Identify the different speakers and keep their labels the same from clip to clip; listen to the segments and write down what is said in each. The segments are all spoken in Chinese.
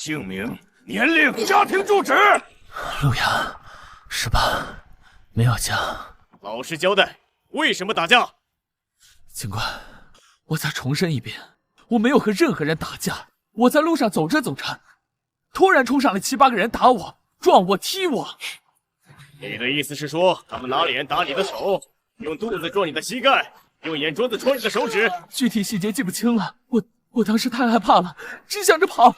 Speaker 1: 姓名、年龄、家庭住址。
Speaker 2: 陆阳，18，没有家。
Speaker 3: 老实交代，为什么打架？
Speaker 2: 警官，我再重申一遍，我没有和任何人打架。我在路上走着走着，突然冲上来7、8个人打我、撞我、踢我。
Speaker 3: 你的意思是说，他们拿脸打你的手，用肚子撞你的膝盖，用眼珠子戳你的手指？
Speaker 2: 具体细节记不清了，我当时太害怕了，只想着跑。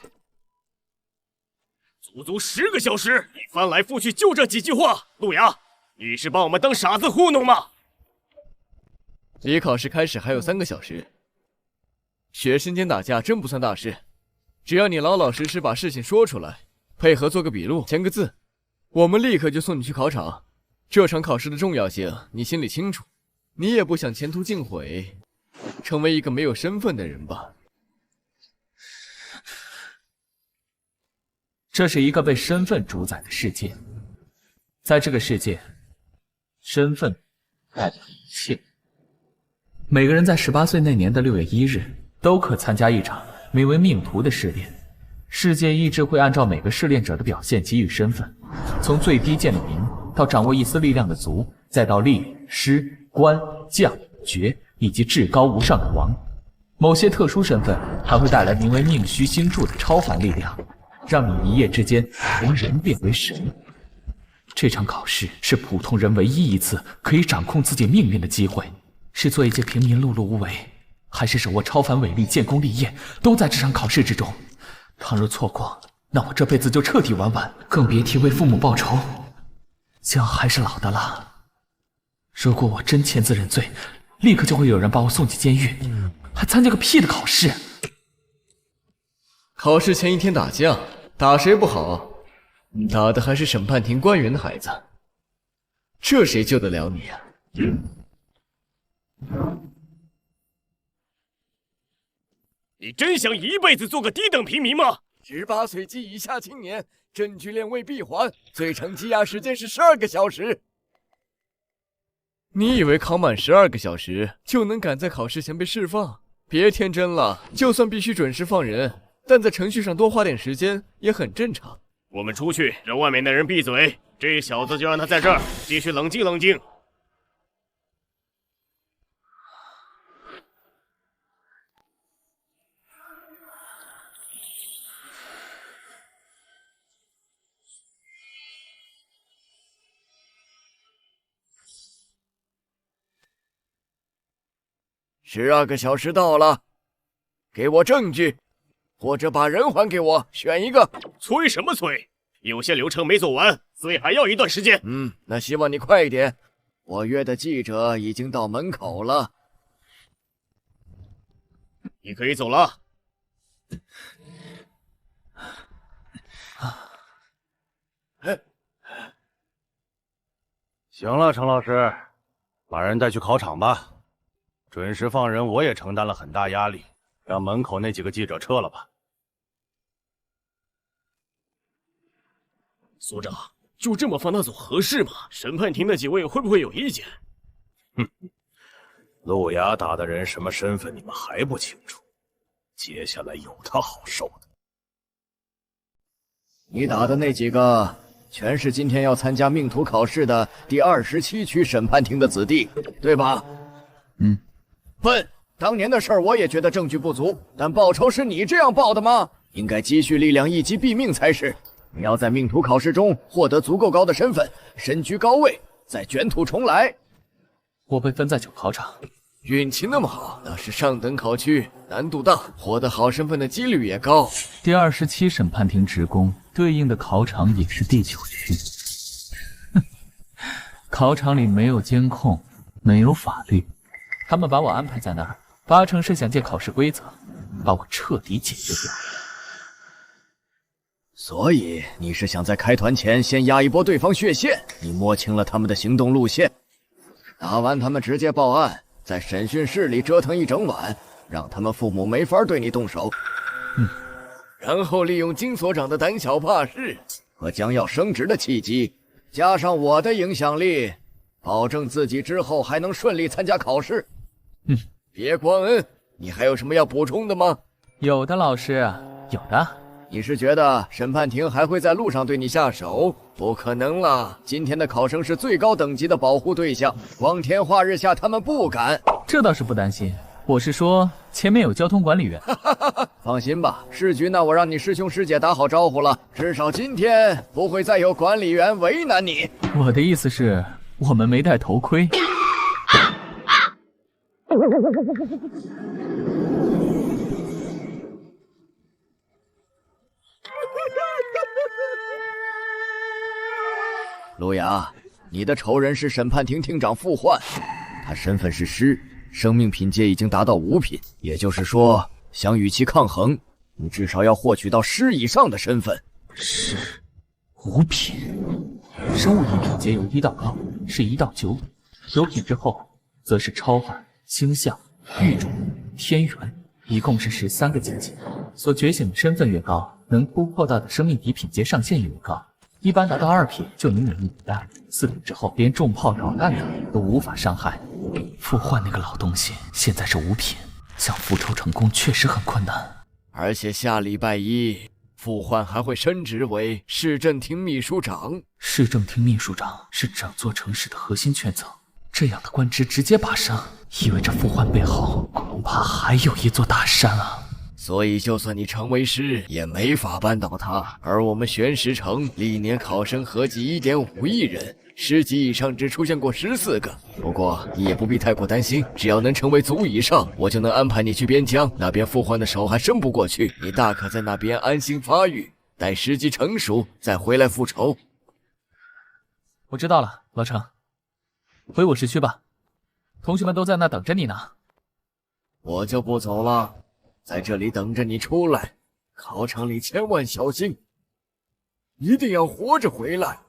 Speaker 3: 足足10个小时，你翻来覆去就这几句话，陆阳，你是把我们当傻子糊弄吗？
Speaker 4: 离考试开始还有3个小时，学生间打架真不算大事，只要你老老实实把事情说出来，配合做个笔录，签个字，我们立刻就送你去考场。这场考试的重要性你心里清楚，你也不想前途尽毁，成为一个没有身份的人吧？
Speaker 2: 这是一个被身份主宰的世界，在这个世界，身份代表一切。每个人在18岁那年的6月1日都可参加一场名为命途的试炼。世界意志会按照每个试炼者的表现给予身份，从最低贱的民到掌握一丝力量的族，再到吏、师、官、将、爵以及至高无上的王。某些特殊身份还会带来名为命虚星柱的超凡力量，让你一夜之间从人变为神。这场考试是普通人唯一一次可以掌控自己命运的机会，是做一介平民碌碌无为，还是手握超凡伟力建功立业，都在这场考试之中。倘若错过，那我这辈子就彻底完完，更别提为父母报仇。姜还是老的辣，如果我真签字认罪，立刻就会有人把我送进监狱，还参加个屁的考试！
Speaker 4: 考试前一天打架，打谁不好？打的还是审判庭官员的孩子，这谁救得了你啊？
Speaker 3: 你真想一辈子做个低等平民吗
Speaker 4: ？18岁及以下青年，证据链未闭环，最长羁押时间是12个小时。你以为考满12个小时就能赶在考试前被释放？别天真了，就算必须准时放人，但在程序上多花点时间也很正常。
Speaker 3: 我们出去，让外面的人闭嘴，这小子就让他在这儿继续冷静冷静。
Speaker 4: 12个小时到了，给我证据，或者把人还给我，选一个。
Speaker 3: 催什么催？有些流程没走完，所以还要一段时间。
Speaker 4: 那希望你快一点。我约的记者已经到门口了，
Speaker 3: 你可以走了。
Speaker 1: 行了，程老师，把人带去考场吧。准时放人，我也承担了很大压力，让门口那几个记者撤了吧。
Speaker 3: 所长，就这么放他走合适吗？审判庭的几位会不会有意见？
Speaker 1: 陆牙打的人什么身份，你们还不清楚？接下来有他好受的。
Speaker 4: 你打的那几个，全是今天要参加命途考试的第27区审判庭的子弟，对吧？笨，当年的事儿我也觉得证据不足，但报仇是你这样报的吗？应该积蓄力量，一击毙命才是。你要在命途考试中获得足够高的身份，身居高位，再卷土重来。
Speaker 2: 我被分在9考场，
Speaker 4: 运气那么好，那是上等考区，难度大，获得好身份的几率也高。
Speaker 2: 第27审判庭职工对应的考场也是第9区。考场里没有监控，没有法律。他们把我安排在那儿，8成是想借考试规则把我彻底解决掉。
Speaker 4: 所以你是想在开团前先压一波对方血线，你摸清了他们的行动路线，打完他们直接报案，在审讯室里折腾一整晚，让他们父母没法对你动手。然后利用金所长的胆小怕事和将要升职的契机，加上我的影响力，保证自己之后还能顺利参加考试。别光恩，你还有什么要补充的吗？
Speaker 2: 有的，老师，有的。
Speaker 4: 你是觉得审判庭还会在路上对你下手？不可能了！今天的考生是最高等级的保护对象，光天化日下他们不敢。
Speaker 2: 这倒是不担心，我是说前面有交通管理员。
Speaker 4: 放心吧，市局那我让你师兄师姐打好招呼了，至少今天不会再有管理员为难你。
Speaker 2: 我的意思是，我们没戴头盔。
Speaker 4: 路亚，你的仇人是审判庭庭长傅焕，他身份是师，生命品阶已经达到5品，也就是说，想与其抗衡，你至少要获取到师以上的身份。
Speaker 2: 师5品，生物体品阶由1到高是1到9，9品之后则是超凡、星象、狱种、天元，一共是13个境界。所觉醒的身份越高，能突破到的生命体品阶上限也越高。一般达到2品就能忍一子弹，4品之后连重炮导弹的都无法伤害。傅焕那个老东西现在是5品，想复仇成功确实很困难。
Speaker 4: 而且下礼拜一，傅焕还会升职为市政厅秘书长。
Speaker 2: 市政厅秘书长是整座城市的核心圈层，这样的官职直接拔升，意味着傅焕背后恐怕还有一座大山啊。
Speaker 4: 所以，就算你成为师，也没法扳倒他。而我们玄石城历年考生合计1.5亿人，师级以上只出现过14个。不过你也不必太过担心，只要能成为族以上，我就能安排你去边疆，那边傅焕的手还伸不过去，你大可在那边安心发育，待时机成熟再回来复仇。
Speaker 2: 我知道了，老程，回我市区吧，同学们都在那等着你呢。
Speaker 4: 我就不走了。在这里等着你出来，考场里千万小心，一定要活着回来。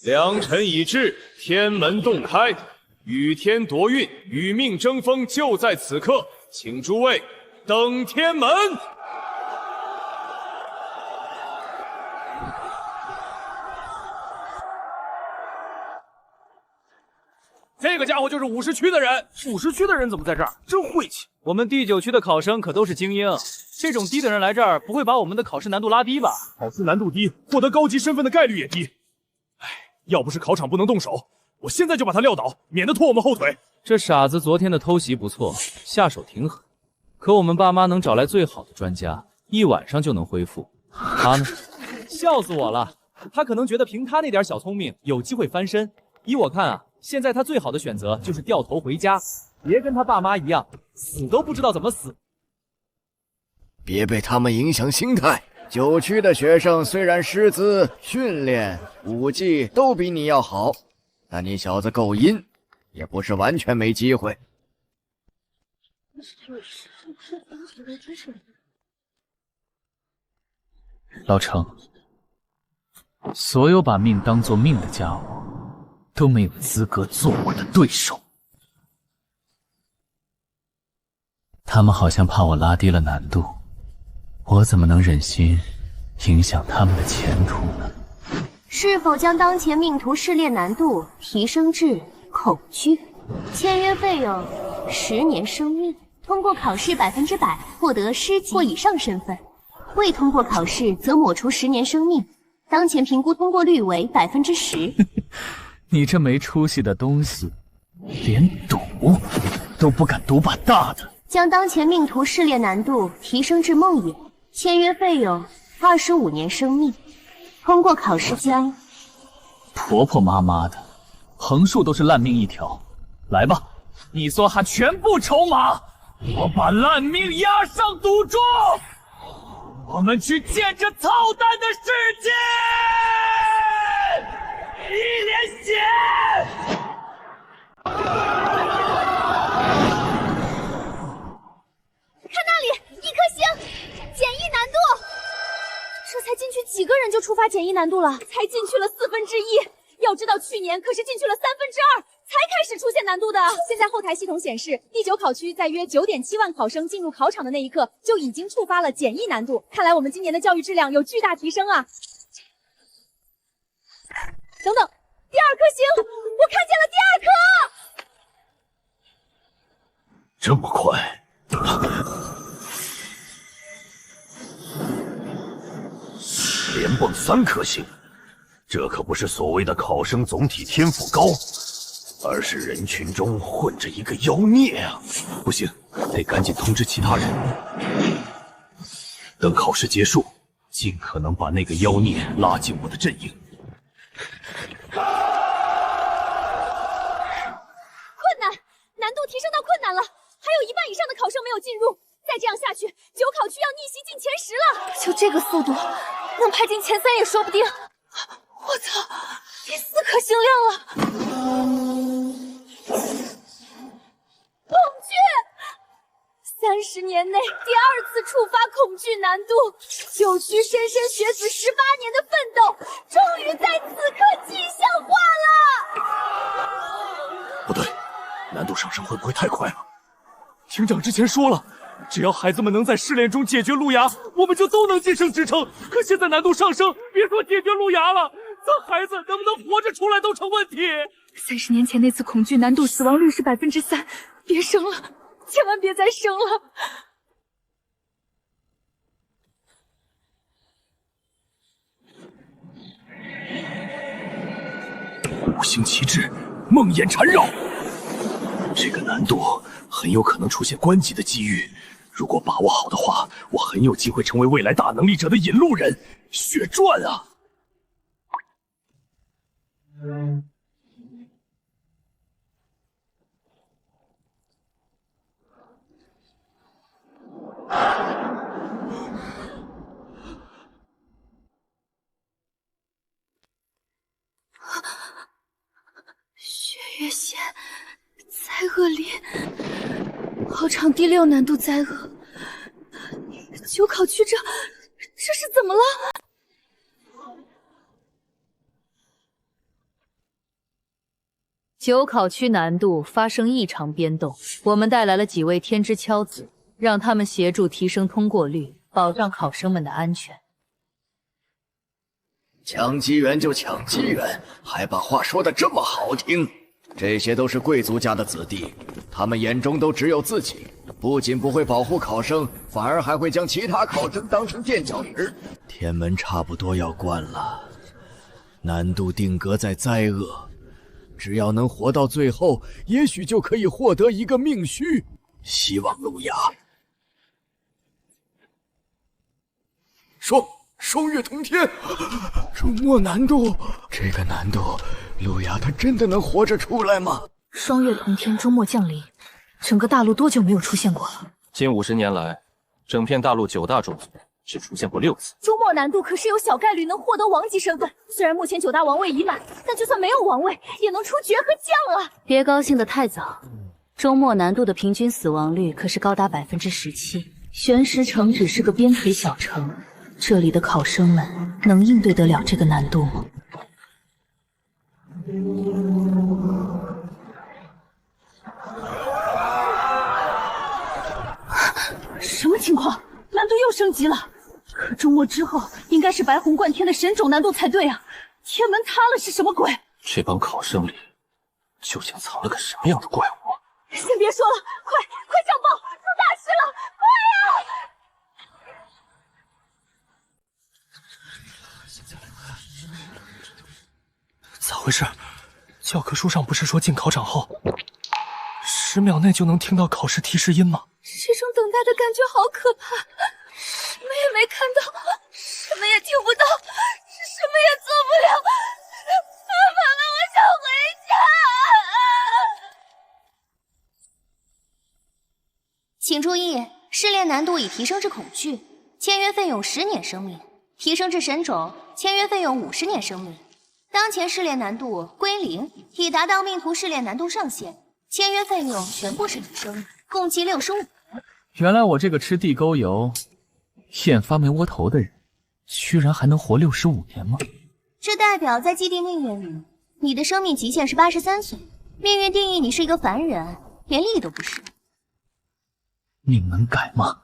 Speaker 3: 良辰已至，天门洞开，与天夺运，与命争锋，就在此刻，请诸位登天门。
Speaker 5: 这个家伙就是50区的人，50区的人怎么在这儿？真晦气！我们第9区的考生可都是精英，这种低的人来这儿，不会把我们的考试难度拉低吧？
Speaker 3: 考试难度低，获得高级身份的概率也低。哎，要不是考场不能动手，我现在就把他撂倒，免得拖我们后腿。
Speaker 5: 这傻子昨天的偷袭不错，下手挺狠。可我们爸妈能找来最好的专家，1晚上就能恢复。他呢？笑死我了！他可能觉得凭他那点小聪明，有机会翻身。依我看啊，现在他最好的选择就是掉头回家，别跟他爸妈一样，死都不知道怎么死。
Speaker 4: 别被他们影响心态。9区的学生虽然师资、训练、武技都比你要好，但你小子够阴，也不是完全没机会。
Speaker 2: 老程，所有把命当作命的家伙都没有资格做我的对手。他们好像怕我拉低了难度，我怎么能忍心影响他们的前途呢？
Speaker 6: 是否将当前命途试炼难度提升至恐惧？签约费用10年生命，通过考试100%获得师级或以上身份，未通过考试则抹除10年生命。当前评估通过率为10%。
Speaker 2: 你这没出息的东西，连赌都不敢赌把大的。
Speaker 6: 将当前命途试炼难度提升至梦魇，签约费用25年生命，通过考试将……
Speaker 2: 婆婆妈妈的，横竖都是烂命一条。来吧，你梭哈全部筹码，我把烂命押上赌桌，我们去见这操蛋的世界！一脸血！
Speaker 7: 看那里，1颗星，简易难度。这才进去几个人就触发简易难度了，才进去了1/4。要知道去年可是进去了2/3，才开始出现难度的。现在后台系统显示，第9考区在约9.7万考生进入考场的那一刻，就已经触发了简易难度。看来我们今年的教育质量有巨大提升啊！等等，第2颗星，我看见了第2颗。
Speaker 1: 这么快？连蹦3颗星，这可不是所谓的考生总体天赋高，而是人群中混着一个妖孽啊！不行，得赶紧通知其他人，等考试结束，尽可能把那个妖孽拉进我的阵营。
Speaker 7: 困难，难度提升到困难了，还有1半以上的考生没有进入。再这样下去，9考区要逆袭进前10了。就这个速度，能排进前3也说不定。我操，第4颗星亮了！恐惧，30年内第2次触发恐惧难度，9区莘莘学子18年的奋斗，终于在此刻迹象化了。
Speaker 1: 不对，难度上升会不会太快了？
Speaker 3: 厅长之前说了，只要孩子们能在试炼中解决路牙，我们就都能晋升职称。可现在难度上升，别说解决路牙了，咱孩子能不能活着出来都成问题。
Speaker 7: 30年前那次恐惧难度死亡率是3%，别生了，千万别再生了。
Speaker 1: 五星旗帜，梦魇缠绕。这个难度很有可能出现关级的机遇，如果把握好的话，我很有机会成为未来大能力者的引路人。血赚啊！
Speaker 7: 血月线，灾厄林，考场第6难度灾厄，9考区这是怎么了
Speaker 8: ？9考区难度发生异常变动，我们带来了几位天之骄子，让他们协助提升通过率，保障考生们的安全。
Speaker 4: 抢机缘就抢机缘，还把话说得这么好听。这些都是贵族家的子弟，他们眼中都只有自己，不仅不会保护考生，反而还会将其他考生当成垫脚石。天门差不多要关了，难度定格在灾厄，只要能活到最后，也许就可以获得一个命须。希望路亚。双月同天，周末难度，这个难度，路亚他真的能活着出来吗？
Speaker 7: 双月同天周末降临，整个大陆多久没有出现过了？
Speaker 5: 近50年来，整片大陆9大种族只出现过6次。
Speaker 7: 周末难度可是有小概率能获得王级身份，虽然目前9大王位已满，但就算没有王位，也能出爵和将啊！
Speaker 8: 别高兴得太早，周末难度的平均死亡率可是高达17%。玄石城只是个边陲小城，这里的考生们能应对得了这个难度吗？
Speaker 7: 什么情况？难度又升级了？可周末之后应该是白虹贯天的神种难度才对啊！天门塌了是什么鬼？
Speaker 1: 这帮考生里究竟藏了个什么样的怪物？
Speaker 7: 先别说了，快上报，出大事了！快呀！
Speaker 3: 咋回事？教科书上不是说进考场后10秒内就能听到考试提示音吗？
Speaker 7: 这种等待的感觉好可怕，什么也没看到，什么也听不到，什么也做不了。妈妈，我想回家。
Speaker 6: 请注意，试炼难度已提升至恐惧，签约费用10年生命；提升至神种，签约费用50年生命。当前试炼难度归0，已达到命途试炼难度上限，签约费用全部是0生命，共计65。
Speaker 2: 原来我这个吃地沟油、验发霉窝头的人，居然还能活65年吗？
Speaker 6: 这代表在既定命运里，你的生命极限是83岁。命运定义你是一个凡人，连力都不是。
Speaker 2: 命能改吗？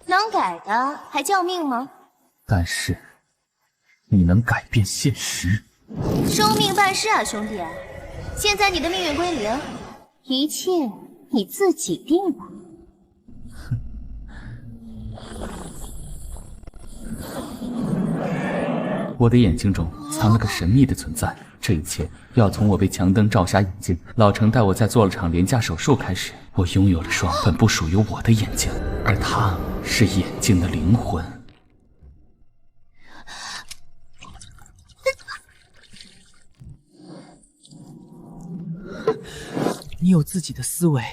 Speaker 6: 能改的还叫命吗？
Speaker 2: 但是你能改变现实。
Speaker 6: 收命办事啊，兄弟！现在你的命运归0，一切你自己定吧。
Speaker 2: 我的眼睛中藏了个神秘的存在，这一切要从我被强灯照瞎眼睛，老程带我在做了场廉价手术开始。我拥有了双本不属于我的眼睛，而它是眼睛的灵魂。
Speaker 9: 你有自己的思维，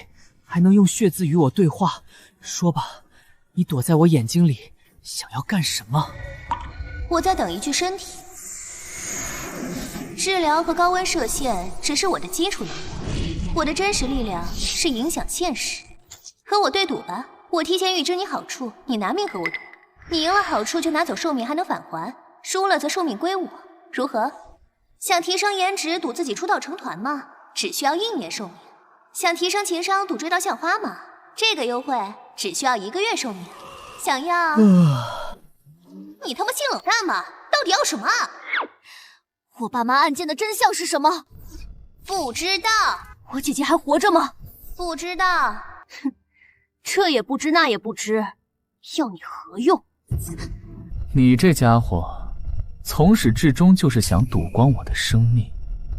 Speaker 9: 还能用血字与我对话。说吧，你躲在我眼睛里，想要干什么？
Speaker 6: 我在等一具身体。治疗和高温射线只是我的基础能力，我的真实力量是影响现实。和我对赌吧，我提前预知你好处，你拿命和我赌。你赢了好处就拿走寿命，还能返还；输了则寿命归我。如何？想提升颜值赌自己出道成团吗？只需要1年寿命。想提升情商赌追到校花吗？这个优惠只需要1个月寿命。想要……你他妈性冷淡吗？到底要什么？
Speaker 7: 我爸妈案件的真相是什么？
Speaker 6: 不知道。
Speaker 7: 我姐姐还活着吗？
Speaker 6: 不知道。
Speaker 7: 哼，这也不知那也不知，要你何用？
Speaker 2: 你这家伙，从始至终就是想赌光我的生命，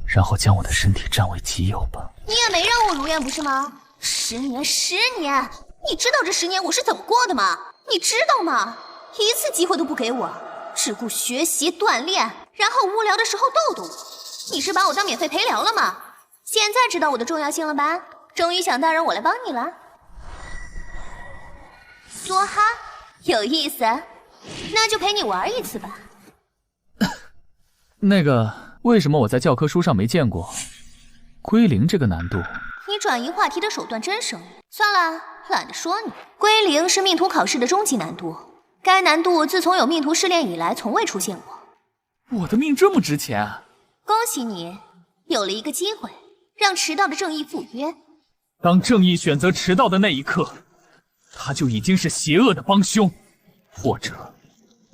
Speaker 2: 然后将我的身体占为己有吧？
Speaker 6: 你也没让我如愿不是吗？10年，你知道这10年我是怎么过的吗？你知道吗？一次机会都不给我，只顾学习锻炼，然后无聊的时候逗我。你是把我当免费陪聊了吗？现在知道我的重要性了吧？终于想到让我来帮你了。梭哈，有意思，那就陪你玩一次吧。
Speaker 2: 那个，为什么我在教科书上没见过归零这个难度？
Speaker 6: 你转移话题的手段真生硬。算了，懒得说你。归零是命途考试的终极难度，该难度自从有命途试炼以来从未出现过。
Speaker 2: 我的命这么值钱啊！
Speaker 6: 恭喜你，有了一个机会，让迟到的正义赴约。
Speaker 2: 当正义选择迟到的那一刻，他就已经是邪恶的帮凶，或者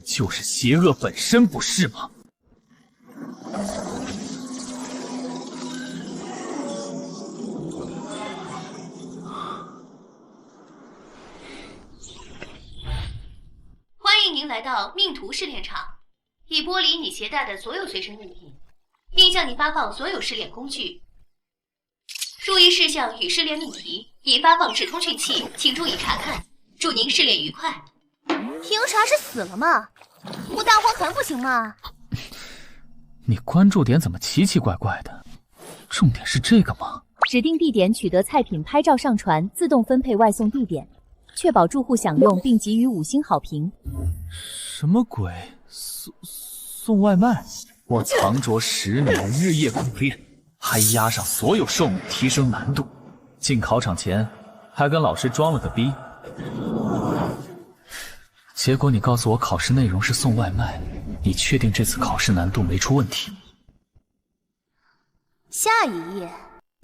Speaker 2: 就是邪恶本身，不是吗？
Speaker 6: 欢迎您来到命途试炼场，已剥离你携带的所有随身物品，并向你发放所有试炼工具。注意事项与试炼命题已发放至通讯器，请注意查看。祝您试炼愉快。凭啥是死了吗？我大荒痕不行吗？
Speaker 2: 你关注点怎么奇奇怪怪的？重点是这个吗？
Speaker 10: 指定地点取得菜品拍照上传，自动分配外送地点，确保住户享用并给予5星好评。
Speaker 2: 什么鬼？送外卖？我藏拙10年，日夜苦练，还压上所有寿命，提升难度。进考场前还跟老师装了个逼，结果你告诉我考试内容是送外卖，你确定这次考试难度没出问题？
Speaker 6: 下一页，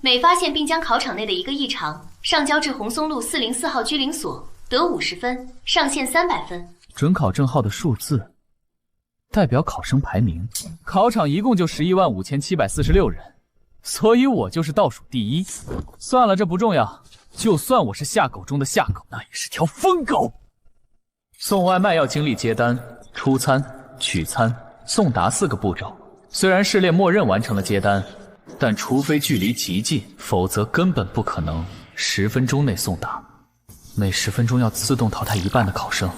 Speaker 6: 每发现并将考场内的一个异常上交至红松路404号居灵所，得50分，上限300分。
Speaker 2: 准考证号的数字代表考生排名，考场一共就115746人，所以我就是倒数第一。算了，这不重要，就算我是下狗中的下狗，那也是条疯狗。送外卖要经历接单、出餐、取餐、送达4个步骤，虽然试炼默认完成了接单，但除非距离极近，否则根本不可能10分钟内送达。每10分钟要自动淘汰1半的考生。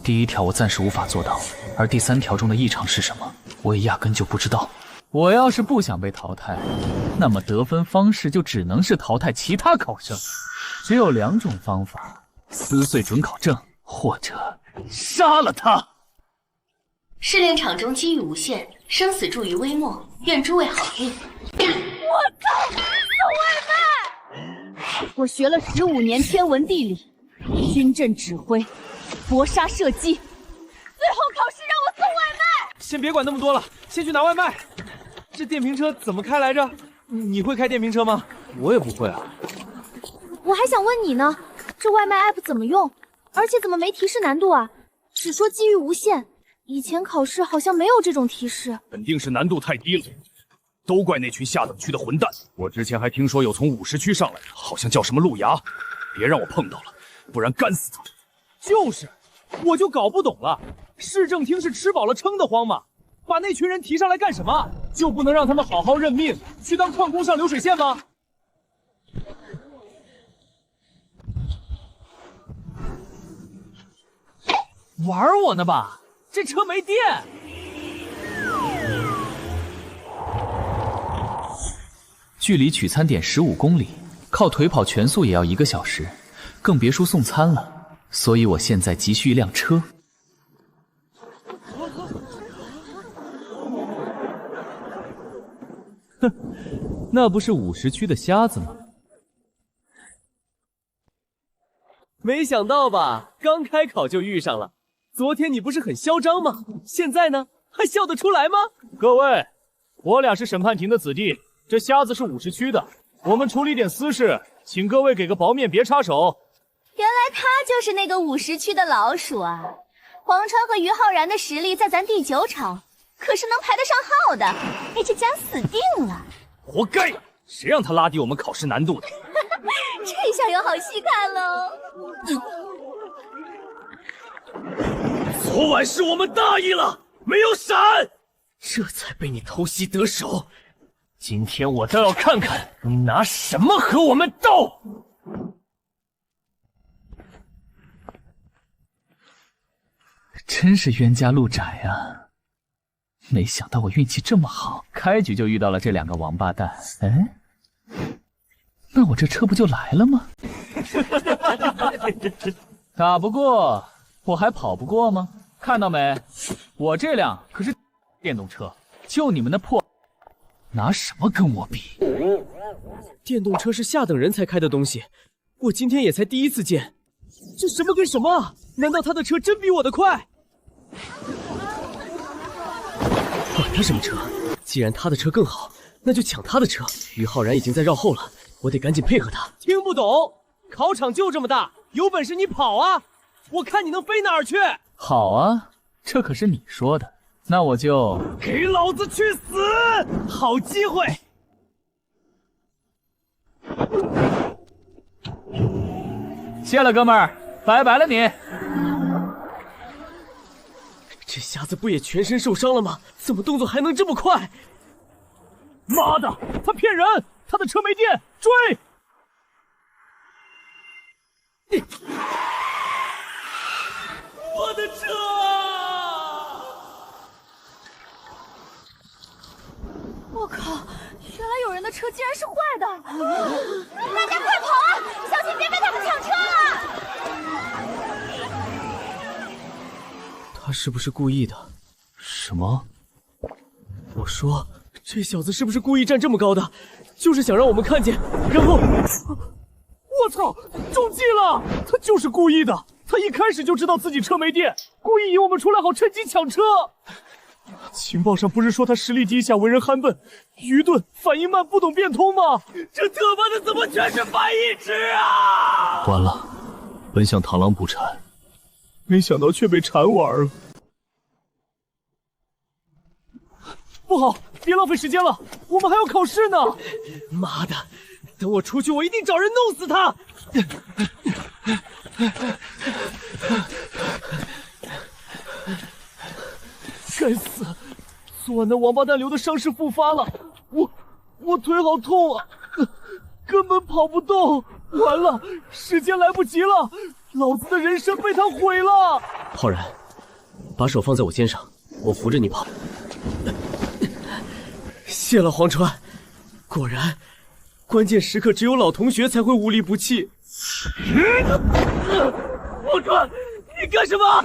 Speaker 2: 第1条我暂时无法做到，而第3条中的异常是什么，我也压根就不知道。我要是不想被淘汰，那么得分方式就只能是淘汰其他考生。只有2种方法：撕碎准考证，或者杀了他。
Speaker 6: 试炼场中机遇无限，生死注于微末，愿诸位好运。
Speaker 7: 我操！送外卖！我学了15年天文地理，军阵指挥，搏杀射击，最后考试让我送外卖。
Speaker 3: 先别管那么多了，先去拿外卖。这电瓶车怎么开来着？你会开电瓶车吗？
Speaker 5: 我也不会啊。
Speaker 7: 我还想问你呢，这外卖 app 怎么用？而且怎么没提示难度啊？只说机遇无限，以前考试好像没有这种提示。
Speaker 1: 肯定是难度太低了，都怪那群下等区的混蛋。我之前还听说有从50区上来的，好像叫什么路牙，别让我碰到了，不然干死他。
Speaker 3: 就是，我就搞不懂了，市政厅是吃饱了撑得慌吗？把那群人提上来干什么？就不能让他们好好认命，去当矿工上流水线吗？玩我呢吧？这车没电。
Speaker 2: 距离取餐点15公里，靠腿跑全速也要1个小时，更别说送餐了。所以我现在急需一辆车。
Speaker 5: 哼，那不是50区的瞎子吗？
Speaker 3: 没想到吧？刚开考就遇上了。昨天你不是很嚣张吗？现在呢，还笑得出来吗？各位，我俩是审判庭的子弟，这瞎子是50区的，我们处理点私事，请各位给个薄面，别插手。
Speaker 7: 原来他就是那个50区的老鼠啊！黄川和于浩然的实力在咱第9场，可是能排得上号的，哎，这家死定了！
Speaker 3: 活该！谁让他拉低我们考试难度的？
Speaker 7: 这下有好戏看喽！
Speaker 3: 昨晚是我们大意了，没有闪，这才被你偷袭得手。今天我倒要看看你拿什么和我们斗！
Speaker 2: 真是冤家路窄啊！没想到我运气这么好，开局就遇到了这2个王八蛋。哎，那我这车不就来了吗？打不过，我还跑不过吗？看到没？我这辆可是电动车，就你们那破，拿什么跟我比？
Speaker 3: 电动车是下等人才开的东西，我今天也才第1次见。这什么跟什么啊？难道他的车真比我的快？管他什么车，既然他的车更好，那就抢他的车。于浩然已经在绕后了，我得赶紧配合他。听不懂？考场就这么大，有本事你跑啊！我看你能飞哪儿去！
Speaker 2: 好啊，这可是你说的，那我就
Speaker 3: 给老子去死！好机会！
Speaker 2: 谢了，哥们儿，拜拜了你。
Speaker 3: 这瞎子不也全身受伤了吗？怎么动作还能这么快？妈的，他骗人！他的车没电，追！我的车！
Speaker 7: 我靠！原来有人的车竟然是坏的！大家快跑啊！小心别被他们抢车了！
Speaker 3: 他是不是故意的？
Speaker 2: 什么？
Speaker 3: 我说，这小子是不是故意站这么高的，就是想让我们看见，然后……我操，中计了！他就是故意的，他一开始就知道自己车没电，故意引我们出来，好趁机抢车。情报上不是说他实力低下、为人憨笨、愚钝、反应慢、不懂变通吗？这他妈的怎么全是翻译值啊！
Speaker 1: 完了，本想螳螂捕蝉，
Speaker 3: 没想到却被蝉玩了。不好，别浪费时间了，我们还要考试呢！妈的，等我出去，我一定找人弄死他！该死！昨晚那王八蛋留的伤势复发了，我腿好痛啊，根本跑不动！完了，时间来不及了，老子的人生被他毁了！浩然，把手放在我肩上，我扶着你跑。谢了，黄川。果然，关键时刻只有老同学才会无力不弃。黄川，你干什么？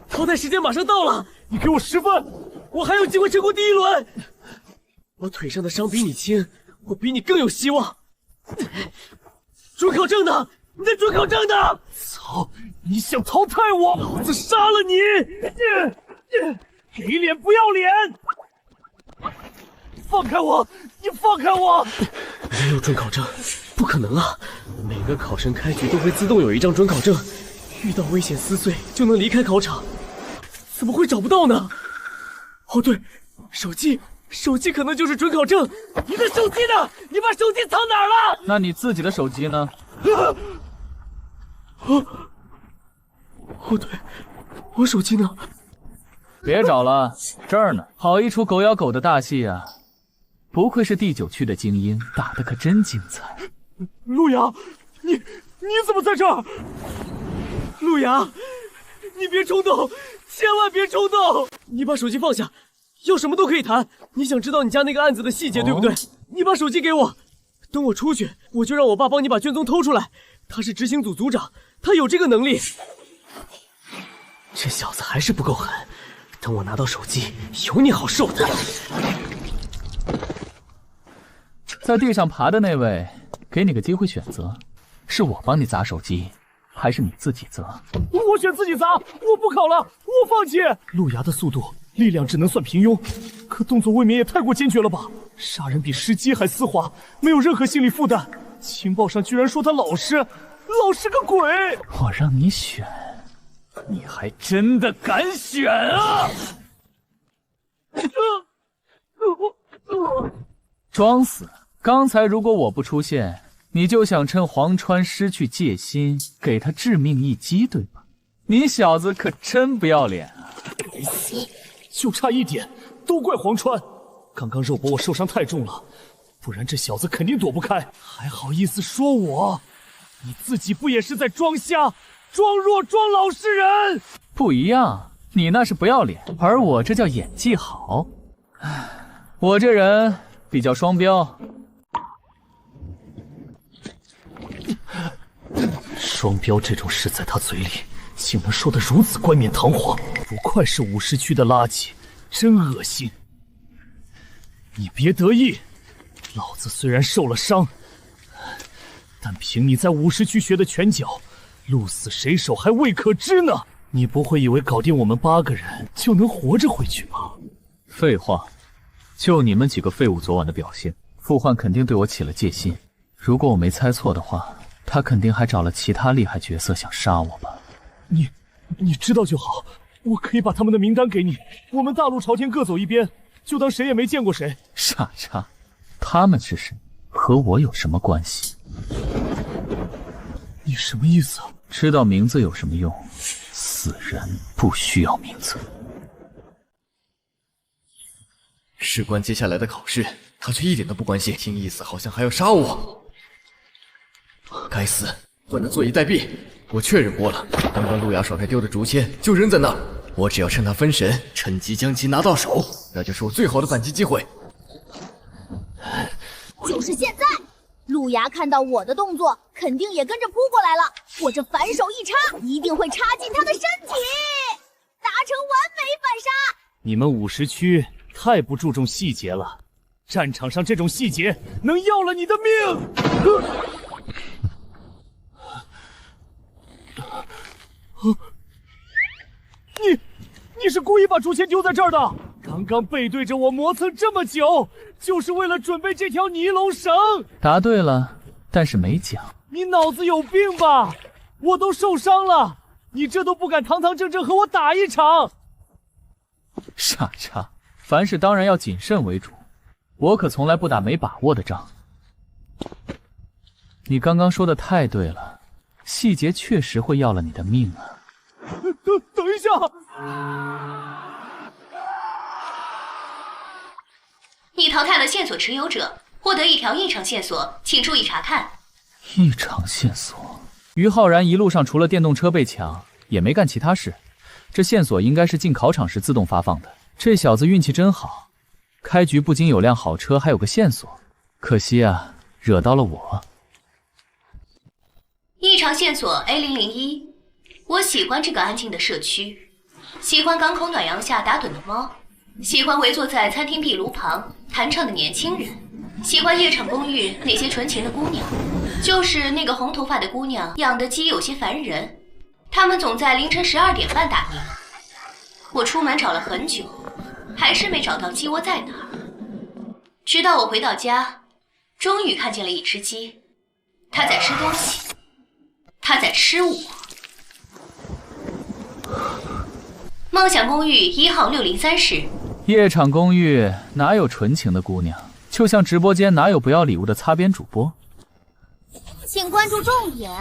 Speaker 3: 淘汰时间马上到了，你给我10分，我还有机会撑过第1轮。我腿上的伤比你轻，我比你更有希望。准考证呢？你的准考证呢？操！你想淘汰我，老子杀了你！给脸不要脸！放开我！你放开我！没有准考证，不可能啊！每个考生开局都会自动有一张准考证，遇到危险撕碎就能离开考场。怎么会找不到呢？哦对，手机可能就是准考证。你的手机呢？你把手机藏哪儿了？
Speaker 2: 那你自己的手机呢？
Speaker 3: 哦对，我手机呢？
Speaker 2: 别找了，这儿呢。好一出狗咬狗的大戏啊！不愧是第9区的精英，打得可真精彩。
Speaker 3: 陆阳，你怎么在这儿？陆阳，你别冲动，千万别冲动！你把手机放下，要什么都可以谈。你想知道你家那个案子的细节，对不对？你把手机给我，等我出去，我就让我爸帮你把卷宗偷出来。他是执行组组长，他有这个能力。这小子还是不够狠，等我拿到手机，有你好受的。
Speaker 2: 在地上爬的那位，给你个机会选择，是我帮你砸手机，还是你自己砸？
Speaker 3: 我选自己砸，我不考了，我放弃。陆牙的速度、力量只能算平庸，可动作未免也太过坚决了吧？杀人比吃鸡还丝滑，没有任何心理负担。情报上居然说他老实，老实个鬼！
Speaker 2: 我让你选，你还真的敢选啊！装死！刚才如果我不出现，你就想趁黄川失去戒心，给他致命一击，对吧？你小子可真不要脸啊！
Speaker 3: 该死，就差一点，都怪黄川。刚刚肉搏我受伤太重了，不然这小子肯定躲不开，还好意思说我？你自己不也是在装瞎、装弱、装老实人？
Speaker 2: 不一样，你那是不要脸，而我这叫演技好。我这人比较双标。
Speaker 3: 双标这种事在他嘴里竟能说得如此冠冕堂皇，不愧是50区的垃圾，真恶心。你别得意，老子虽然受了伤，但凭你在50区学的拳脚，鹿死谁手还未可知呢。你不会以为搞定我们8个人就能活着回去吧？
Speaker 2: 废话，就你们几个废物昨晚的表现，傅焕肯定对我起了戒心。如果我没猜错的话，他肯定还找了其他厉害角色想杀我吧？
Speaker 3: 你知道就好，我可以把他们的名单给你。我们大陆朝天各走一边，就当谁也没见过谁。
Speaker 2: 傻叉，他们是谁？和我有什么关系？
Speaker 3: 你什么意思？
Speaker 2: 知道名字有什么用？死人不需要名字。
Speaker 4: 事关接下来的考试，他却一点都不关心，听意思好像还要杀我。该死，不能坐以待毙！我确认过了，刚刚路亚甩开丢的竹签就扔在那儿，我只要趁他分神，趁机将其拿到手，那就是我最好的反击机会。
Speaker 7: 就是现在！路牙看到我的动作，肯定也跟着扑过来了。我这反手一插，一定会插进他的身体，达成完美反杀。
Speaker 3: 你们50区太不注重细节了，战场上这种细节能要了你的命！你是故意把竹签丢在这儿的？刚刚背对着我磨蹭这么久，就是为了准备这条尼龙绳。
Speaker 2: 答对了，但是没讲。
Speaker 3: 你脑子有病吧？我都受伤了，你这都不敢堂堂正正和我打一场。
Speaker 2: 傻叉，凡事当然要谨慎为主，我可从来不打没把握的仗。你刚刚说的太对了，细节确实会要了你的命啊。
Speaker 3: 等一下！
Speaker 10: 你淘汰了线索持有者，获得一条异常线索，请注意查看。
Speaker 2: 异常线索？于浩然一路上除了电动车被抢，也没干其他事。这线索应该是进考场时自动发放的。这小子运气真好，开局不仅有辆好车，还有个线索。可惜啊，惹到了我。
Speaker 10: 异常线索 A001， 我喜欢这个安静的社区，喜欢港口暖阳下打盹的猫，喜欢围坐在餐厅壁炉旁弹唱的年轻人，喜欢夜场公寓那些纯情的姑娘，就是那个红头发的姑娘养的鸡有些烦人，她们总在凌晨12点半打鸣。我出门找了很久，还是没找到鸡窝在哪儿。直到我回到家，终于看见了一只鸡，它在吃东西，它在吃我。梦想公寓1号603室。
Speaker 2: 夜场公寓哪有纯情的姑娘？就像直播间哪有不要礼物的擦边主播？
Speaker 7: 请关注重点。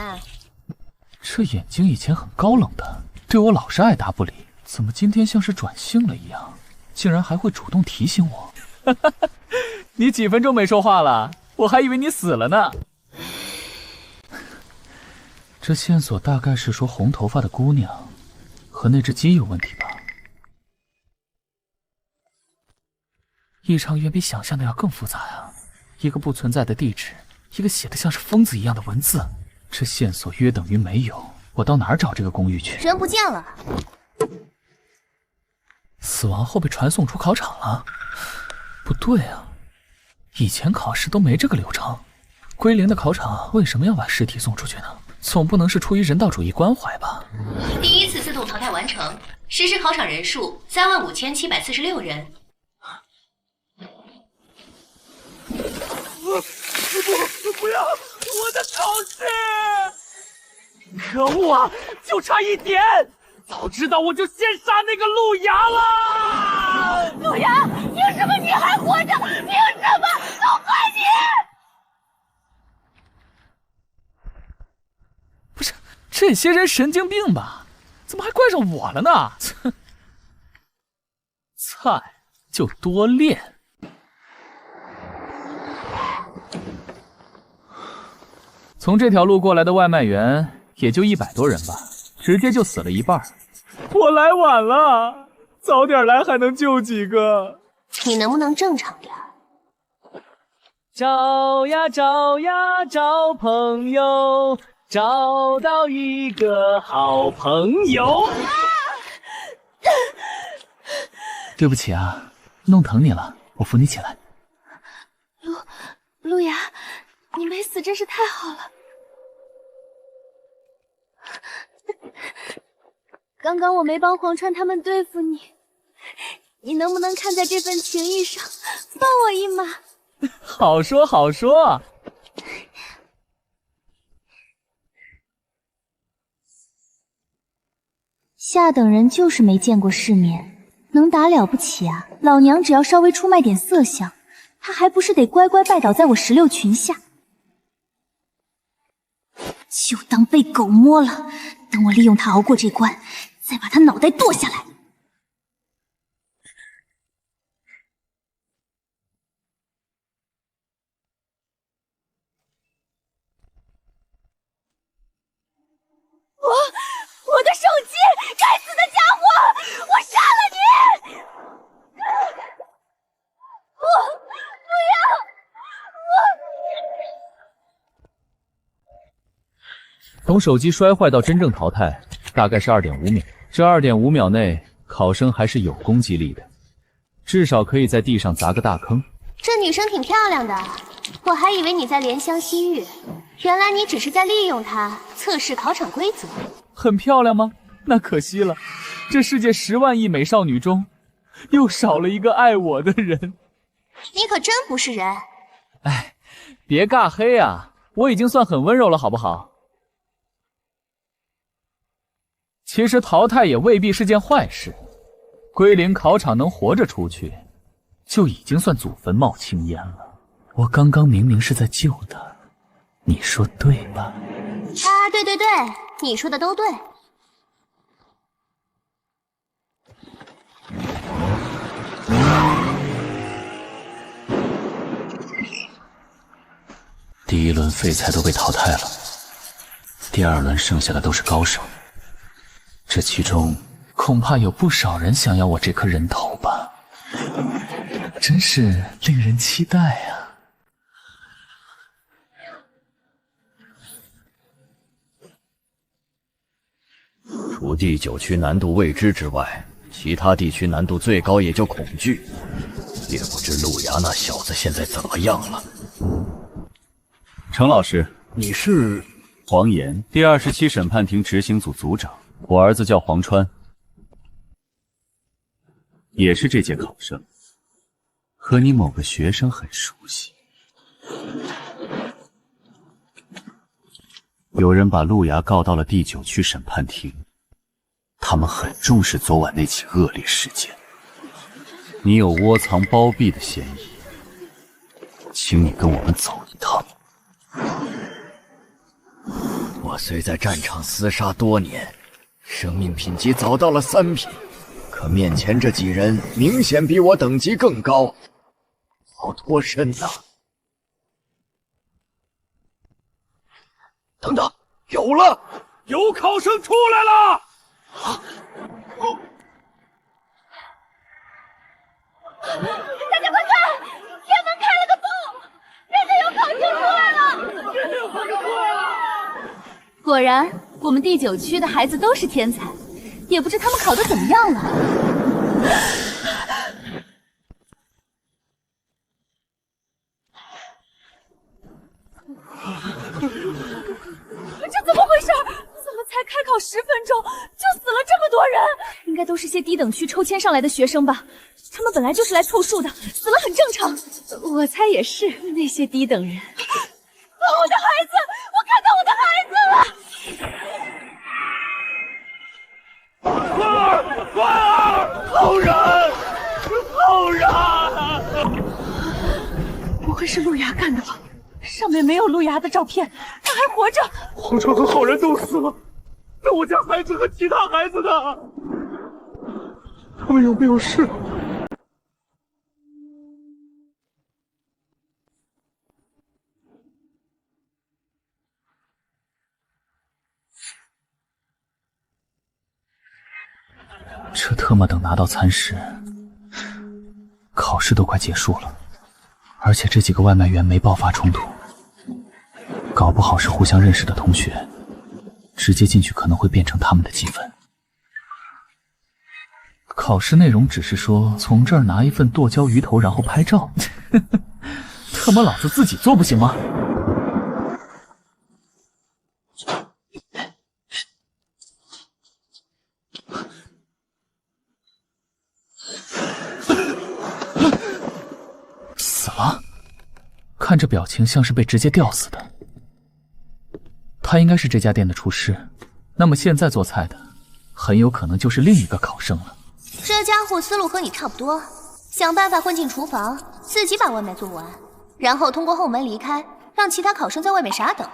Speaker 2: 这眼睛以前很高冷的，对我老是爱答不理，怎么今天像是转性了一样，竟然还会主动提醒我？你几分钟没说话了，我还以为你死了呢。这线索大概是说红头发的姑娘和那只鸡有问题吧？异常远比想象的要更复杂呀！一个不存在的地址，一个写的像是疯子一样的文字，这线索约等于没有。我到哪儿找这个公寓去？
Speaker 6: 人不见了。
Speaker 2: 死亡后被传送出考场了？不对啊，以前考试都没这个流程。归零的考场为什么要把尸体送出去呢？总不能是出于人道主义关怀吧？
Speaker 10: 第一次自动淘汰完成，实时考场人数35746人。
Speaker 3: 不要！我的考试！可恶啊！就差一点，早知道我就先杀那个路牙了！
Speaker 7: 路牙，凭什么你还活着？凭什么？都怪你！
Speaker 2: 不是，这些人神经病吧？怎么还怪上我了呢？菜就多练。从这条路过来的外卖员也就100多人吧，直接就死了一半。
Speaker 3: 我来晚了，早点来还能救几个。
Speaker 6: 你能不能正常点？
Speaker 5: 找呀找呀找朋友，找到一个好朋友。
Speaker 2: 对不起啊，弄疼你了，我扶你起来。
Speaker 7: 路亚，你没死真是太好了。刚刚我没帮黄川他们对付你，你能不能看在这份情谊上放我一马？
Speaker 2: 好说好说。
Speaker 8: 下等人就是没见过世面，能打了不起啊！老娘只要稍微出卖点色相，他还不是得乖乖拜倒在我16群下？就当被狗摸了，等我利用他熬过这关，再把他脑袋剁下来。
Speaker 7: 我的手机！该死的家伙！我杀了你！不要！
Speaker 5: 从手机摔坏到真正淘汰，大概是2.5秒。这2.5秒内，考生还是有攻击力的，至少可以在地上砸个大坑。
Speaker 6: 这女生挺漂亮的，我还以为你在怜香惜玉，原来你只是在利用她测试考场规则。
Speaker 2: 很漂亮吗？那可惜了，这世界10万亿美少女中，又少了一个爱我的人。
Speaker 6: 你可真不是人！
Speaker 2: 哎，别尬黑啊，我已经算很温柔了，好不好？其实淘汰也未必是件坏事，归零考场能活着出去，就已经算祖坟冒青烟了。我刚刚明明是在救他，你说对吧？
Speaker 6: 啊，对对对，你说的都对。
Speaker 1: 第1轮废材都被淘汰了，第2轮剩下的都是高手。这其中
Speaker 2: 恐怕有不少人想要我这颗人头吧，真是令人期待啊！
Speaker 4: 除第9区难度未知之外，其他地区难度最高也就恐惧。也不知路牙那小子现在怎么样了。
Speaker 11: 程老师，你是黄岩，第27审判庭执行组组长。我儿子叫黄川，也是这届考生，和你某个学生很熟悉。有人把路牙告到了第9区审判庭，他们很重视昨晚那起恶劣事件，你有窝藏包庇的嫌疑，请你跟我们走一趟。
Speaker 4: 我虽在战场厮杀多年，生命品级早到了3品，可面前这几人明显比我等级更高，好脱身呐！等等，有了，
Speaker 3: 有考生出来了！
Speaker 7: 大家快看，天门开了个洞，人家有考生出来了！人家有考生出来了！
Speaker 8: 果然，我们第9区的孩子都是天才，也不知他们考得怎么样了。
Speaker 7: 这怎么回事？怎么才开考10分钟就死了这么多人？
Speaker 8: 应该都是些低等区抽签上来的学生吧？他们本来就是来凑数的，死了很正常。我猜也是，那些低等人。
Speaker 7: 我的孩子，我看到我的孩子了！
Speaker 3: 花儿，好人，好人！
Speaker 8: 不会是陆牙干的吧？上面没有陆牙的照片，他还活着。
Speaker 3: 皇上和好人都死了，那我家孩子和其他孩子呢？他们有没有事？
Speaker 2: 这特么等拿到餐食，考试都快结束了，而且这几个外卖员没爆发冲突，搞不好是互相认识的同学，直接进去可能会变成他们的积分。考试内容只是说从这儿拿一份剁椒鱼头，然后拍照，特么老子自己做不行吗？死了，看这表情像是被直接吊死的。他应该是这家店的厨师，那么现在做菜的很有可能就是另一个考生了。
Speaker 6: 这家伙思路和你差不多，想办法混进厨房，自己把外卖做完，然后通过后门离开，让其他考生在外面傻等。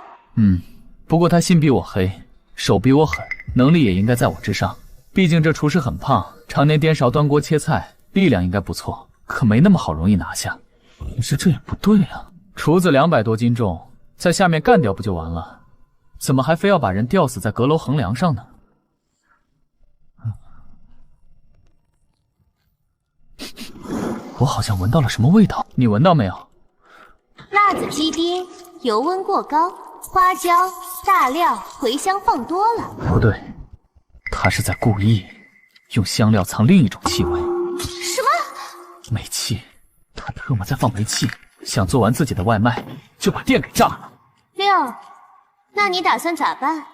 Speaker 2: 不过他心比我黑，手比我狠，能力也应该在我之上。毕竟这厨师很胖，常年颠勺端锅切菜，力量应该不错，可没那么好容易拿下。可是这也不对啊，厨子200多斤重，在下面干掉不就完了？怎么还非要把人吊死在阁楼横梁上呢？我好像闻到了什么味道，你闻到没有？
Speaker 6: 辣子鸡丁，油温过高，花椒、大料、茴香放多了。
Speaker 2: 不对，他是在故意用香料藏另一种气味。
Speaker 6: 什么？
Speaker 2: 煤气，他特么在放煤气，想做完自己的外卖就把店给炸了。
Speaker 6: 六，那你打算咋办？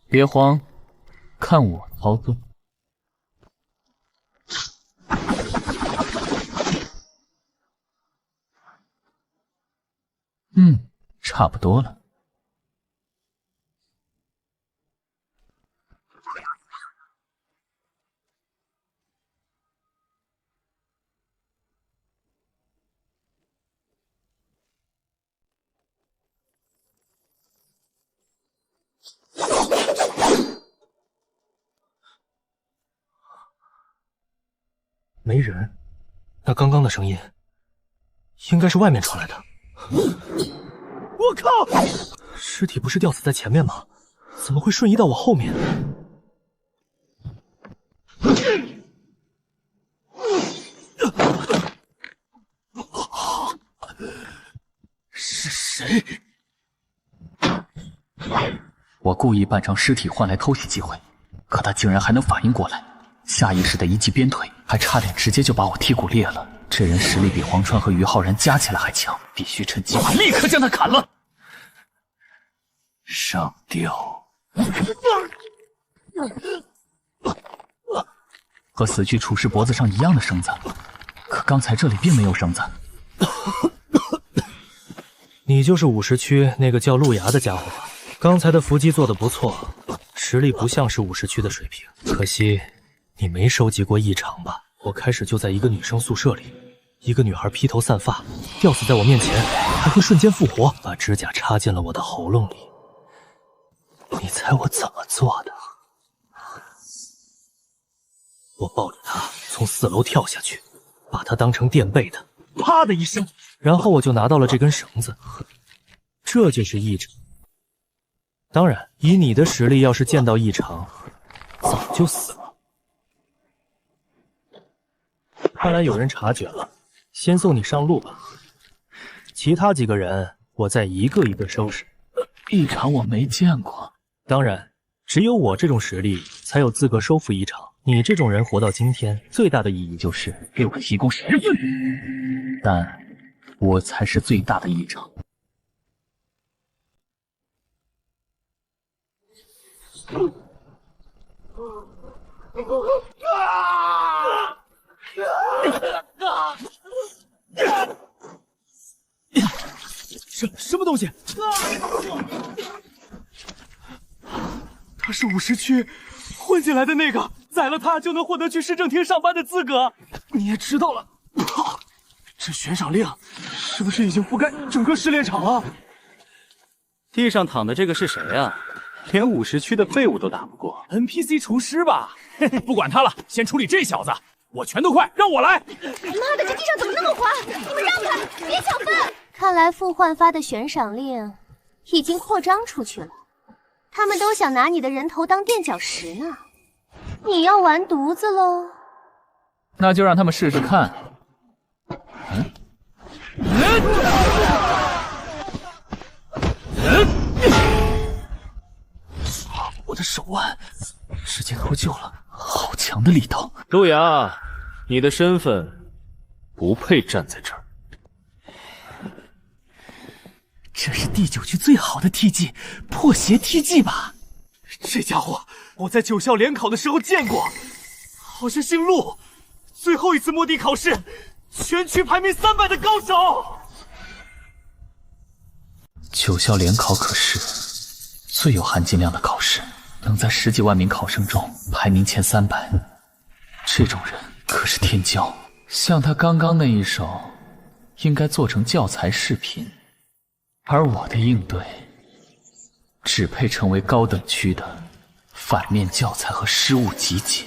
Speaker 2: 别慌，看我操作。差不多了。
Speaker 3: 没人，那刚刚的声音应该是外面传来的。我靠！尸体不是吊死在前面吗？怎么会瞬移到我后面？
Speaker 2: 是谁？我故意扮成尸体换来偷袭机会，可他竟然还能反应过来，下意识的一记鞭腿，还差点直接就把我剔骨裂了。这人实力比黄川和于浩然加起来还强，必须趁机会立刻将他砍了。上吊。和死去厨师脖子上一样的绳子，可刚才这里并没有绳子。
Speaker 3: 你就是50区那个叫陆牙的家伙吧？刚才的伏击做得不错，实力不像是50区的水平。可惜你没收集过异常吧？我开始就在一个女生宿舍里，一个女孩披头散发，吊死在我面前，还会瞬间复活，把指甲插进了我的喉咙里。你猜我怎么做的？我抱着他从4楼跳下去，把他当成垫背的，啪的一声，然后我就拿到了这根绳子。这就是异常。当然，以你的实力，要是见到异常，早就死了。看来有人察觉了，先送你上路吧。其他几个人，我再一个一个收拾。
Speaker 2: 异常我没见过，
Speaker 3: 当然，只有我这种实力才有资格收服异常。你这种人活到今天，最大的意义就是
Speaker 2: 给我提供10份，但我才是最大的异常。
Speaker 3: 什么东西？他是50区混进来的那个，宰了他就能获得去市政厅上班的资格。你也知道了，这悬赏令是不是已经覆盖整个试炼场了？
Speaker 5: 地上躺的这个是谁啊？连50区的废物都打不过。
Speaker 3: NPC 厨师吧？不管他了，先处理这小子。我拳头快，让我来！
Speaker 7: 妈的，这地上怎么那么滑？你们让开，别抢饭！
Speaker 6: 看来傅焕发的悬赏令已经扩张出去了，他们都想拿你的人头当垫脚石呢。你要完犊子喽？
Speaker 2: 那就让他们试试看。
Speaker 3: 我的手腕直接脱臼了，好强的力道！
Speaker 5: 路亚，你的身份不配站在这儿。
Speaker 3: 这是第9区最好的 T 技，破邪 T 技吧？这家伙我在9校联考的时候见过，好像姓陆。最后一次摸底考试，全区排名300的高手。
Speaker 2: 9校联考可是最有含金量的考试，能在10几万名考生中排名前300，这种人可是天骄。像他刚刚那一手，应该做成教材视频，而我的应对，只配成为高等区的反面教材和失误集锦。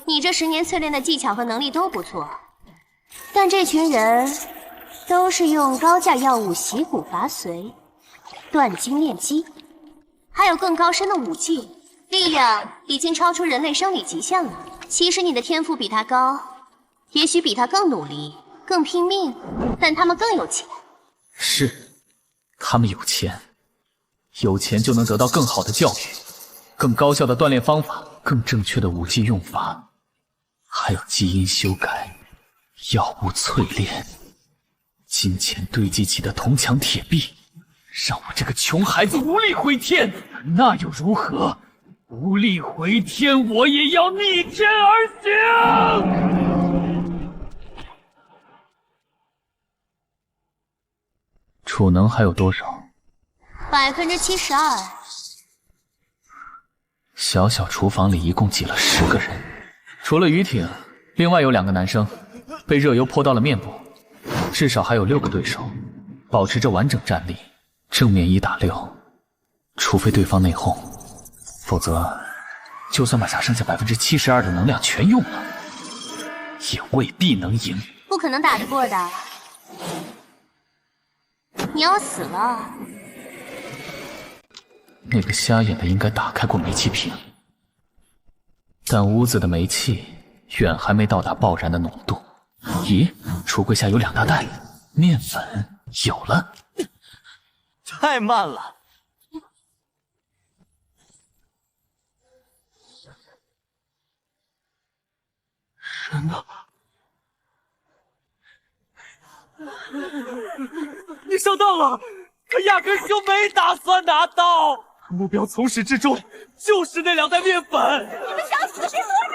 Speaker 6: 你这10年淬炼的技巧和能力都不错，但这群人都是用高价药物洗骨伐髓、断筋炼肌，还有更高深的武技，力量已经超出人类生理极限了。其实你的天赋比他高，也许比他更努力、更拼命，但他们更有钱。
Speaker 2: 是，他们有钱，有钱就能得到更好的教育，更高效的锻炼方法，更正确的武技用法，还有基因修改、药物淬炼、金钱堆积起的铜墙铁壁，让我这个穷孩子无力回天，那又如何？无力回天，我也要逆天而行。储能还有多少
Speaker 6: 72%。
Speaker 2: 小小厨房里一共挤了10个人，除了于挺，另外有2个男生被热油泼到了面部，至少还有6个对手保持着完整战力，正面1打6，除非对方内讧，否则就算把下剩下72%的能量全用了，也未必能赢。
Speaker 6: 不可能打得过的，你要死了。
Speaker 2: 那个瞎眼的应该打开过煤气瓶，但屋子的煤气远还没到达爆燃的浓度。咦，橱柜下有2大袋面粉，有了。
Speaker 3: 太慢了。人呢？你上当了，可压根就没打算拿到。目标从始至终就是那2袋面粉。
Speaker 7: 你们想死谁活着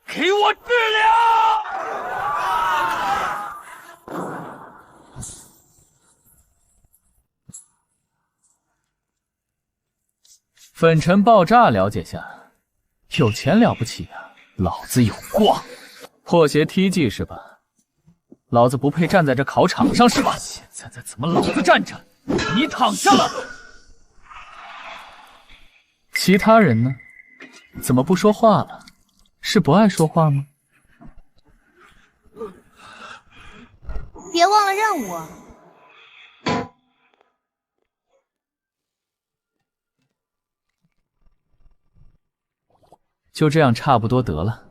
Speaker 3: 给我治疗！
Speaker 2: 粉尘爆炸了解下，有钱了不起啊，老子有光。破邪 T 技是吧？老子不配站在这考场上是吧？现在怎么老子站着，你躺下了？其他人呢？怎么不说话了？是不爱说话吗？
Speaker 6: 别忘了任务。
Speaker 2: 就这样差不多得了。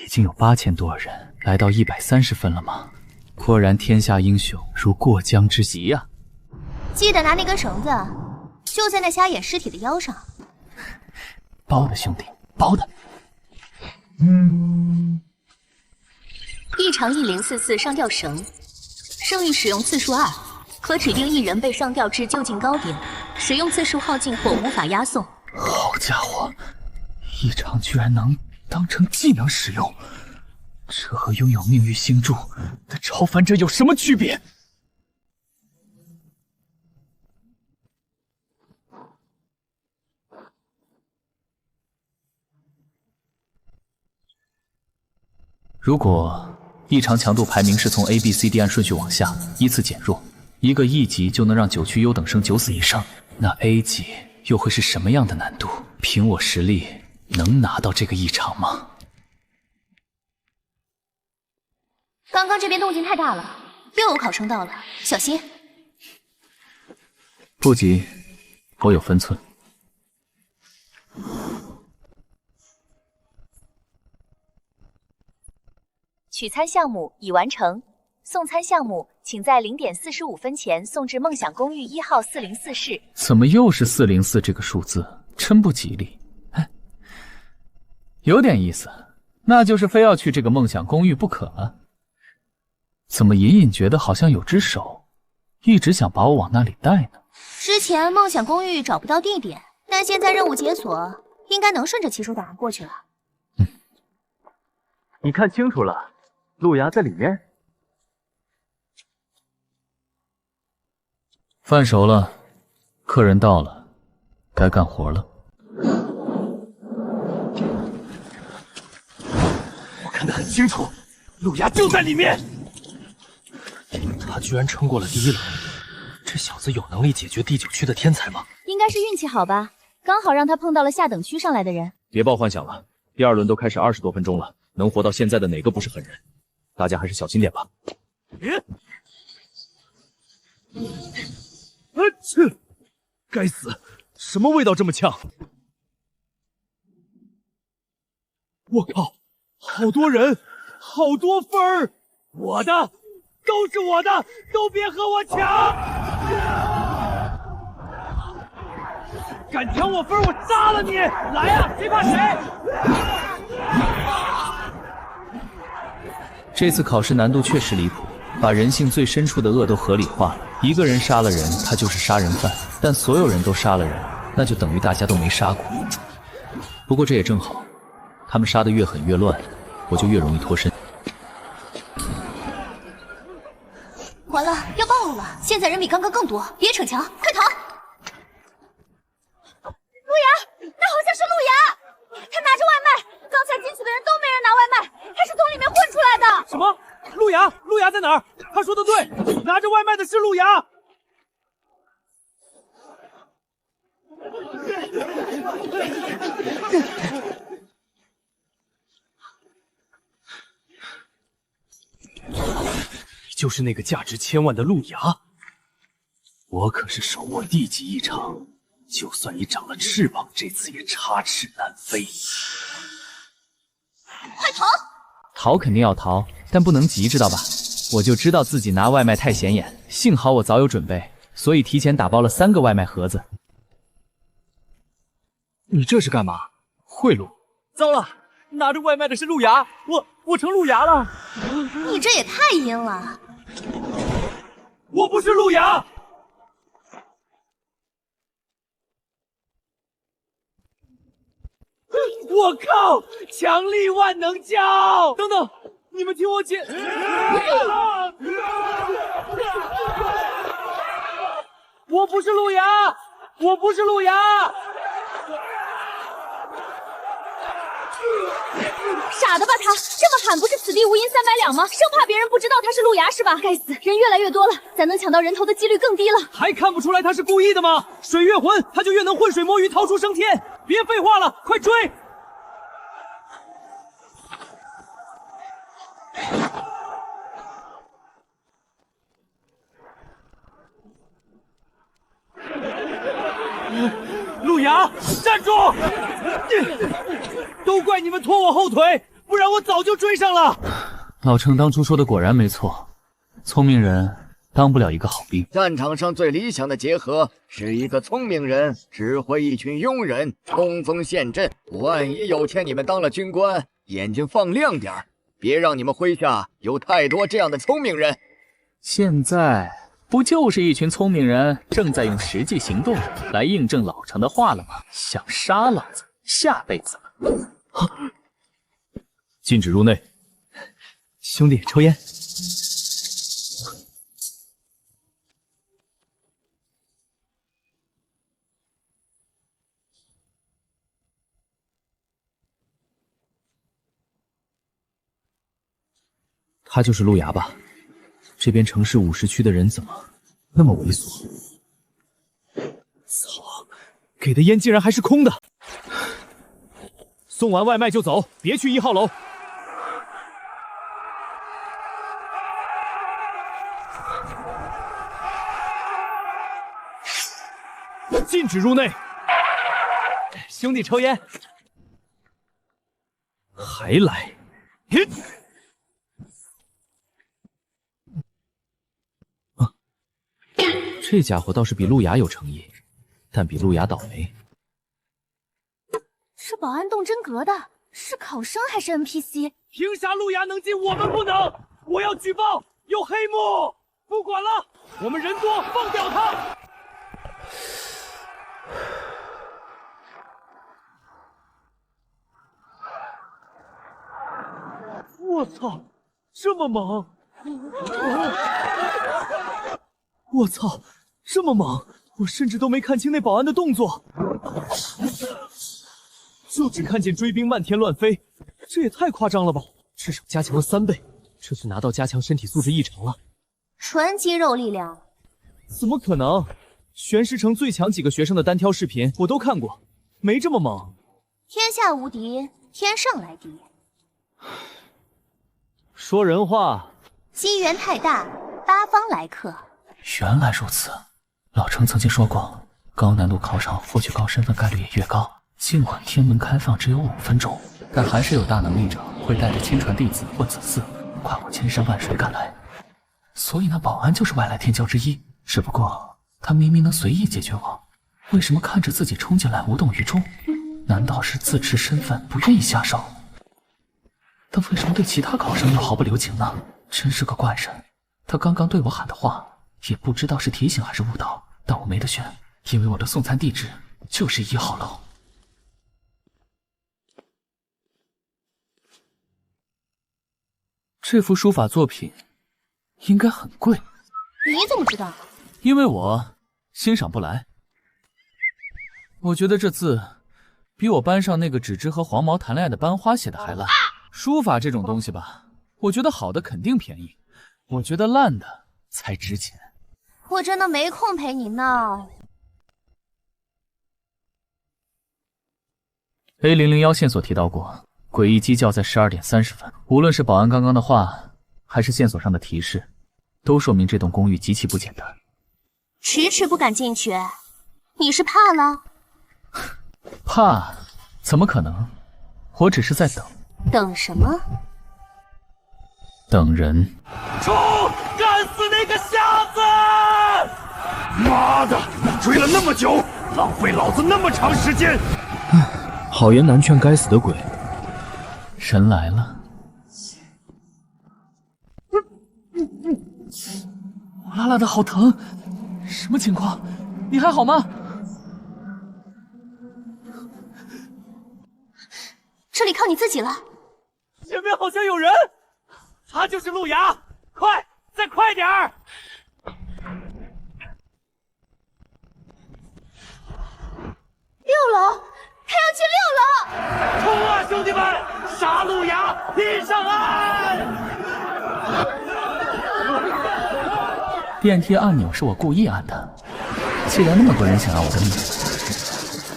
Speaker 2: 已经有8000多人，来到130分了吗？果然天下英雄如过江之鲫呀！
Speaker 6: 记得拿那根绳子，就在那瞎眼尸体的腰上。
Speaker 2: 包的兄弟，包的。
Speaker 10: 异常1044上吊绳，剩余使用次数2，可指定一人被上吊至就近高点，使用次数耗尽或无法押送。
Speaker 2: 好家伙，异常居然能当成技能使用，这和拥有命域星柱的超凡者有什么区别？如果异常强度排名是从 A、B、C、D 按顺序往下依次减弱，一个1级就能让9区优等生9死以上，那 A 级又会是什么样的难度？凭我实力能拿到这个异常吗？
Speaker 6: 刚刚这边动静太大了，又有考生到了，小心。
Speaker 2: 不急，我有分寸。
Speaker 12: 取餐项目已完成，送餐项目请在0点45分前送至梦想公寓1号404室。
Speaker 2: 怎么又是404这个数字？真不吉利。哎，有点意思，那就是非要去这个梦想公寓不可了。怎么隐隐觉得好像有只手一直想把我往那里带呢？
Speaker 6: 之前梦想公寓找不到地点，但现在任务解锁，应该能顺着骑手档案过去了。
Speaker 3: 你看清楚了，路牙在里面。
Speaker 2: 饭熟了，客人到了，该干活了。
Speaker 3: 我看得很清楚，路牙就在里面。他居然撑过了第1轮，这小子有能力解决第9区的天才吗？
Speaker 12: 应该是运气好吧，刚好让他碰到了下等区上来的人。
Speaker 5: 别抱幻想了，第2轮都开始20多分钟了，能活到现在的哪个不是狠人？大家还是小心点吧。
Speaker 3: 切！该死，什么味道这么呛？我靠，好多人，好多分儿！我的，都是我的，都别和我抢！敢抢我分儿，我杀了你！来呀，谁怕谁！
Speaker 2: 这次考试难度确实离谱，把人性最深处的恶都合理化了。一个人杀了人，他就是杀人犯；但所有人都杀了人，那就等于大家都没杀过。不过这也正好，他们杀得越狠越乱，我就越容易脱身。
Speaker 6: 完了，要暴露了！现在人比刚刚更多，别逞强，快逃！
Speaker 7: 路亚，那好像是路亚，他拿着外卖，刚才进去的人都没人拿外卖，他是从里面混出来的。
Speaker 3: 什么？路亚？路亚在哪儿？他说的对，拿着外卖的是路亚。你就是那个价值1000万的路亚？我可是手握地级异常，就算你长了翅膀，这次也插翅难飞。
Speaker 6: 快逃！
Speaker 2: 逃肯定要逃，但不能急，知道吧？我就知道自己拿外卖太显眼，幸好我早有准备，所以提前打包了3个外卖盒子。
Speaker 3: 你这是干嘛？贿赂？糟了，拿着外卖的是路牙，我成路牙了。
Speaker 6: 你这也太阴了！
Speaker 3: 我不是路牙。我靠！强力万能胶！等等，你们听我解。我不是路牙，我不是路亚。
Speaker 7: 傻的吧他，这么喊不是此地无银三百两吗？生怕别人不知道他是路牙是吧？该死，人越来越多了，咱能抢到人头的几率更低了。
Speaker 3: 还看不出来他是故意的吗？水越浑，他就越能浑水摸鱼，逃出升天。别废话了，快追！路亚，站住！都怪你们拖我后腿，不然我早就追上了。
Speaker 2: 老程当初说的果然没错，聪明人当不了一个好兵。
Speaker 4: 战场上最理想的结合是一个聪明人指挥一群庸人冲锋陷阵。万一有天你们当了军官，眼睛放亮点儿，别让你们麾下有太多这样的聪明人。
Speaker 2: 现在不就是一群聪明人正在用实际行动来印证老程的话了吗？想杀老子，下辈子了。
Speaker 3: 禁止入内。兄弟，抽烟。他就是路牙吧？这边城市50区的人怎么那么猥琐？操，给的烟竟然还是空的！送完外卖就走，别去1号楼。禁止入内。兄弟抽烟。还来？这家伙倒是比路亚有诚意，但比路亚倒霉。
Speaker 7: 是保安洞真格的，是考生还是 NPC？
Speaker 3: 凭啥路亚能进，我们不能？我要举报，有黑幕！不管了，我们人多，放掉他！我操，这么猛！我操！这么猛，我甚至都没看清那保安的动作，就只看见追兵漫天乱飞，这也太夸张了吧！至少加强了3倍，这是拿到加强身体素质异常了。
Speaker 6: 纯肌肉力量？
Speaker 3: 怎么可能？玄石城最强几个学生的单挑视频我都看过，没这么猛。
Speaker 6: 天下无敌，天上来敌。
Speaker 3: 说人话。
Speaker 6: 机缘太大，八方来客。
Speaker 2: 原来如此。老程曾经说过，高难度考场获取高身份概率也越高。尽管天门开放只有5分钟，但还是有大能力者会带着亲传弟子或子嗣跨过千山万水赶来。所以那保安就是外来天骄之一，只不过他明明能随意解决我，为什么看着自己冲进来无动于衷？难道是自持身份不愿意下手？但为什么对其他考生又毫不留情呢？真是个怪人。他刚刚对我喊的话，也不知道是提醒还是误导，但我没得选，因为我的送餐地址就是1号楼。这幅书法作品应该很贵。
Speaker 6: 你怎么知道？
Speaker 2: 因为我欣赏不来。我觉得这字比我班上那个只知和黄毛谈恋爱的班花写的还烂。书法这种东西吧，我觉得好的肯定便宜，我觉得烂的才值钱。
Speaker 6: 我真的没空陪你闹。
Speaker 2: A001线索提到过，诡异鸡叫在12点30分。无论是保安刚刚的话，还是线索上的提示，都说明这栋公寓极其不简单。
Speaker 6: 迟迟不敢进去，你是怕了？
Speaker 2: 怕？怎么可能？我只是在等。
Speaker 6: 等什么？
Speaker 2: 等人。
Speaker 3: 冲！干死那个瞎子！
Speaker 1: 妈的，追了那么久，浪费老子那么长时间。
Speaker 3: 好言难劝，该死的鬼！
Speaker 2: 人来了。我辣辣的好疼，什么情况？你还好吗？
Speaker 6: 这里靠你自己了。
Speaker 3: 前面好像有人，他就是路牙，快，再快点儿！梯上岸！
Speaker 2: 电梯按钮是我故意按的，既然那么多人想要我的命，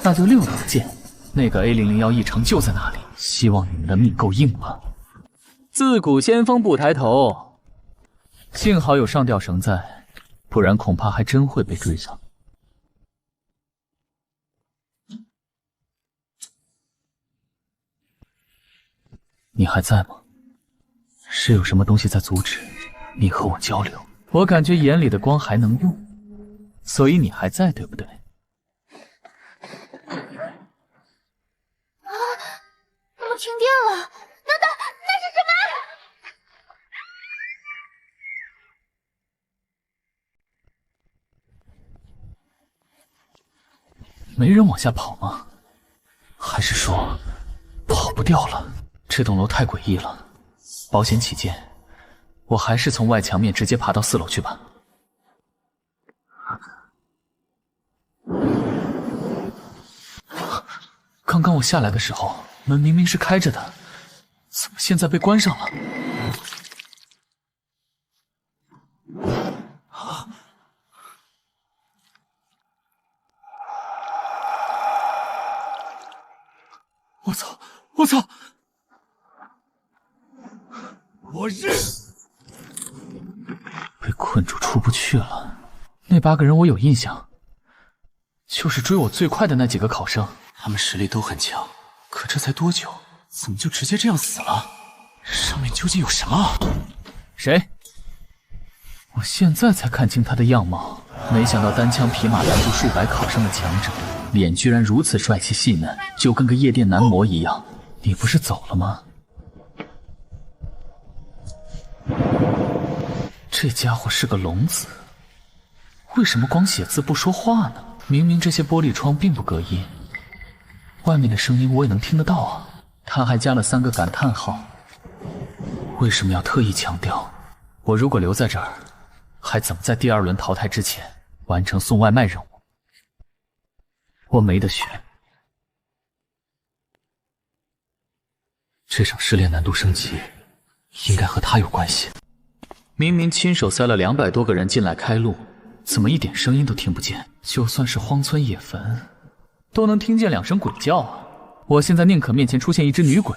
Speaker 2: 那就6条剑。那个 A001一城就在那里，希望你们的命够硬吧。自古先锋不抬头，幸好有上吊绳在，不然恐怕还真会被追上。你还在吗？是有什么东西在阻止你和我交流？我感觉眼里的光还能用，所以你还在，对不对？
Speaker 7: 怎么停电了？难道那是什么？
Speaker 2: 没人往下跑吗？还是说跑不掉了？这栋楼太诡异了，保险起见，我还是从外墙面直接爬到4楼去吧。刚刚我下来的时候，门明明是开着的，怎么现在被关上了？
Speaker 3: 我操！我操！我日！
Speaker 2: 被困住出不去了。那8个人我有印象，就是追我最快的那几个考生，他们实力都很强。可这才多久，怎么就直接这样死了？上面究竟有什么？谁？我现在才看清他的样貌，没想到单枪匹马拦住数百考生的强者，脸居然如此帅气细嫩，就跟个夜店男模一样。你不是走了吗？这家伙是个聋子，为什么光写字不说话呢？明明这些玻璃窗并不隔音，外面的声音我也能听得到啊。他还加了3个感叹号，为什么要特意强调？我如果留在这儿，还怎么在第2轮淘汰之前完成送外卖任务？我没得选。这场试炼难度升级，应该和他有关系。明明亲手塞了200多个人进来开路，怎么一点声音都听不见？就算是荒村野坟，都能听见2声鬼叫啊！我现在宁可面前出现一只女鬼，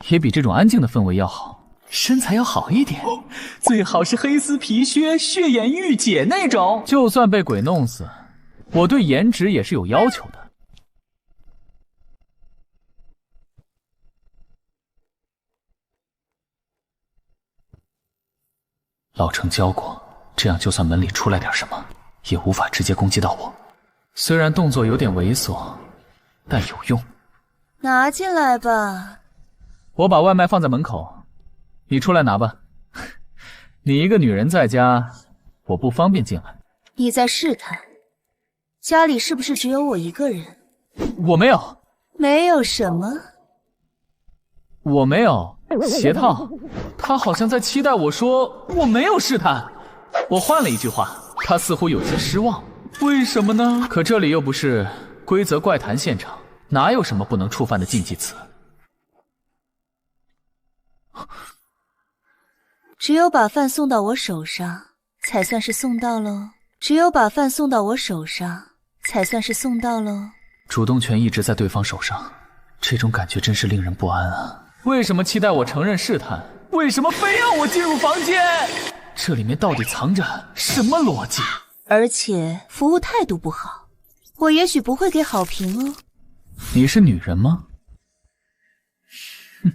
Speaker 2: 也比这种安静的氛围要好。身材要好一点，最好是黑丝皮靴、血眼御姐那种。就算被鬼弄死，我对颜值也是有要求的。老程教过，这样就算门里出来点什么，也无法直接攻击到我。虽然动作有点猥琐，但有用。
Speaker 8: 拿进来吧。
Speaker 2: 我把外卖放在门口，你出来拿吧。你一个女人在家，我不方便进来。
Speaker 8: 你在试探，家里是不是只有我一个人？
Speaker 2: 我没有。
Speaker 8: 没有什么？
Speaker 2: 我没有。鞋套，他好像在期待我说我没有试探。我换了一句话，他似乎有些失望。为什么呢？可这里又不是规则怪谈现场，哪有什么不能触犯的禁忌词？
Speaker 8: 只有把饭送到我手上，才算是送到喽。只有把饭送到我手上，才算是送到喽。
Speaker 2: 主动权一直在对方手上，这种感觉真是令人不安啊。为什么期待我承认试探？为什么非要我进入房间？这里面到底藏着什么逻辑？
Speaker 8: 而且服务态度不好，我也许不会给好评哦。
Speaker 2: 你是女人吗？哼，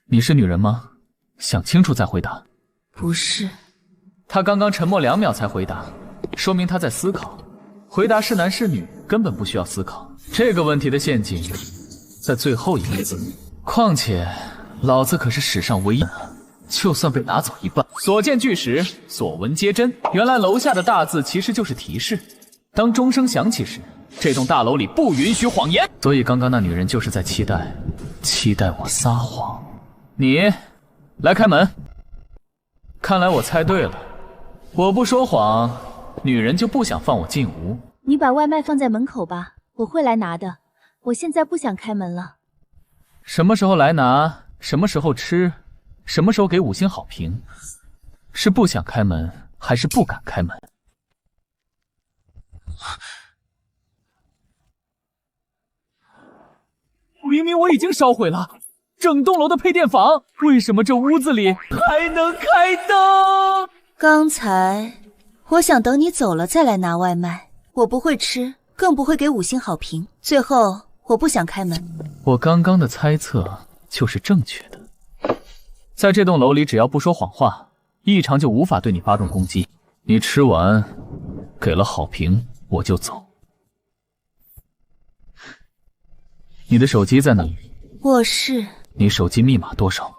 Speaker 2: 你是女人吗？想清楚再回答。
Speaker 8: 不是。
Speaker 2: 他刚刚沉默2秒才回答，说明他在思考。回答是男是女根本不需要思考，这个问题的陷阱在最后一个字。况且老子可是史上唯一，就算被拿走一半，所见俱实，所闻皆真。原来楼下的大字其实就是提示，当钟声响起时，这栋大楼里不允许谎言。所以刚刚那女人就是在期待我撒谎。你来开门。看来我猜对了，我不说谎，女人就不想放我进屋。
Speaker 8: 你把外卖放在门口吧，我会来拿的。我现在不想开门了。
Speaker 2: 什么时候来拿，什么时候吃，什么时候给5星好评，是不想开门，还是不敢开门？
Speaker 3: 明明我已经烧毁了整栋楼的配电房，为什么这屋子里还能开灯？
Speaker 8: 刚才我想等你走了再来拿外卖，我不会吃，更不会给5星好评。最后，我不想开门。
Speaker 2: 我刚刚的猜测就是正确的。在这栋楼里，只要不说谎话，异常就无法对你发动攻击。你吃完，给了好评，我就走。你的手机在哪里？
Speaker 8: 卧室。
Speaker 2: 你手机密码多少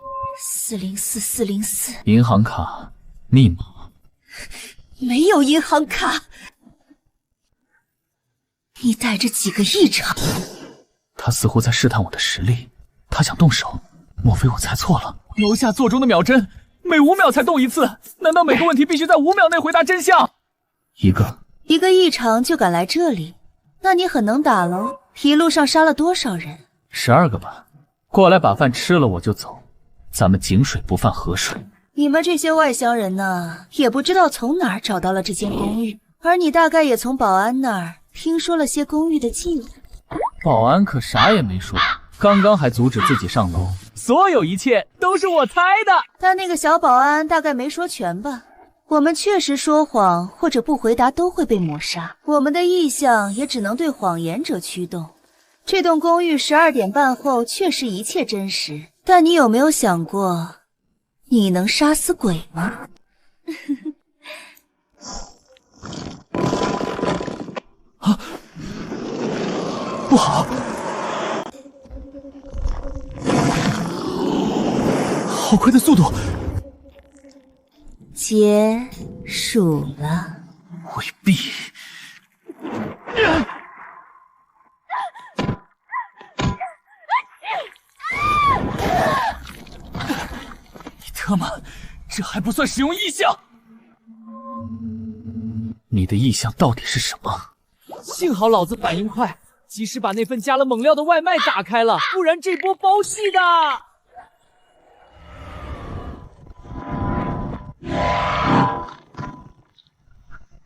Speaker 8: ？444404。
Speaker 2: 银行卡密码？
Speaker 8: 没有银行卡。你带着几个异常？
Speaker 2: 他似乎在试探我的实力，他想动手，莫非我猜错了？
Speaker 3: 楼下座钟的秒针每5秒才动一次，难道每个问题必须在5秒内回答真相？
Speaker 2: 一个
Speaker 8: 异常就敢来这里，那你很能打喽。一路上杀了多少人
Speaker 2: ？12个吧。过来把饭吃了我就走，咱们井水不犯河水。
Speaker 8: 你们这些外乡人呢，也不知道从哪儿找到了这间公寓，而你大概也从保安那儿听说了些公寓的记录。
Speaker 2: 保安可啥也没说，刚刚还阻止自己上楼。
Speaker 3: 所有一切都是我猜的。
Speaker 8: 但那个小保安大概没说全吧？我们确实说谎或者不回答都会被抹杀，我们的意向也只能对谎言者驱动。这栋公寓12点半后确实一切真实，但你有没有想过，你能杀死鬼吗？
Speaker 3: 啊！不好！好快的速度！
Speaker 8: 结束了。
Speaker 2: 回避。
Speaker 3: 你他妈，这还不算使用异象！
Speaker 2: 你的意向到底是什么？
Speaker 5: 幸好老子反应快，及时把那份加了猛料的外卖打开了，不然这波包戏的。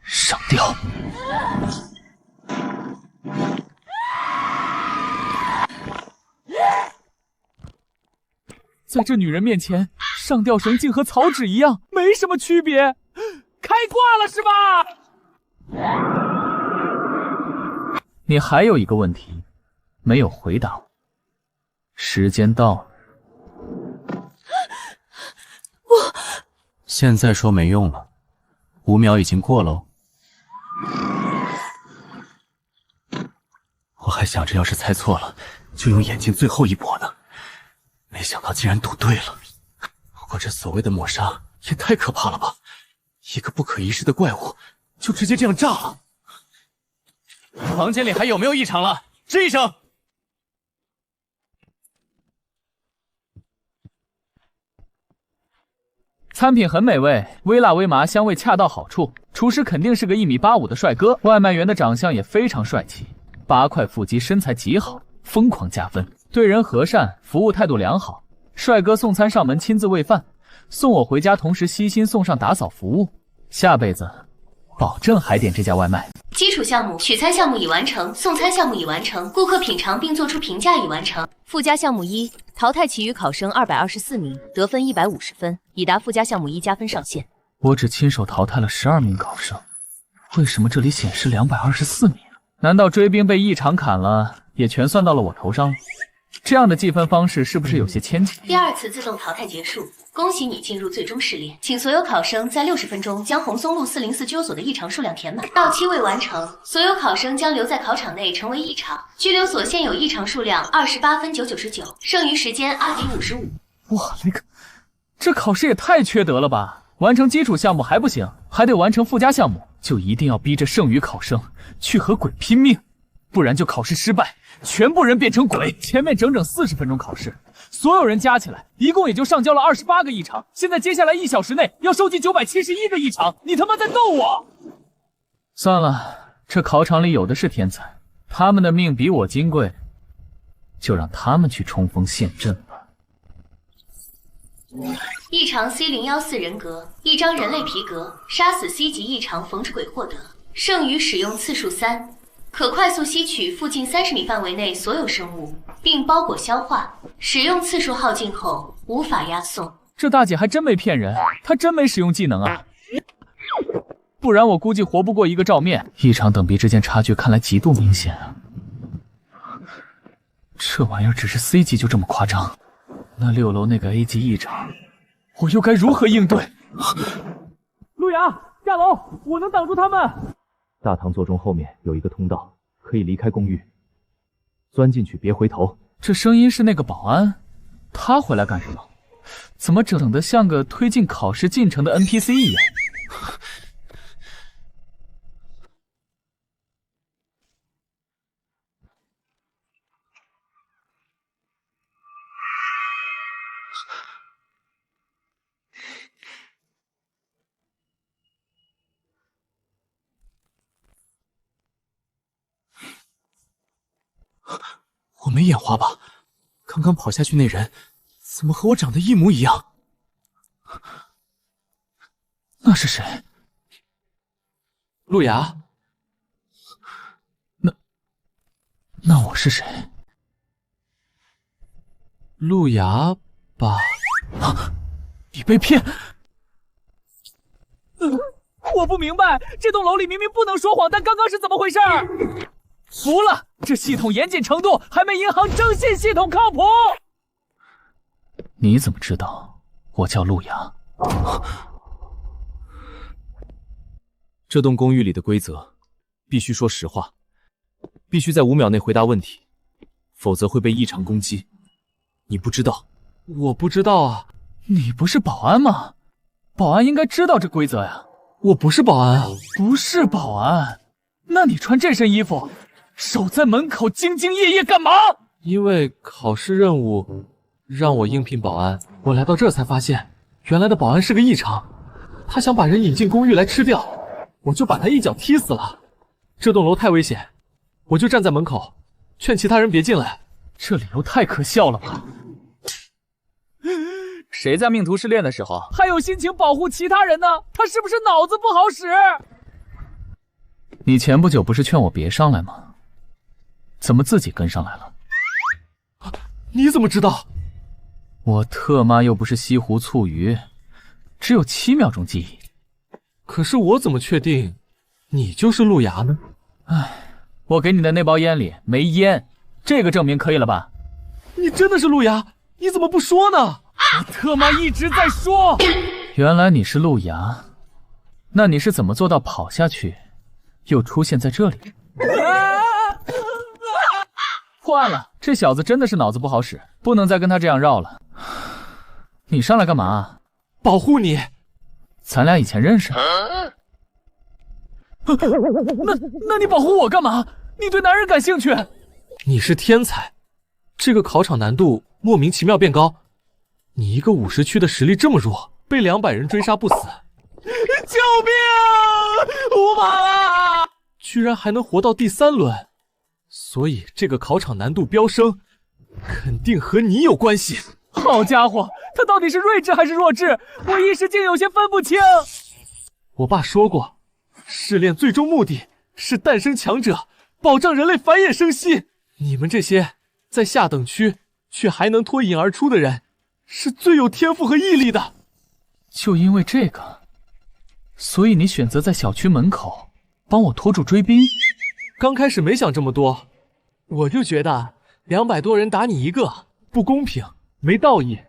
Speaker 2: 上吊！
Speaker 3: 在这女人面前，上吊绳竟和草纸一样，没什么区别。开挂了是吧？
Speaker 2: 你还有一个问题没有回答我。时间到了。
Speaker 11: 现在说没用了，5秒已经过了哦。我还想着要是猜错了，就用眼睛最后一搏呢，没想到竟然赌对了。不过这所谓的抹杀也太可怕了吧！一个不可一世的怪物就直接这样炸了。
Speaker 5: 房间里还有没有异常了？吱一声。
Speaker 2: 餐品很美味，微辣微麻，香味恰到好处。厨师肯定是个1.85米的帅哥，外卖员的长相也非常帅气，8块腹肌，身材极好，疯狂加分。对人和善，服务态度良好。帅哥送餐上门，亲自喂饭，送我回家，同时悉心送上打扫服务。下辈子保证还点这家外卖。
Speaker 10: 基础项目取餐项目已完成，送餐项目已完成，顾客品尝并做出评价已完成。
Speaker 12: 附加项目1，淘汰其余考生224名，得分150分，已达附加项目1加分上限。
Speaker 2: 我只亲手淘汰了12名考生，为什么这里显示224名？难道追兵被异常砍了，也全算到了我头上了？这样的计分方式是不是有些牵强？
Speaker 10: 第2次自动淘汰结束，恭喜你进入最终试炼，请所有考生在60分钟将红松露404居留所的异常数量填满。到期未完成，所有考生将留在考场内成为异常。居留所现有异常数量28分999，剩余时间2比55。
Speaker 2: 哇雷个，这考试也太缺德了吧！完成基础项目还不行，还得完成附加项目，就一定要逼着剩余考生去和鬼拼命，不然就考试失败，全部人变成鬼。前面整整40分钟考试，所有人加起来一共也就上交了28个异常，现在接下来1小时内要收集971个异常，你他妈在逗我！算了，这考场里有的是天才，他们的命比我金贵，就让他们去冲锋陷阵吧。
Speaker 10: 异常 C014 人格，1张人类皮革，杀死 C 级异常缝制鬼获得，剩余使用次数3，可快速吸取附近30米范围内所有生物，并包裹消化。使用次数耗尽后无法押送。
Speaker 2: 这大姐还真没骗人，她真没使用技能啊，不然我估计活不过一个照面。异常等级之间差距看来极度明显啊！这玩意儿只是 C 级就这么夸张，那6楼那个 A 级异常，我又该如何应对？
Speaker 3: 路亚，下楼，我能挡住他们。
Speaker 5: 大堂座钟后面有一个通道，可以离开公寓，钻进去别回头。
Speaker 2: 这声音是那个保安，他回来干什么？怎么整得像个推进考试进程的 NPC 一样？
Speaker 3: 我没眼花吧？刚刚跑下去那人，怎么和我长得一模一样？
Speaker 2: 那是谁？
Speaker 3: 路亚？
Speaker 2: 那我是谁？
Speaker 3: 路亚吧？
Speaker 2: 你被骗！
Speaker 3: 我不明白，这栋楼里明明不能说谎，但刚刚是怎么回事？
Speaker 2: 服了，这系统严谨程度还没银行征信系统靠谱。你怎么知道我叫路亚？
Speaker 5: 这栋公寓里的规则，必须说实话，必须在5秒内回答问题，否则会被异常攻击。你不知道？
Speaker 3: 我不知道啊。
Speaker 2: 你不是保安吗？保安应该知道这规则呀。
Speaker 3: 我不是保安啊。
Speaker 2: 不是保安？那你穿这身衣服，守在门口兢兢业业干嘛？
Speaker 3: 因为考试任务让我应聘保安，我来到这儿才发现，原来的保安是个异常，他想把人引进公寓来吃掉，我就把他一脚踢死了。这栋楼太危险，我就站在门口劝其他人别进来。
Speaker 2: 这理由太可笑了吧？谁在命途试炼的时候还有心情保护其他人呢？他是不是脑子不好使？你前不久不是劝我别上来吗？怎么自己跟上来了？
Speaker 3: 你怎么知道？
Speaker 2: 我特妈又不是西湖醋鱼，只有7秒钟记忆。
Speaker 3: 可是我怎么确定你就是路亚呢？
Speaker 2: 唉，我给你的那包烟里没烟，这个证明可以了吧？
Speaker 3: 你真的是路亚？你怎么不说呢？
Speaker 2: 我特妈一直在说。原来你是路亚，那你是怎么做到跑下去，又出现在这里？破案了，这小子真的是脑子不好使，不能再跟他这样绕了。你上来干嘛？
Speaker 3: 保护你。
Speaker 2: 咱俩以前认识？那你保护我干嘛？你对男人感兴趣？
Speaker 3: 你是天才，这个考场难度莫名其妙变高。你一个50区的实力这么弱，被200人追杀不死，救命！无法啊！居然还能活到第3轮，所以这个考场难度飙升，肯定和你有关系。
Speaker 2: 好家伙，他到底是睿智还是弱智？我一时竟有些分不清。
Speaker 3: 我爸说过，试炼最终目的是诞生强者，保障人类繁衍生息。你们这些在下等区却还能脱颖而出的人，是最有天赋和毅力的。
Speaker 2: 就因为这个，所以你选择在小区门口帮我拖住追兵？
Speaker 3: 刚开始没想这么多，我就觉得200多人打你一个不公平，没道义，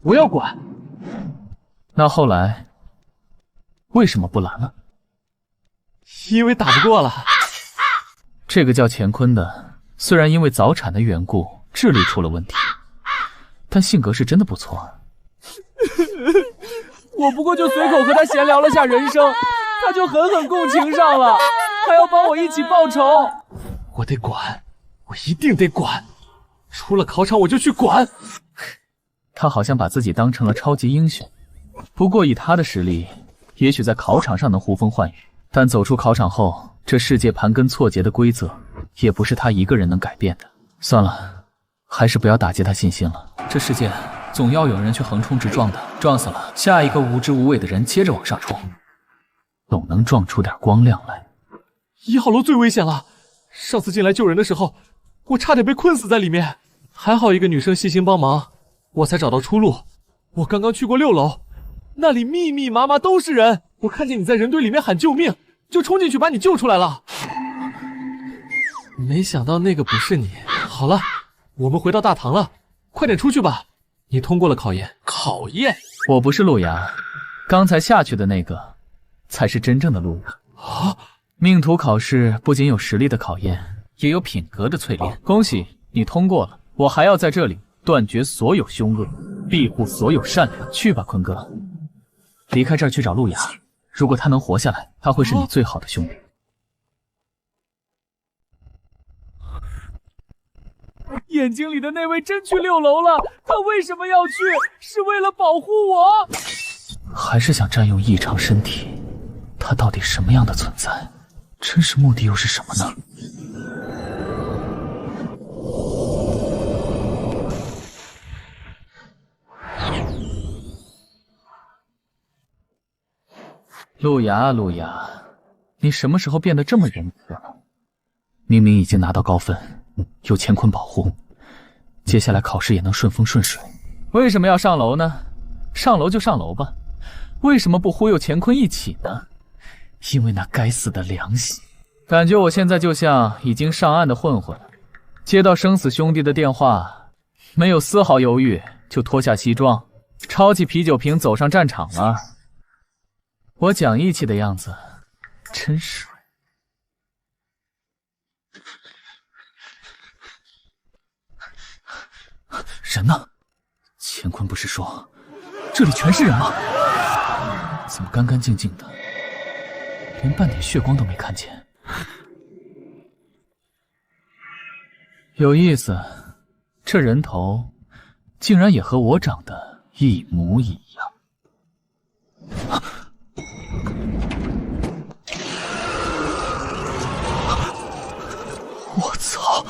Speaker 3: 我要管。
Speaker 2: 那后来为什么不拦了？
Speaker 3: 因为打不过了。
Speaker 2: 这个叫乾坤的，虽然因为早产的缘故智力出了问题，但性格是真的不错。
Speaker 3: 我不过就随口和他闲聊了下人生，他就狠狠共情上了，还要帮我一起报仇。我得管，我一定得管，出了考场我就去管。
Speaker 2: 他好像把自己当成了超级英雄，不过以他的实力，也许在考场上能呼风唤雨，但走出考场后，这世界盘根错节的规则，也不是他一个人能改变的。算了，还是不要打击他信心了。这世界总要有人去横冲直撞的，撞死了，下一个无知无畏的人接着往上冲，总能撞出点光亮来。
Speaker 3: 1号楼最危险了，上次进来救人的时候，我差点被困死在里面，还好一个女生细心帮忙，我才找到出路。我刚刚去过6楼，那里密密麻麻都是人，我看见你在人堆里面喊救命，就冲进去把你救出来了。没想到那个不是你。好了，我们回到大堂了，快点出去吧。你通过了考验。考验？
Speaker 2: 我不是路牙，刚才下去的那个才是真正的路牙。
Speaker 3: 啊！
Speaker 2: 命途考试不仅有实力的考验，也有品格的淬炼。恭喜你通过了，我还要在这里断绝所有凶恶，庇护所有善良。去吧，坤哥，离开这儿去找路牙。如果他能活下来，他会是你最好的兄弟。
Speaker 3: 眼睛里的那位真去6楼了，他为什么要去？是为了保护我？
Speaker 2: 还是想占用异常身体？他到底什么样的存在？真实目的又是什么呢？路牙，路牙，你什么时候变得这么仁慈了？明明已经拿到高分，有乾坤保护，接下来考试也能顺风顺水，为什么要上楼呢？上楼就上楼吧，为什么不忽悠乾坤一起呢？因为那该死的良心。感觉我现在就像已经上岸的混混，接到生死兄弟的电话，没有丝毫犹豫就脱下西装，抄起啤酒瓶走上战场了。我讲义气的样子真帅。人呢？乾坤不是说这里全是人吗？怎么干干净净的，连半点血光都没看见？有意思，这人头竟然也和我长得一模一样。我操！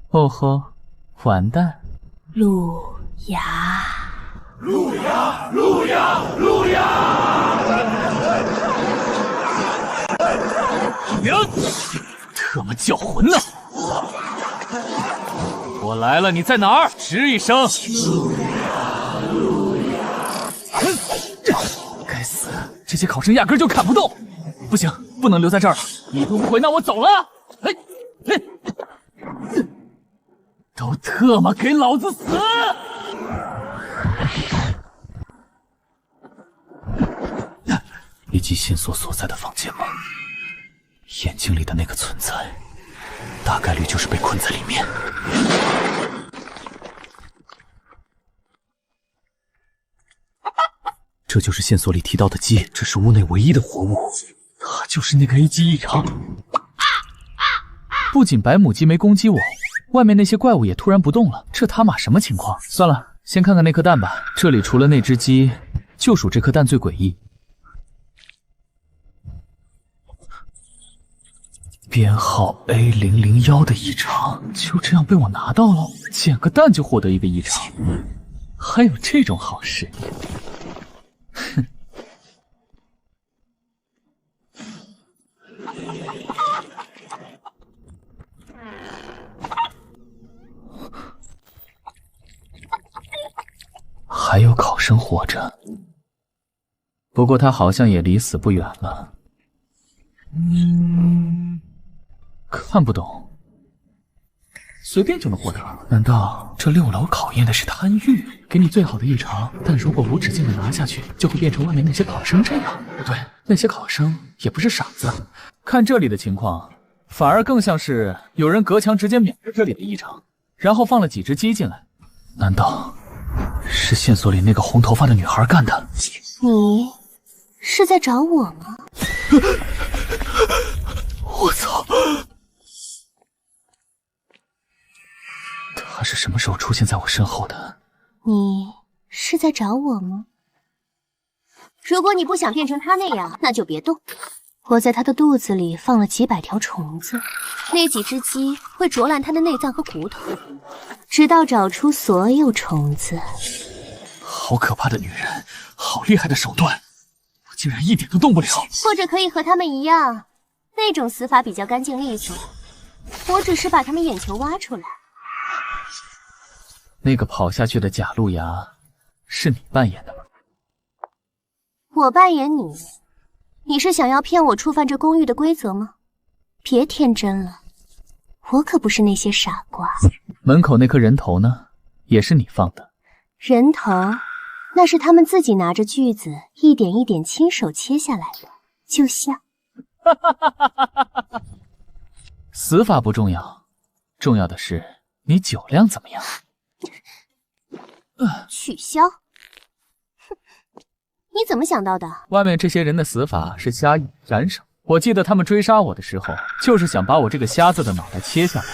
Speaker 2: 哦吼，完蛋！
Speaker 8: 路牙，
Speaker 3: 路牙，路牙，路牙！
Speaker 2: 娘，特么叫魂呢！我来了，你在哪儿？吱一声！该死，这些考生压根就砍不动！不行，不能留在这儿了。你都不回，那我走了。都特么给老子死！以及线索所在的房间吗？眼睛里的那个存在，大概率就是被困在里面。这就是线索里提到的鸡，这是屋内唯一的活物，它就是那个 A 级异常。不仅白母鸡没攻击我，外面那些怪物也突然不动了，这他妈什么情况？算了，先看看那颗蛋吧。这里除了那只鸡，就属这颗蛋最诡异。编号 A001的异常，就这样被我拿到了，捡个蛋就获得一个异常，还有这种好事？哼！还有考生活着，不过他好像也离死不远了。看不懂，随便就能获得？难道这6楼考验的是贪欲？给你最好的异常，但如果无止境的拿下去，就会变成外面那些考生这样。不对，那些考生也不是傻子。看这里的情况，反而更像是有人隔墙直接秒了这里的异常，然后放了几只鸡进来。难道是线索里那个红头发的女孩干的？
Speaker 6: 你是在找我吗？
Speaker 2: 我操！他是什么时候出现在我身后的？
Speaker 6: 你是在找我吗？如果你不想变成他那样，那就别动。我在他的肚子里放了几百条虫子，那几只鸡会啄烂他的内脏和骨头，直到找出所有虫子。
Speaker 3: 好可怕的女人，好厉害的手段，我竟然一点都动不了。
Speaker 6: 或者可以和他们一样，那种死法比较干净利索。我只是把他们眼球挖出来。
Speaker 2: 那个跑下去的假路牙，是你扮演的吗？
Speaker 6: 我扮演你，你是想要骗我触犯这公寓的规则吗？别天真了，我可不是那些傻瓜。
Speaker 2: 门口那颗人头呢，也是你放的？
Speaker 6: 人头，那是他们自己拿着锯子一点一点亲手切下来的，就像……
Speaker 2: 死法不重要，重要的是你酒量怎么样？
Speaker 6: 取消？哼，你怎么想到的？
Speaker 2: 外面这些人的死法是瞎燃烧，我记得他们追杀我的时候，就是想把我这个瞎子的脑袋切下来，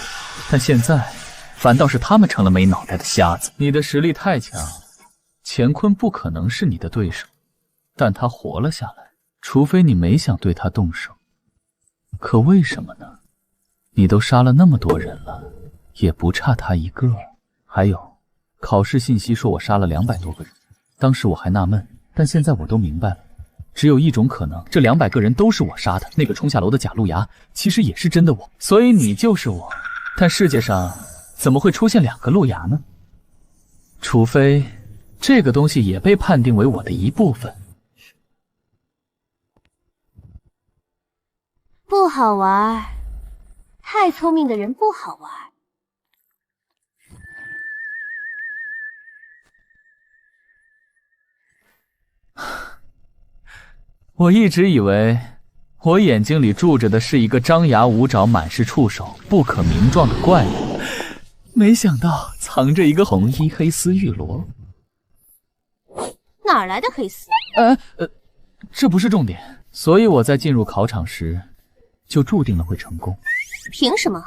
Speaker 2: 但现在反倒是他们成了没脑袋的瞎子。你的实力太强，乾坤不可能是你的对手，但他活了下来，除非你没想对他动手。可为什么呢？你都杀了那么多人了，也不差他一个。还有，考试信息说我杀了200多个人，当时我还纳闷，但现在我都明白了，只有一种可能，这200个人都是我杀的。那个冲下楼的假路牙，其实也是真的我，所以你就是我。但世界上怎么会出现2个路牙呢？除非这个东西也被判定为我的一部分。
Speaker 6: 不好玩，太聪明的人不好玩。
Speaker 2: 我一直以为我眼睛里住着的是一个张牙舞爪、满是触手、不可名状的怪物，没想到藏着一个红衣黑丝玉螺。
Speaker 6: 哪儿来的黑丝？
Speaker 2: 这不是重点。所以我在进入考场时，就注定了会成功。
Speaker 6: 凭什么？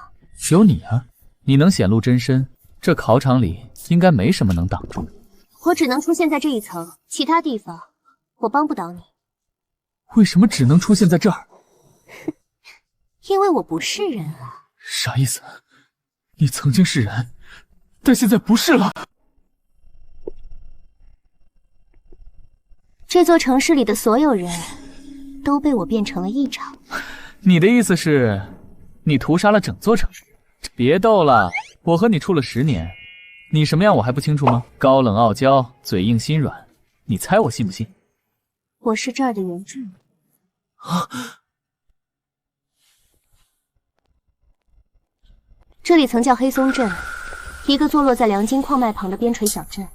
Speaker 2: 有你啊！你能显露真身，这考场里应该没什么能挡住你。
Speaker 6: 我只能出现在这一层，其他地方我帮不倒你。
Speaker 2: 为什么只能出现在这儿？
Speaker 6: 因为我不是人啊！
Speaker 3: 啥意思？你曾经是人，但现在不是了。
Speaker 6: 这座城市里的所有人都被我变成了异常。
Speaker 2: 你的意思是，你屠杀了整座城市？别逗了，我和你处了10年，你什么样我还不清楚吗？高冷傲娇，嘴硬心软，你猜我信不信？
Speaker 6: 我是这儿的原住民。这里曾叫黑松镇，一个坐落在良金矿脉旁的边陲小镇。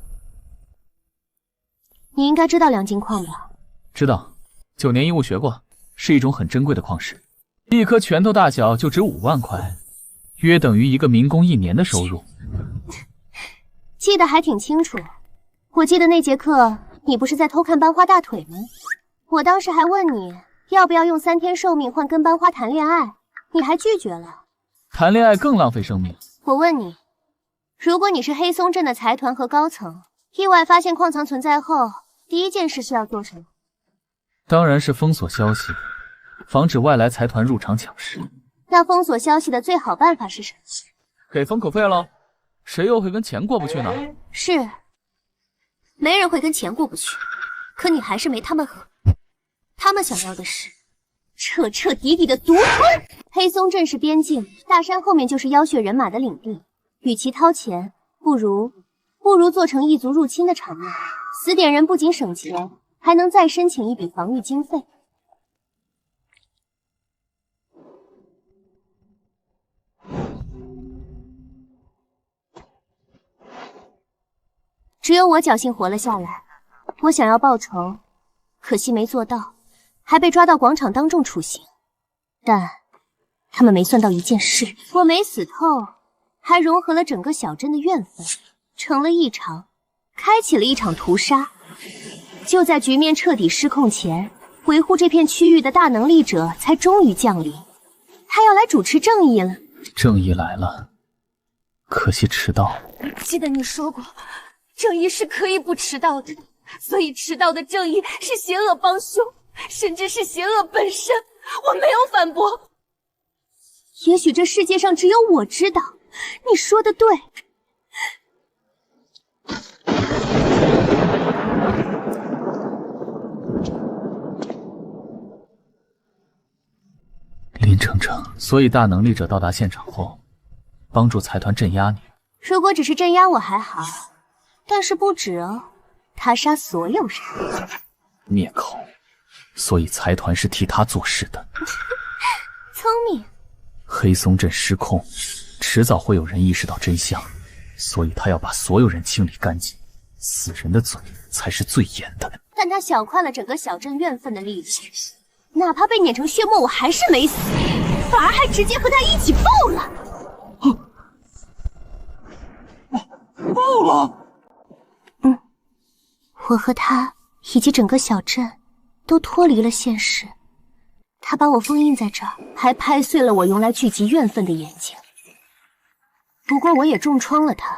Speaker 6: 你应该知道良金矿吧？
Speaker 2: 知道，9年义务学过，是一种很珍贵的矿石，一颗拳头大小就值5万块，约等于一个民工1年的收入。
Speaker 6: 记得还挺清楚。我记得那节课你不是在偷看班花大腿吗？我当时还问你要不要用3天寿命换跟班花谈恋爱，你还拒绝了。
Speaker 2: 谈恋爱更浪费生命。
Speaker 6: 我问你，如果你是黑松镇的财团和高层，意外发现矿藏存在后，第一件事是要做什么？
Speaker 2: 当然是封锁消息，防止外来财团入场抢食。
Speaker 6: 那封锁消息的最好办法是什么？
Speaker 2: 给封口费喽，谁又会跟钱过不去呢？
Speaker 6: 是，没人会跟钱过不去，可你还是没他们狠。他们想要的是彻彻底底的独吞。黑松镇是边境，大山后面就是妖血人马的领地，与其掏钱，不如做成异族入侵的场面。死点人不仅省钱，还能再申请一笔防御经费。只有我侥幸活了下来。我想要报仇，可惜没做到，还被抓到广场当众处刑。但他们没算到一件事，我没死透，还融合了整个小镇的怨愤，成了异常，开启了一场屠杀。就在局面彻底失控前，维护这片区域的大能力者才终于降临。他要来主持正义了。
Speaker 2: 正义来了，可惜迟到了。
Speaker 7: 记得你说过，正义是可以不迟到的。所以迟到的正义是邪恶帮凶，甚至是邪恶本身。我没有反驳。也许这世界上只有我知道，你说的对。
Speaker 2: 林程程，所以大能力者到达现场后，帮助财团镇压你。
Speaker 6: 如果只是镇压我还好，但是不止哦，他杀所有人。
Speaker 2: 灭口，所以财团是替他做事的。
Speaker 6: 聪明。
Speaker 2: 黑松镇失控，迟早会有人意识到真相，所以他要把所有人清理干净。死人的嘴才是最严的。
Speaker 6: 但他小看了整个小镇怨愤的力量，哪怕被碾成血沫，我还是没死，反而还直接和他一起爆了。
Speaker 3: 爆了！
Speaker 6: 我和他以及整个小镇都脱离了现实。他把我封印在这儿，还拍碎了我用来聚集怨愤的眼睛。不过我也重创了他，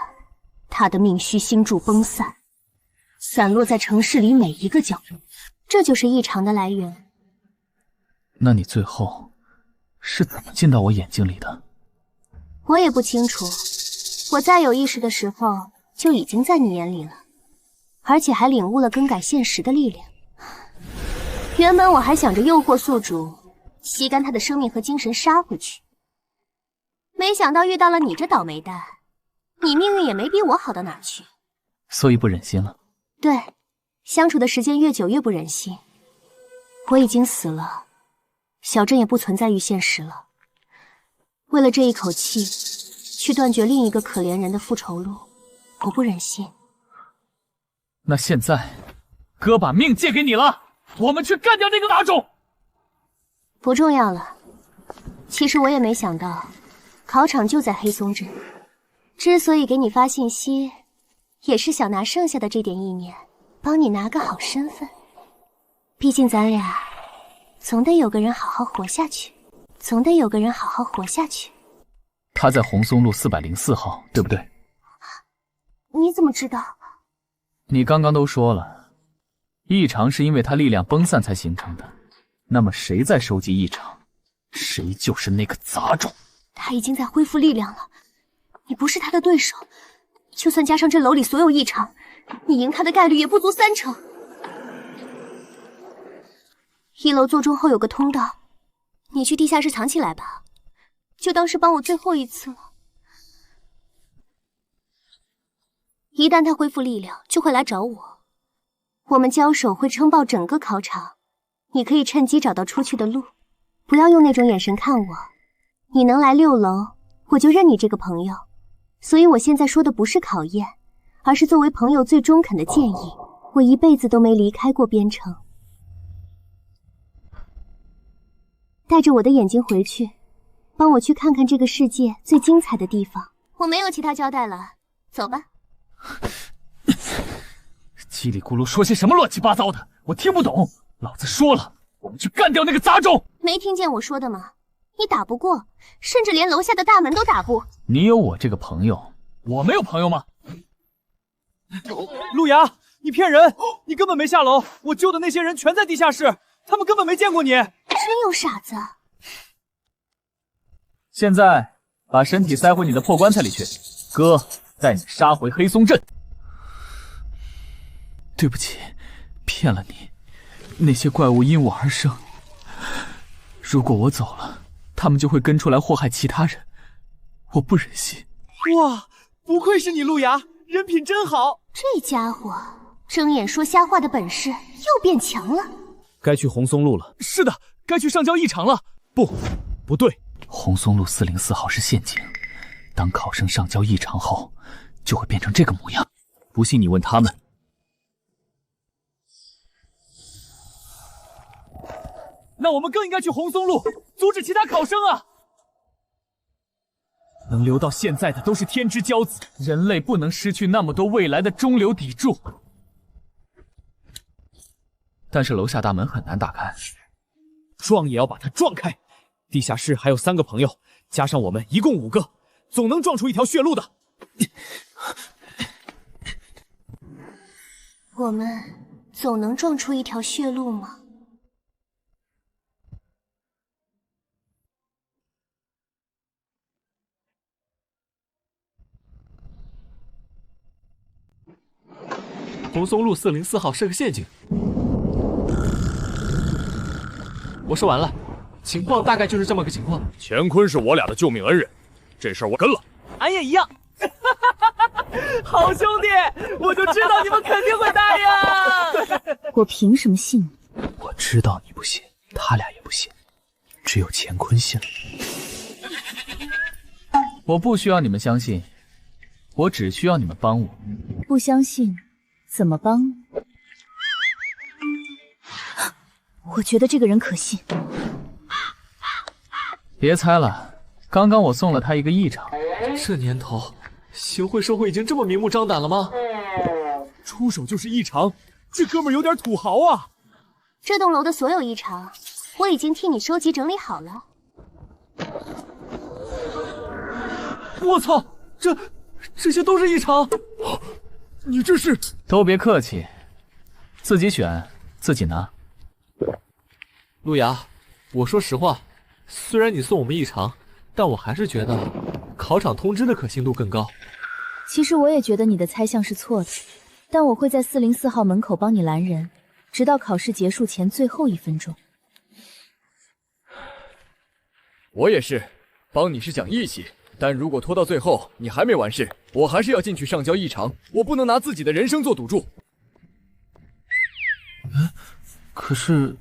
Speaker 6: 他的命虚星柱崩散，散落在城市里每一个角落。这就是异常的来源。
Speaker 2: 那你最后是怎么进到我眼睛里的？
Speaker 6: 我也不清楚，我在有意识的时候就已经在你眼里了，而且还领悟了更改现实的力量。原本我还想着诱惑宿主，吸干他的生命和精神杀回去，没想到遇到了你这倒霉蛋，你命运也没比我好到哪去，
Speaker 2: 所以不忍心了。
Speaker 6: 对，相处的时间越久越不忍心。我已经死了，小镇也不存在于现实了。为了这一口气，去断绝另一个可怜人的复仇路，我不忍心。
Speaker 2: 那现在，哥把命借给你了，我们去干掉那个杂种。
Speaker 6: 不重要了。其实我也没想到，考场就在黑松镇。之所以给你发信息，也是想拿剩下的这点意念，帮你拿个好身份。毕竟咱俩，总得有个人好好活下去，总得有个人好好活下去。
Speaker 2: 他在红松路404号，对不对？
Speaker 6: 你怎么知道？
Speaker 2: 你刚刚都说了，异常是因为他力量崩散才形成的。那么谁在收集异常，谁就是那个杂种。
Speaker 6: 他已经在恢复力量了，你不是他的对手。就算加上这楼里所有异常，你赢他的概率也不足30%。1楼座钟后有个通道，你去地下室藏起来吧，就当是帮我最后一次了。一旦他恢复力量，就会来找我，我们交手会撑爆整个考场。你可以趁机找到出去的路，不要用那种眼神看我。你能来6楼，我就认你这个朋友。所以我现在说的不是考验，而是作为朋友最中肯的建议。我一辈子都没离开过边城。带着我的眼睛回去，帮我去看看这个世界最精彩的地方。我没有其他交代了，走吧。
Speaker 3: 叽里咕噜说些什么乱七八糟的，我听不懂。老子说了，我们去干掉那个杂种。
Speaker 6: 没听见我说的吗？你打不过，甚至连楼下的大门都打不。
Speaker 2: 你有我这个朋友，
Speaker 3: 我没有朋友吗？路遥，你骗人！你根本没下楼，我救的那些人全在地下室，他们根本没见过你。
Speaker 6: 真有傻子！
Speaker 2: 现在把身体塞回你的破棺材里去，哥带你杀回黑松镇。
Speaker 3: 对不起，骗了你。那些怪物因我而生，如果我走了，他们就会跟出来祸害其他人，我不忍心。哇，不愧是你路遥，人品真好。
Speaker 6: 这家伙睁眼说瞎话的本事又变强了。
Speaker 5: 该去红松路了。
Speaker 3: 是的，该去上交异常了。不对，
Speaker 2: 红松路404号是陷阱，当考生上交异常后，就会变成这个模样。不信你问他们。
Speaker 3: 那我们更应该去红松路，阻止其他考生啊！能留到现在的都是天之骄子，
Speaker 2: 人类不能失去那么多未来的中流砥柱。但是楼下大门很难打开，
Speaker 5: 撞也要把它撞开。地下室还有3个朋友，加上我们一共5个，总能撞出一条血路的。
Speaker 6: 我们总能撞出一条血路吗？
Speaker 3: 红松路404号是个陷阱。我说完了，情况大概就是这么个情况。
Speaker 1: 乾坤是我俩的救命恩人，这事儿我跟了。
Speaker 9: 俺也一样。好兄弟，我就知道你们肯定会答应。
Speaker 8: 我凭什么信你？
Speaker 2: 我知道你不信，他俩也不信，只有乾坤信了。我不需要你们相信，我只需要你们帮我。
Speaker 8: 不相信，怎么帮？我觉得这个人可信。
Speaker 2: 别猜了，刚刚我送了他一个异常。
Speaker 3: 这年头，行贿受贿已经这么明目张胆了吗？出手就是异常，这哥们儿有点土豪啊！
Speaker 6: 这栋楼的所有异常，我已经替你收集整理好了。
Speaker 3: 我操，这些都是异常！你这是……
Speaker 2: 都别客气，自己选，自己拿。
Speaker 3: 路遥，我说实话，虽然你送我们异常，但我还是觉得考场通知的可信度更高。
Speaker 8: 其实我也觉得你的猜想是错的，但我会在404号门口帮你拦人，直到考试结束前最后1分钟。
Speaker 4: 我也是，帮你是讲义气，但如果拖到最后你还没完事，我还是要进去上交异常，我不能拿自己的人生做赌注。
Speaker 5: 可是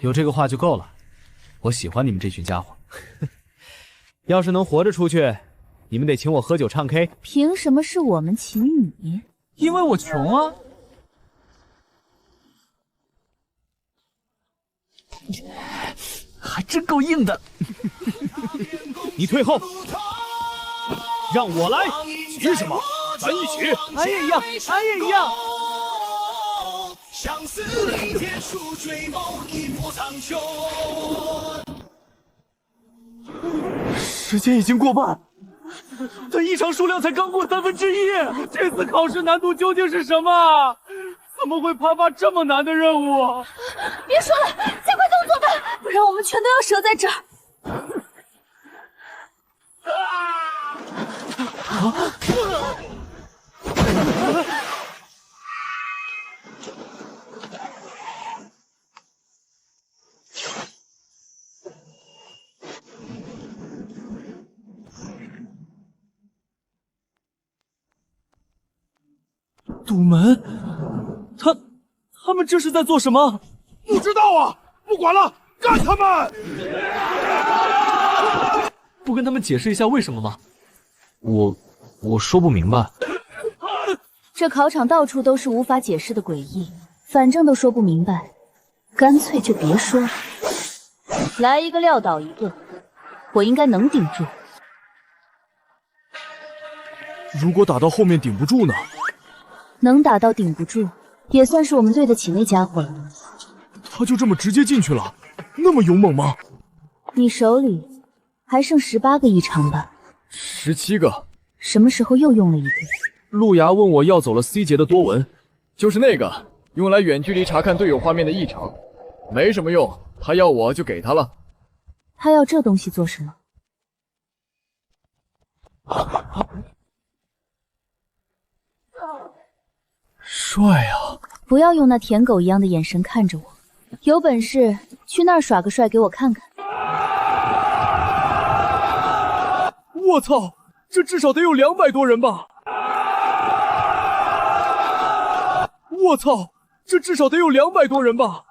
Speaker 5: 有这个话就够了，我喜欢你们这群家伙。要是能活着出去，你们得请我喝酒唱 K。
Speaker 8: 凭什么是我们请你？
Speaker 2: 因为我穷啊。还真够硬的。
Speaker 5: 你退后，让我来。
Speaker 1: 急什么？咱一起。
Speaker 9: 俺也一样，俺也一样。
Speaker 13: 相思里铁树追梦，一波苍穹。
Speaker 3: 时间已经过半，但异常数量才刚过1/3。这次考试难度究竟是什么？怎么会颁发这么难的任务？
Speaker 7: 别说了，加快动作吧，不然我们全都要折在这儿。
Speaker 3: 堵门？他们这是在做什么？
Speaker 1: 不知道啊，不管了，干他们！
Speaker 3: 不跟他们解释一下为什么吗？
Speaker 5: 我说不明白。
Speaker 8: 这考场到处都是无法解释的诡异，反正都说不明白，干脆就别说了。来一个撂倒一个，我应该能顶住。
Speaker 3: 如果打到后面顶不住呢？
Speaker 8: 能打到顶不住，也算是我们对得起那家伙了。
Speaker 3: 他就这么直接进去了，那么勇猛吗？
Speaker 8: 你手里还剩18个异常吧
Speaker 4: ？17个。
Speaker 8: 什么时候又用了一个？
Speaker 3: 路牙问我要走了 C 节的多文，
Speaker 4: 就是那个用来远距离查看队友画面的异常，没什么用，他要我就给他了。
Speaker 8: 他要这东西做什么？
Speaker 3: 帅啊！
Speaker 8: 不要用那舔狗一样的眼神看着我，有本事去那儿耍个帅给我看看。
Speaker 3: 我操，这至少得有200多人吧！我操，这至少得有200多人吧！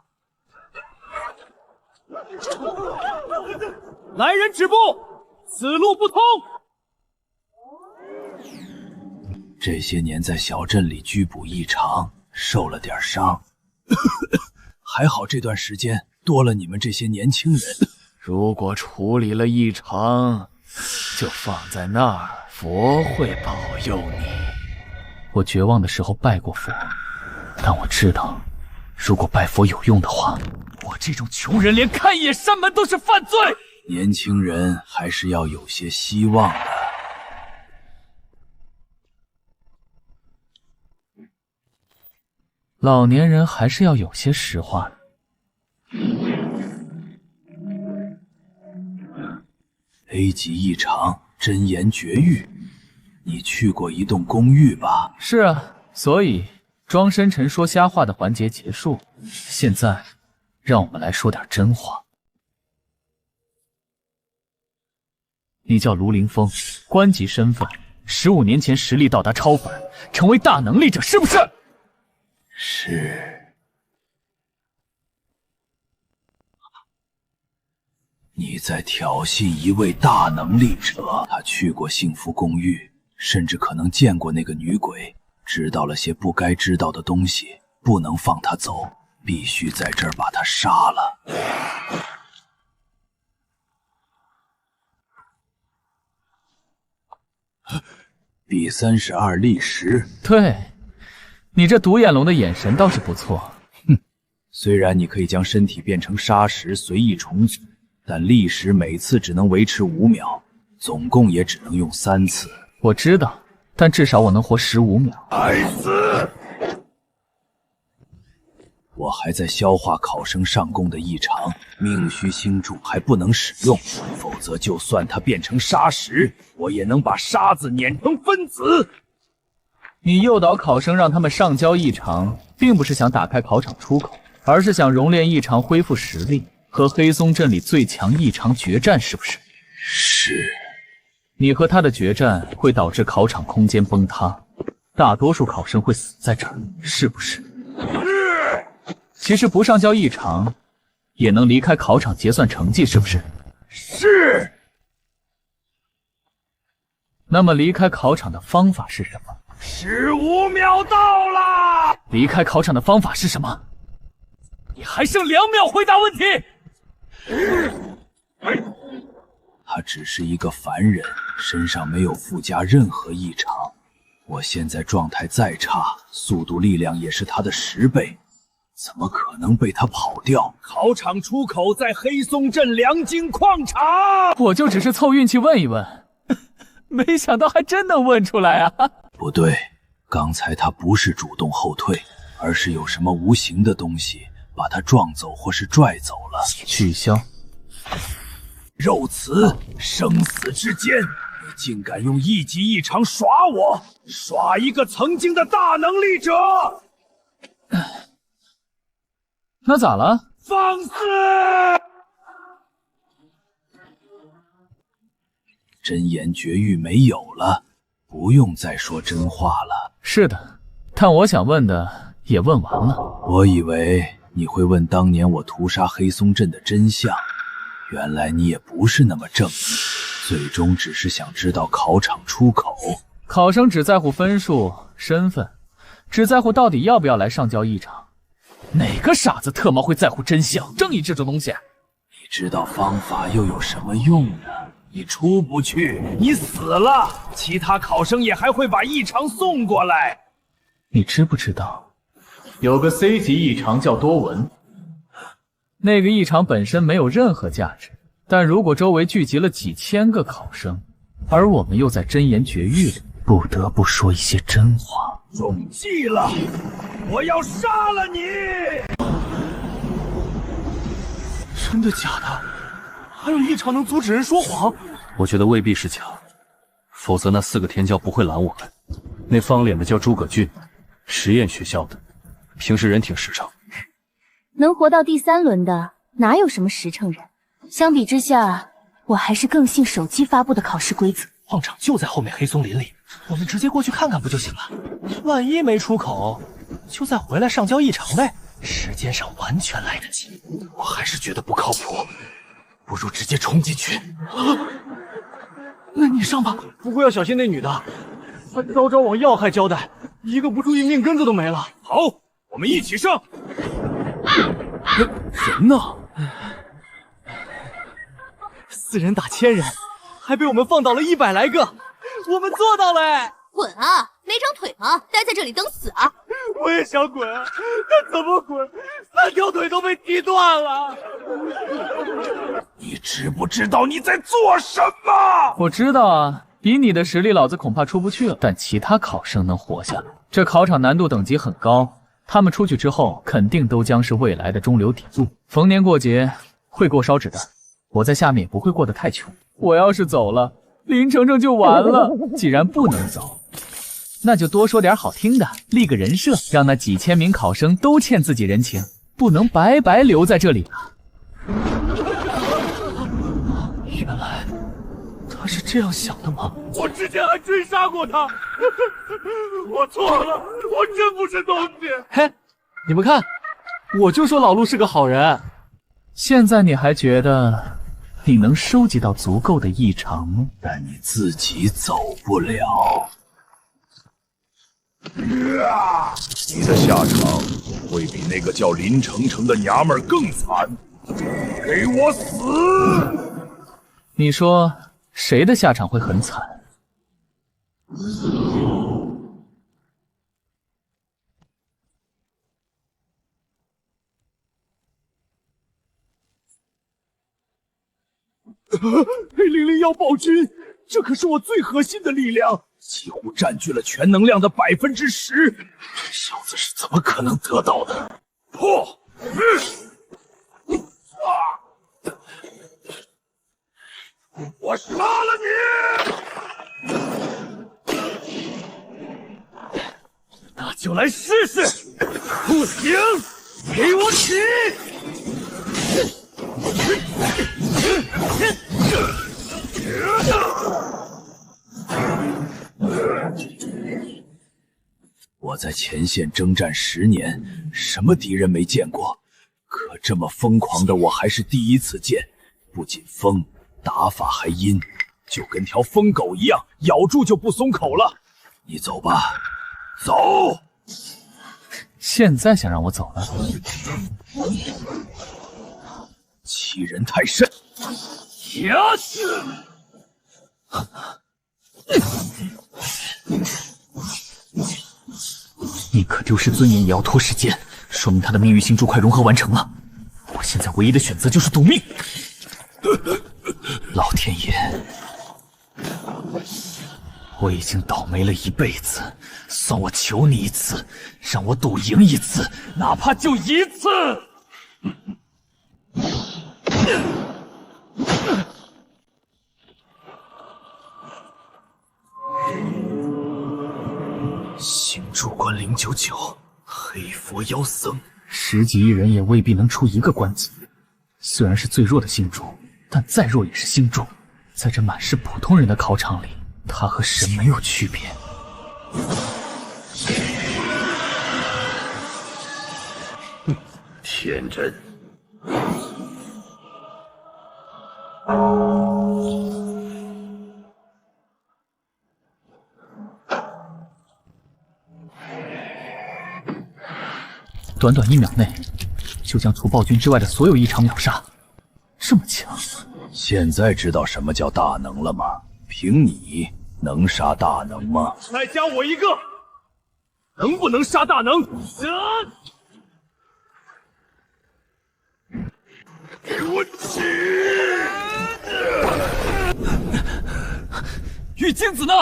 Speaker 3: 来人止步，此路不通！
Speaker 1: 这些年在小镇里拘捕异常，受了点伤，还好这段时间多了你们这些年轻人。
Speaker 11: 如果处理了异常，就放在那儿，佛会保佑你。
Speaker 2: 我绝望的时候拜过佛，但我知道，如果拜佛有用的话，我这种穷人连开一眼山门都是犯罪。
Speaker 1: 年轻人还是要有些希望的。
Speaker 2: 老年人还是要有些实话的。
Speaker 1: A 级异常真言绝育，你去过一栋公寓吧？
Speaker 2: 是啊，所以庄深沉说瞎话的环节结束，现在让我们来说点真话。你叫卢凌风，官级身份，15年前实力到达超凡，成为大能力者，是不是？
Speaker 1: 是。你在挑衅一位大能力者，他去过幸福公寓，甚至可能见过那个女鬼，知道了些不该知道的东西，不能放他走，必须在这儿把他杀了。比32历时，
Speaker 2: 对，你这独眼龙的眼神倒是不错。
Speaker 1: 哼，虽然你可以将身体变成砂石随意重组，但历时每次只能维持5秒，总共也只能用3次。
Speaker 2: 我知道，但至少我能活15秒。
Speaker 1: 该死！我还在消化考生上供的异常，命虚星柱还不能使用，否则就算它变成砂石，我也能把沙子碾成分子。
Speaker 2: 你诱导考生让他们上交异常，并不是想打开考场出口，而是想熔炼异常恢复实力，和黑松镇里最强异常决战，是不是？
Speaker 1: 是。
Speaker 2: 你和他的决战会导致考场空间崩塌，大多数考生会死在这儿，是不是？其实不上交异常，也能离开考场结算成绩，是不是？
Speaker 1: 是。
Speaker 2: 那么离开考场的方法是什么
Speaker 3: ？15秒到了。
Speaker 2: 离开考场的方法是什么？
Speaker 3: 你还剩2秒回答问题。
Speaker 1: 他只是一个凡人，身上没有附加任何异常。我现在状态再差，速度力量也是他的10倍，怎么可能被他跑掉？
Speaker 3: 考场出口在黑松镇良金矿场。
Speaker 2: 我就只是凑运气问一问，没想到还真能问出来啊！
Speaker 1: 不对，刚才他不是主动后退，而是有什么无形的东西把他撞走或是拽走了。
Speaker 2: 取消。
Speaker 1: 肉慈，生死之间，你竟敢用1级异常耍我，耍一个曾经的大能力者！
Speaker 2: 那咋了？
Speaker 1: 放肆！真言绝育没有了，不用再说真话了。
Speaker 2: 是的，但我想问的也问完了。
Speaker 1: 我以为你会问当年我屠杀黑松镇的真相，原来你也不是那么正义，最终只是想知道考场出口。
Speaker 2: 考生只在乎分数、身份，只在乎到底要不要来上交异常。哪个傻子特么会在乎真相、正义这种东西？
Speaker 1: 你知道方法又有什么用呢？你出不去，你死了，其他考生也还会把异常送过来。
Speaker 2: 你知不知道，有个 C 级异常叫多闻？那个异常本身没有任何价值，但如果周围聚集了几千个考生，而我们又在真言绝育里，不得不说一些真话。
Speaker 1: 中计了，我要杀了你！
Speaker 3: 真的假的？还有异常能阻止人说谎？
Speaker 11: 我觉得未必是假，否则那4个天骄不会拦我们。那方脸的叫诸葛俊，实验学校的，平时人挺实诚。
Speaker 8: 能活到第3轮的哪有什么实诚人？相比之下，我还是更信手机发布的考试规则。
Speaker 3: 矿场就在后面黑松林里，我们直接过去看看不就行了？万一没出口，就再回来上交异常呗，时间上完全来得及。我还是觉得不靠谱，不如直接冲进去。那你上吧，不过要小心那女的，她早早往要害交代，一个不注意命根子都没了。
Speaker 1: 好，我们一起上。人呢
Speaker 3: ？4人打1000人，还被我们放倒了100来个，我们做到了哎！
Speaker 7: 滚啊！没长腿吗？待在这里等死啊！
Speaker 3: 我也想滚，但怎么滚？3条腿都被踢断了。
Speaker 1: 你知不知道你在做什么？
Speaker 2: 我知道啊，以你的实力，老子恐怕出不去了。但其他考生能活下来，这考场难度等级很高，他们出去之后，肯定都将是未来的中流砥柱。逢年过节会给我烧纸的，我在下面也不会过得太穷。我要是走了，林程程就完了。既然不能走，那就多说点好听的，立个人设，让那几千名考生都欠自己人情，不能白白留在这里啊！
Speaker 3: 原来他是这样想的吗？我之前还追杀过他，我错了，我真不是东西。嘿，你们看，我就说老陆是个好人。
Speaker 2: 现在你还觉得你能收集到足够的异常吗？
Speaker 1: 但你自己走不了。你的下场会比那个叫林程程的娘们儿更惨。给我死！
Speaker 2: 你说谁的下场会很惨？A001
Speaker 3: 要暴君，这可是我最核心的力量，
Speaker 1: 几乎占据了全能量的10%。这小子是怎么可能得到的？破！我杀了你！
Speaker 3: 那就来试试。不行，给我起！
Speaker 1: 我在前线征战10年，什么敌人没见过，可这么疯狂的我还是第一次见。不仅疯，打法还阴，就跟条疯狗一样，咬住就不松口了。你走吧，走。
Speaker 2: 现在想让我走了？
Speaker 1: 欺人太甚！
Speaker 3: 呀！
Speaker 2: 宁可丢失尊严，也要拖时间，说明他的命运星柱快融合完成了。我现在唯一的选择就是赌命。老天爷，我已经倒霉了一辈子，算我求你一次，让我赌赢一次，哪怕就一次。
Speaker 1: 星柱关099，黑佛妖僧
Speaker 2: 10级1人也未必能出一个关子。虽然是最弱的星柱，但再弱也是星柱。在这满是普通人的考场里，他和神没有区别。
Speaker 1: 天真。
Speaker 2: 短短1秒内，就将除暴君之外的所有异常秒杀，这么强！
Speaker 1: 现在知道什么叫大能了吗？凭你能杀大能吗？
Speaker 3: 再加我一个，能不能杀大能？给我起！
Speaker 2: 玉京子呢？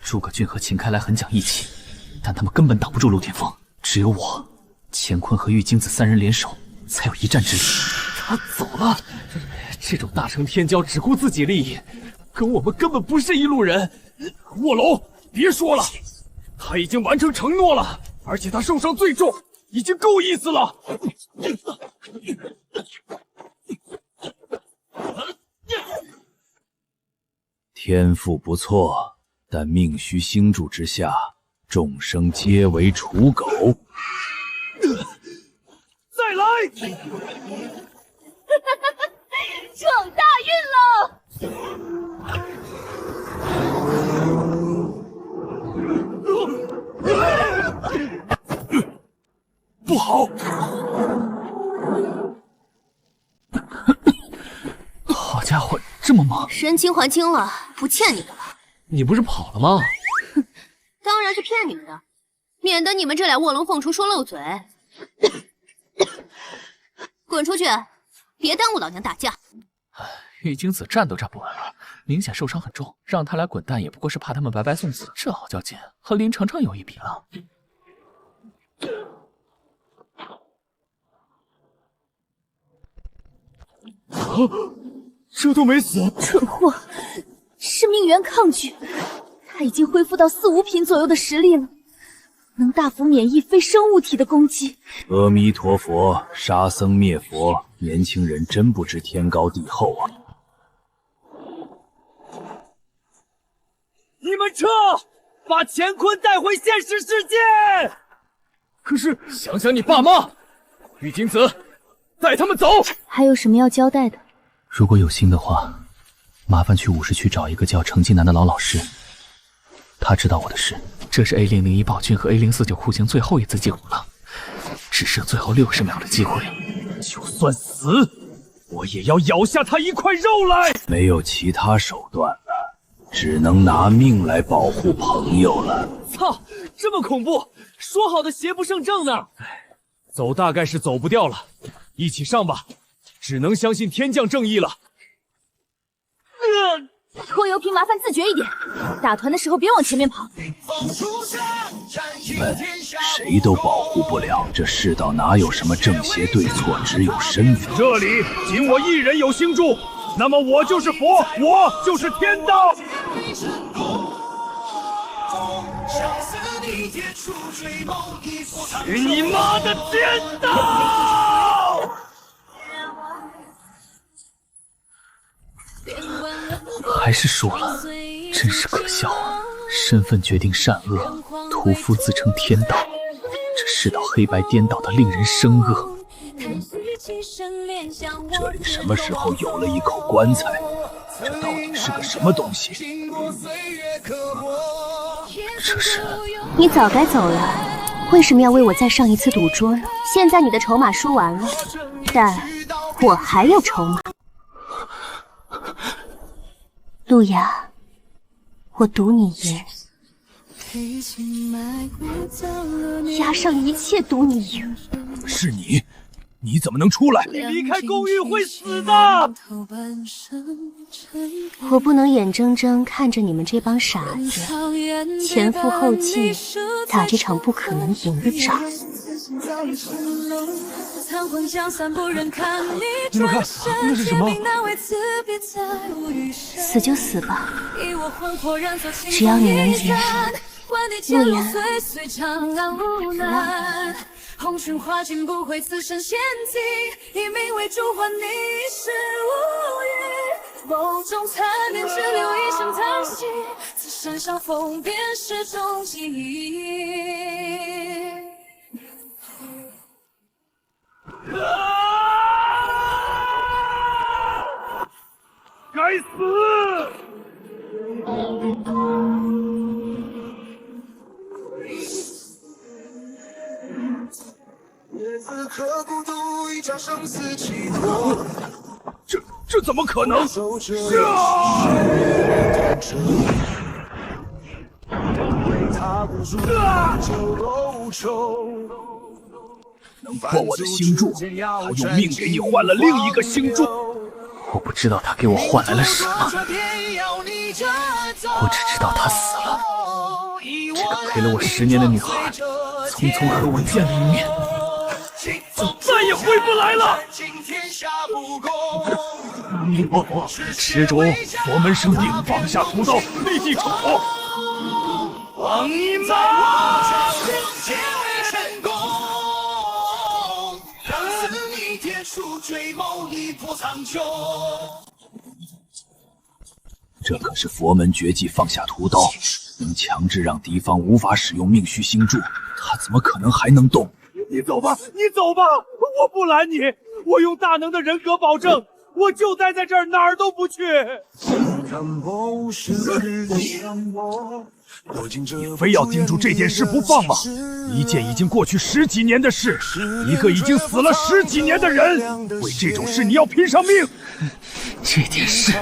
Speaker 2: 诸葛俊和秦开来很讲义气，但他们根本挡不住陆天风，只有我、乾坤和玉京子3人联手，才有一战之力。
Speaker 3: 他走了，这种大成天骄只顾自己利益，跟我们根本不是一路人。卧龙，别说了，他已经完成承诺了，而且他受伤最重，已经够意思了。
Speaker 1: 天赋不错，但命虚星柱之下，众生皆为刍狗。
Speaker 3: 再来！
Speaker 7: 撞大运了！
Speaker 3: 不好！
Speaker 2: 好家伙，这么猛！
Speaker 6: 人情还清了，不欠你的了。
Speaker 3: 你不是跑了吗？
Speaker 6: 当然是骗你们的，免得你们这俩卧龙凤雏说漏嘴。滚出去，别耽误老娘打架。
Speaker 2: 玉京子站都站不稳了，明显受伤很重，让他来滚蛋也不过是怕他们白白送死。这好较劲，和林程程有一比了。
Speaker 3: 这都没死！
Speaker 7: 蠢货，是命源抗拒，他已经恢复到4、5品左右的实力了，能大幅免疫非生物体的攻击。
Speaker 1: 阿弥陀佛，杀僧灭佛，年轻人真不知天高地厚啊！
Speaker 3: 你们撤，把乾坤带回现实世界。可是
Speaker 1: 想想你爸妈，玉金子，带他们走。
Speaker 7: 还有什么要交代的？
Speaker 2: 如果有心的话，麻烦去50区找一个叫程金南的老师，他知道我的事。这是 A001宝骏和 A049户型最后一次激活了，只剩最后60秒的机会。
Speaker 3: 就算死，我也要咬下他一块肉来。
Speaker 1: 没有其他手段了，只能拿命来保护朋友了。
Speaker 3: 操，这么恐怖！说好的邪不胜正呢？走大概是走不掉了，一起上吧。只能相信天降正义了。
Speaker 7: 拖油瓶麻烦自觉一点，打团的时候别往前面跑。
Speaker 1: 你们谁都保护不了，这世道哪有什么正邪对错，只有身份。
Speaker 3: 这里仅我一人有星柱，那么我就是佛，我就是天道。去你妈的天道！
Speaker 2: 还是输了，真是可笑啊！身份决定善恶，屠夫自称天道，这世道黑白颠倒的令人生恶。
Speaker 1: 这里什么时候有了一口棺材？这到底是个什么东西？
Speaker 2: 这是……
Speaker 6: 你早该走了，为什么要为我再上一次赌桌呢？现在你的筹码输完了，但我还有筹码。路亚，我赌你赢，押上一切赌你赢。
Speaker 1: 是你？你怎么能出来？
Speaker 3: 你离开公寓会死的！
Speaker 6: 我不能眼睁睁看着你们这帮傻子前赴后继打这场不可能赢的仗。
Speaker 3: 你们看，那是什么？
Speaker 6: 死就死吧，只要你能赢，陆言。红尘化境不会此生献祭，以命为主换你是无语。梦中残念，只留一声叹息，此生相逢便是种记忆。
Speaker 3: 该死！
Speaker 1: 这怎么可能？能破我的星柱，他用命给你换了另一个星柱。
Speaker 2: 我不知道他给我换来了什么，我只知道他死了。这个陪了我10年的女孩，匆匆和我见了一面，
Speaker 3: 再也回不来了。
Speaker 1: 施主，佛门圣地，放下屠刀，立地成佛。
Speaker 3: 王你妈！
Speaker 1: 这可是佛门绝技，放下屠刀，能强制让敌方无法使用命虚星柱，他怎么可能还能动？
Speaker 3: 你走吧，你走吧，我不拦你，我用大能的人格保证，我就待在这儿，哪儿都不去。
Speaker 1: 你非要盯住这件事不放吗？一件已经过去10几年的事，一个已经死了10几年的人，为这种事你要拼上命？
Speaker 2: 这件事，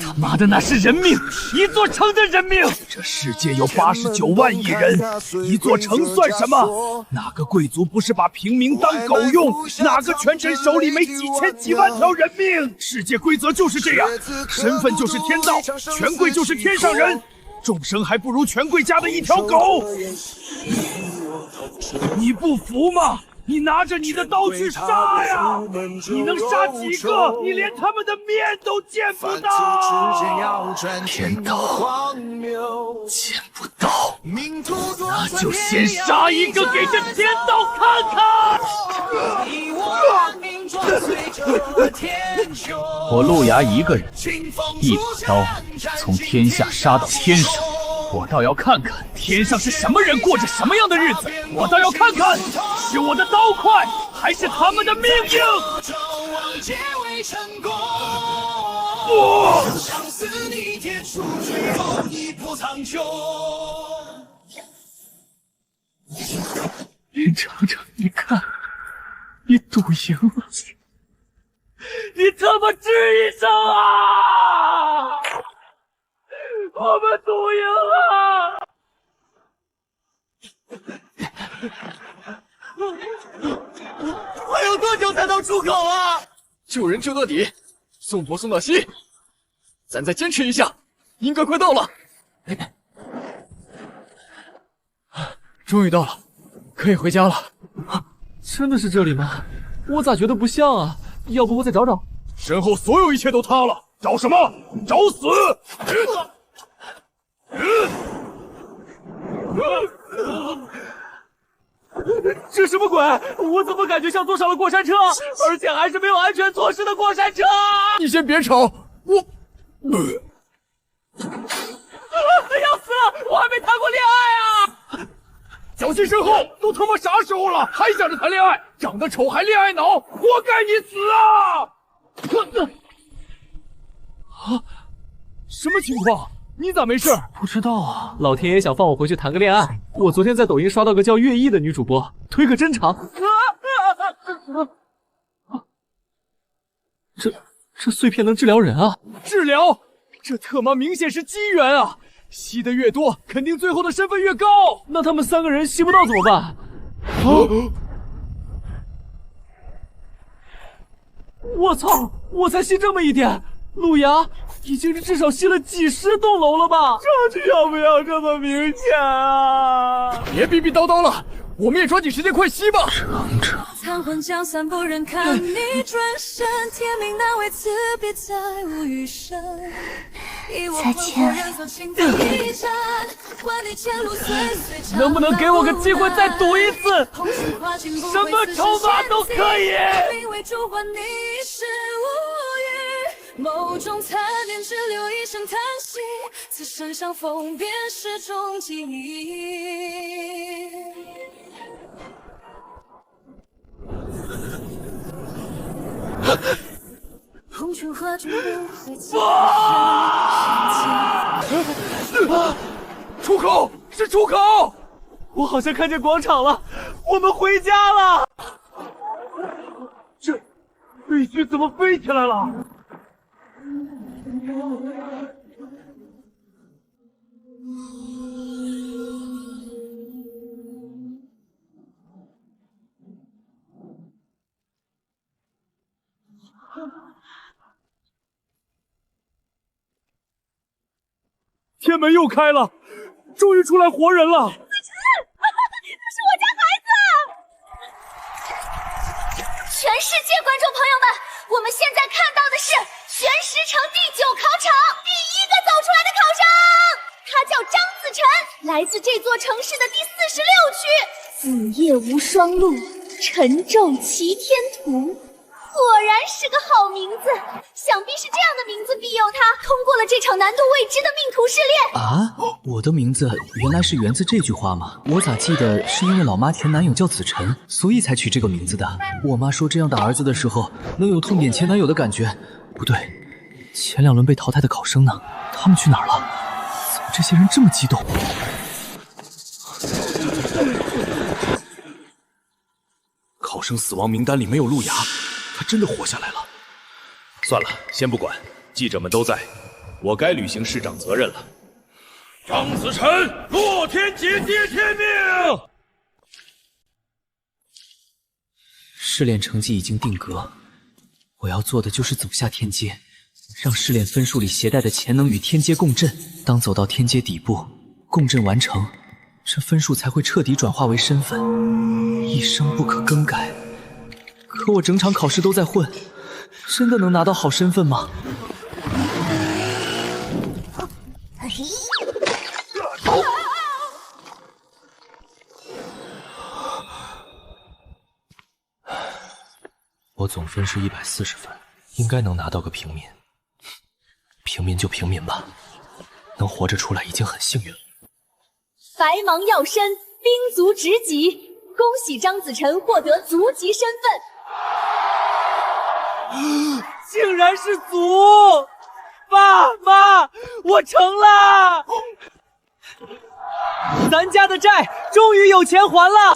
Speaker 2: 他妈的那是人命，
Speaker 3: 一座城的人命。
Speaker 1: 这世界有89万亿人，一座城算什么？哪个贵族不是把平民当狗用？哪个权臣手里没几千几万条人命？世界规则就是这样，身份就是天道，权贵就是天上人。众生还不如权贵家的一条狗，你不服吗？
Speaker 3: 你拿着你的刀去杀呀！你能杀几个？你连他们的面都见不到。
Speaker 1: 天道见不到，那就先杀一个给这天道看看。
Speaker 2: 我陆崖一个人，一把刀从天下杀到天上。我倒要看看天上是什么人过着什么样的日子，我倒要看看是我的刀快还是他们的命硬。
Speaker 3: 林厂长，你看，你赌赢了，你他妈吱一声啊！我们赌赢了！
Speaker 4: 还有多久才到出口啊？救人救到底，送佛送到西，咱再坚持一下，应该快到了。
Speaker 3: 终于到了，可以回家了。真的是这里吗？我咋觉得不像啊？要不我再找找？
Speaker 1: 身后所有一切都塌了，找什么？找死！
Speaker 3: 这什么鬼？我怎么感觉像坐上了过山车，而且还是没有安全措施的过山车？
Speaker 4: 你先别吵，我
Speaker 3: 要死了！我还没谈过恋爱啊！
Speaker 1: 小心身后，都他妈啥时候了，还想着谈恋爱？长得丑还恋爱脑，活该你死啊！
Speaker 3: 啊，什么情况？你咋没事？
Speaker 9: 不知道啊，
Speaker 3: 老天爷想放我回去谈个恋爱。我昨天在抖音刷到个叫月意的女主播，推个真长。这碎片能治疗人啊？治疗？这特妈明显是机缘啊！吸的越多，肯定最后的身份越高。那他们3个人吸不到怎么办？我操！我才吸这么一点，陆阳已经是至少吸了几10栋楼了吧？证据要不要这么明显啊？
Speaker 4: 别逼逼叨叨了，我们也抓紧时间快吸吧。
Speaker 14: 残魂将散，不忍看你转身，天命难违，此别再无余生。
Speaker 6: 再见。
Speaker 3: 能不能给我个机会再赌一次？什么筹码都可以。
Speaker 14: 眸中残念，只留一声叹息。此生相逢，便是种记忆。红尘化终不会再
Speaker 3: 出口！是出口！我好像看见广场了，我们回家了。这废墟怎么飞起来了？天门又开了，终于出来活人了！
Speaker 7: 子晨，他是我家孩子！全世界观众朋友们，我们现在看到的是玄石城第9考场第1个走出来的考生，他叫张子晨，来自这座城市的第46区。子夜无双路，沉重齐天图。果然是个好名字，想必是这样的名字庇佑他通过了这场难度未知的命途试炼
Speaker 9: 啊！我的名字原来是源自这句话吗？我咋记得是因为老妈前男友叫子晨，所以才取这个名字的。我妈说这样打儿子的时候能有痛点前男友的感觉。不对，前2轮被淘汰的考生呢？他们去哪儿了？怎么这些人这么激动？
Speaker 1: 考生死亡名单里没有路牙。他真的活下来了。算了，先不管，记者们都在，我该履行市长责任了。张子晨，洛天劫接天命！
Speaker 9: 试炼成绩已经定格，我要做的就是走下天阶，让试炼分数里携带的潜能与天阶共振。当走到天阶底部，共振完成，这分数才会彻底转化为身份，一生不可更改。可我整场考试都在混，真的能拿到好身份吗？我总分是140分，应该能拿到个平民。平民就平民吧，能活着出来已经很幸运了。
Speaker 7: 白芒耀身，兵卒直级，恭喜张子晨获得卒级身份。
Speaker 3: 竟然是卒！爸妈，我成了！咱家的债终于有钱还了！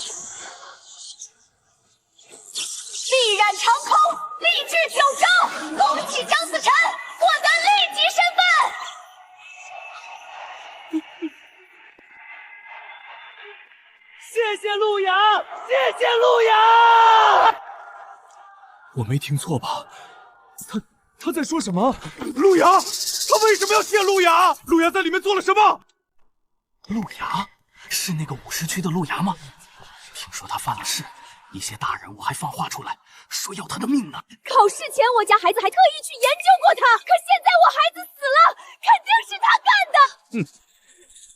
Speaker 7: 力染长空，立志九州，恭喜张子晨获得立级身份。
Speaker 3: 谢谢陆阳，谢谢陆阳！
Speaker 1: 我没听错吧？
Speaker 3: 他在说什么？陆阳，他为什么要谢陆阳？陆阳在里面做了什么？
Speaker 1: 陆阳是那个50区的陆阳吗？听说他犯了事，一些大人物还放话出来说要他的命呢。
Speaker 7: 考试前我家孩子还特意去研究过他，可现在我孩子死了，肯定是他干的。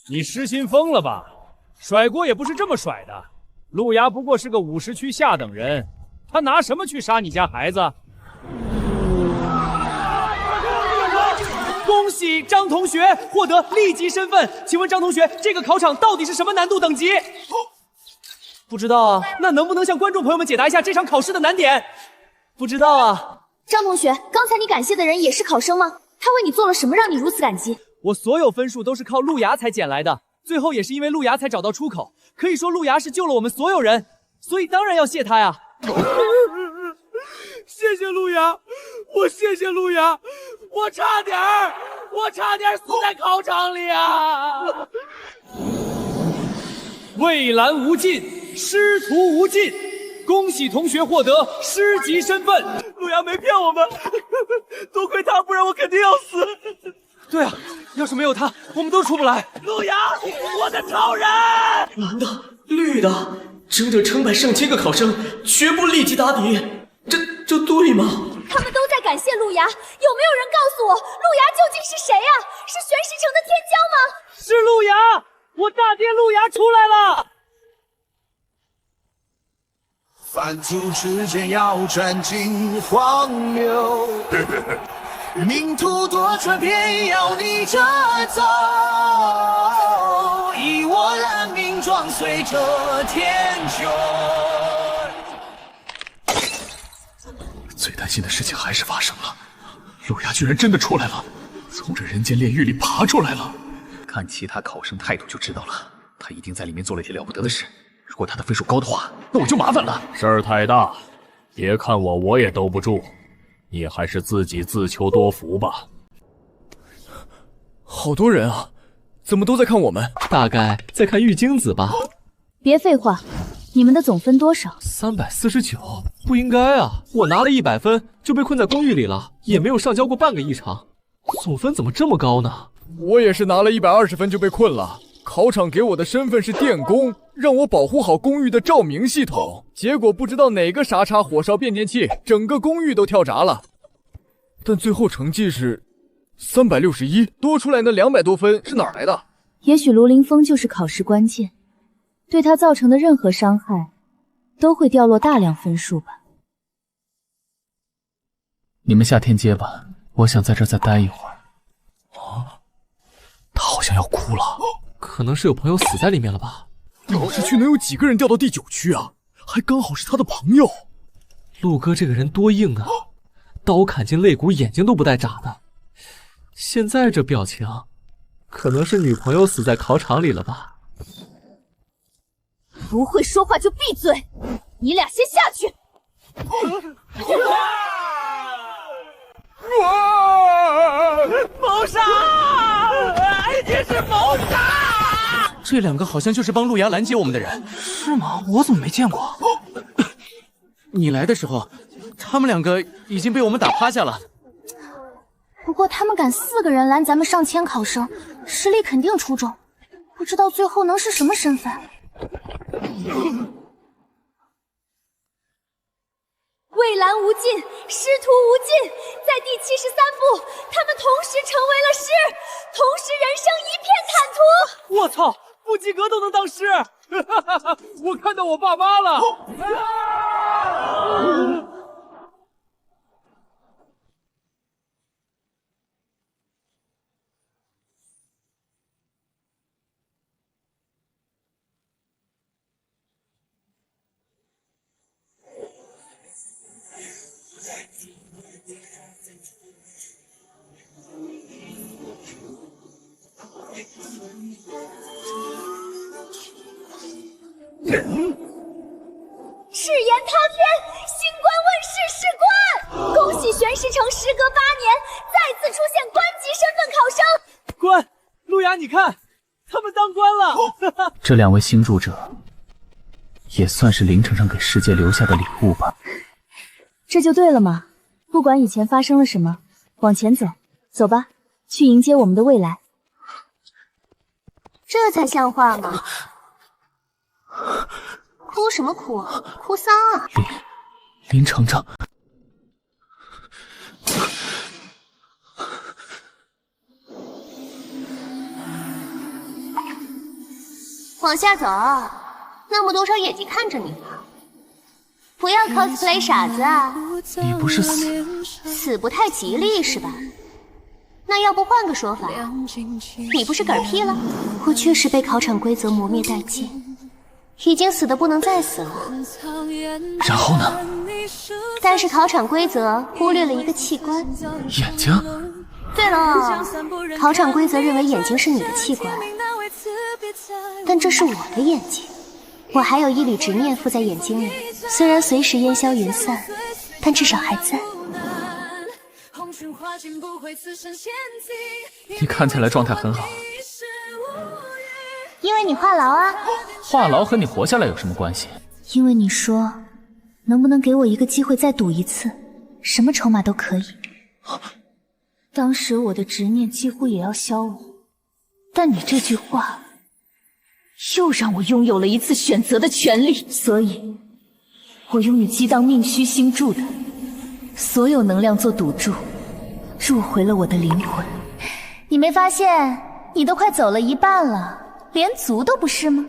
Speaker 5: 你失心疯了吧？甩锅也不是这么甩的。陆牙不过是个50区下等人，他拿什么去杀你家孩子？
Speaker 3: 恭喜张同学获得立级身份，请问张同学，这个考场到底是什么难度等级？不知道啊，那能不能向观众朋友们解答一下这场考试的难点？不知道啊。
Speaker 7: 张同学，刚才你感谢的人也是考生吗？他为你做了什么让你如此感激？
Speaker 3: 我所有分数都是靠路牙才捡来的，最后也是因为路牙才找到出口，可以说路牙是救了我们所有人，所以当然要谢他呀。谢谢路牙，我谢谢路牙，我差点死在考场里啊！
Speaker 5: 蔚蓝无尽，师徒无尽，恭喜同学获得师级身份。
Speaker 3: 路牙没骗我们，多亏他，不然我肯定要死。对啊，要是没有他，我们都出不来。路牙，我的超人！
Speaker 9: 蓝的，绿的，整整成百上千个考生，全部立即打底，这对吗？
Speaker 7: 他们都在感谢路牙，有没有人告诉我，路牙究竟是谁啊？是玄石城的天骄吗？
Speaker 3: 是路牙，我大爹路牙出来了。
Speaker 13: 凡俗之间要钻进荒谬，命途多舛，偏要逆着走，以我烂命撞碎这天穹。
Speaker 1: 最担心的事情还是发生了，路牙居然真的出来了，从这人间炼狱里爬出来了。看其他考生态度就知道了，他一定在里面做了一件了不得的事。如果他的分数高的话，那我就麻烦了。
Speaker 11: 事儿太大，别看我也兜不住，你还是自己自求多福吧。
Speaker 3: 好多人啊，怎么都在看我们？大概在看玉京子吧。
Speaker 8: 别废话，你们的总分多少
Speaker 3: ？349，不应该啊！我拿了100分就被困在公寓里了，也没有上交过半个异常，总分怎么这么高呢？
Speaker 15: 我也是拿了120分就被困了。考场给我的身份是电工，让我保护好公寓的照明系统。结果不知道哪个傻叉火烧变电器，整个公寓都跳闸了。但最后成绩是361，多出来那200多分是哪儿来的？
Speaker 8: 也许卢凌风就是考试关键，对他造成的任何伤害都会掉落大量分数吧。
Speaker 2: 你们下天阶吧，我想在这儿再待一会儿。
Speaker 3: 他好像要哭了，可能是有朋友死在里面了吧
Speaker 15: 50区能有几个人掉到第9区啊？还刚好是他的朋友。
Speaker 3: 陆哥这个人多硬啊，刀砍进肋骨，眼睛都不带眨的。现在这表情，可能是女朋友死在考场里了吧？
Speaker 7: 不会说话就闭嘴，你俩先下去。
Speaker 3: 谋杀！一定是谋杀！
Speaker 1: 这2个好像就是帮路牙拦截我们的人。是吗？我怎么没见过？你来的时候，他们2个已经被我们打趴下了。
Speaker 6: 不过他们敢4个人拦咱们上千考生，实力肯定出众。不知道最后能是什么身份。
Speaker 7: 蔚蓝无尽，师徒无尽，在第73部，他们同时成为了师，同时人生一片坦途。
Speaker 3: 我操，不及格都能当师！我看到我爸妈了。
Speaker 7: 誓言滔天，星官问世是官！恭喜玄石城时隔8年再次出现官级身份考生。
Speaker 3: 官，路亚，你看，他们当官了。
Speaker 2: 这2位星柱者，也算是凌城上给世界留下的礼物吧。
Speaker 8: 这就对了嘛，不管以前发生了什么，往前走，走吧，去迎接我们的未来。
Speaker 6: 这才像话嘛！哭什么哭？哭丧啊！
Speaker 2: 林城城，
Speaker 6: 往下走，那么多双眼睛看着你呢。不要 cosplay 傻子啊！
Speaker 2: 你不是死
Speaker 6: 不太吉利是吧？那要不换个说法，你不是嗝屁了？我确实被考场规则磨灭殆尽，已经死得不能再死了。
Speaker 2: 然后呢？
Speaker 6: 但是考场规则忽略了一个器官——
Speaker 2: 眼睛。
Speaker 6: 对了，考场规则认为眼睛是你的器官，但这是我的眼睛，我还有一缕执念附在眼睛里，虽然随时烟消云散，但至少还在。
Speaker 2: 你看起来状态很好。
Speaker 6: 因为你话痨啊。
Speaker 2: 话痨和你活下来有什么关系？
Speaker 8: 因为你说，能不能给我一个机会再赌一次，什么筹码都可以。当时我的执念几乎也要消亡，但你这句话又让我拥有了一次选择的权利，所以我用你激荡命虚星柱的所有能量做赌注，入回了我的灵魂。你没发现你都快走了一半了，连族都不是吗？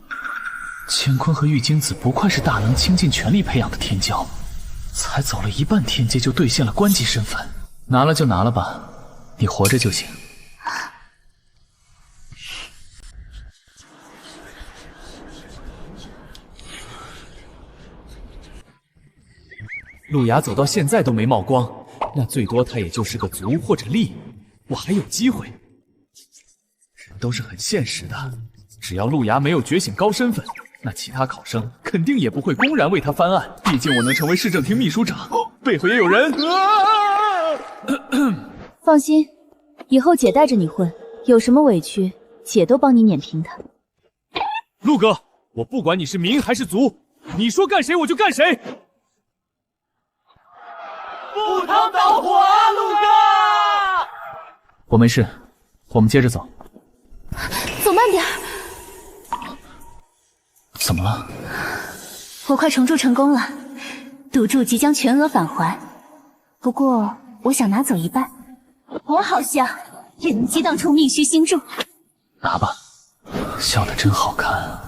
Speaker 2: 乾坤和玉京子不愧是大能倾尽全力培养的天骄，才走了一半天阶就兑现了官级身份。拿了就拿了吧，你活着就行。
Speaker 3: 路亚走到现在都没冒光，那最多他也就是个族或者力，我还有机会。
Speaker 2: 人都是很现实的，只要路牙没有觉醒高身份，那其他考生肯定也不会公然为他翻案。毕竟我能成为市政厅秘书长，背后也有人。
Speaker 8: 放心，以后姐带着你混，有什么委屈，姐都帮你碾平他。
Speaker 3: 陆哥，我不管你是民还是族，你说干谁我就干谁。赴汤蹈火啊，陆哥！
Speaker 2: 我没事，我们接着走。
Speaker 8: 走慢点。
Speaker 2: 怎么了？
Speaker 8: 我快重铸成功了，赌注即将全额返还。不过我想拿走一半，我好像也能激荡出命虚星柱。
Speaker 2: 拿吧，笑得真好看啊！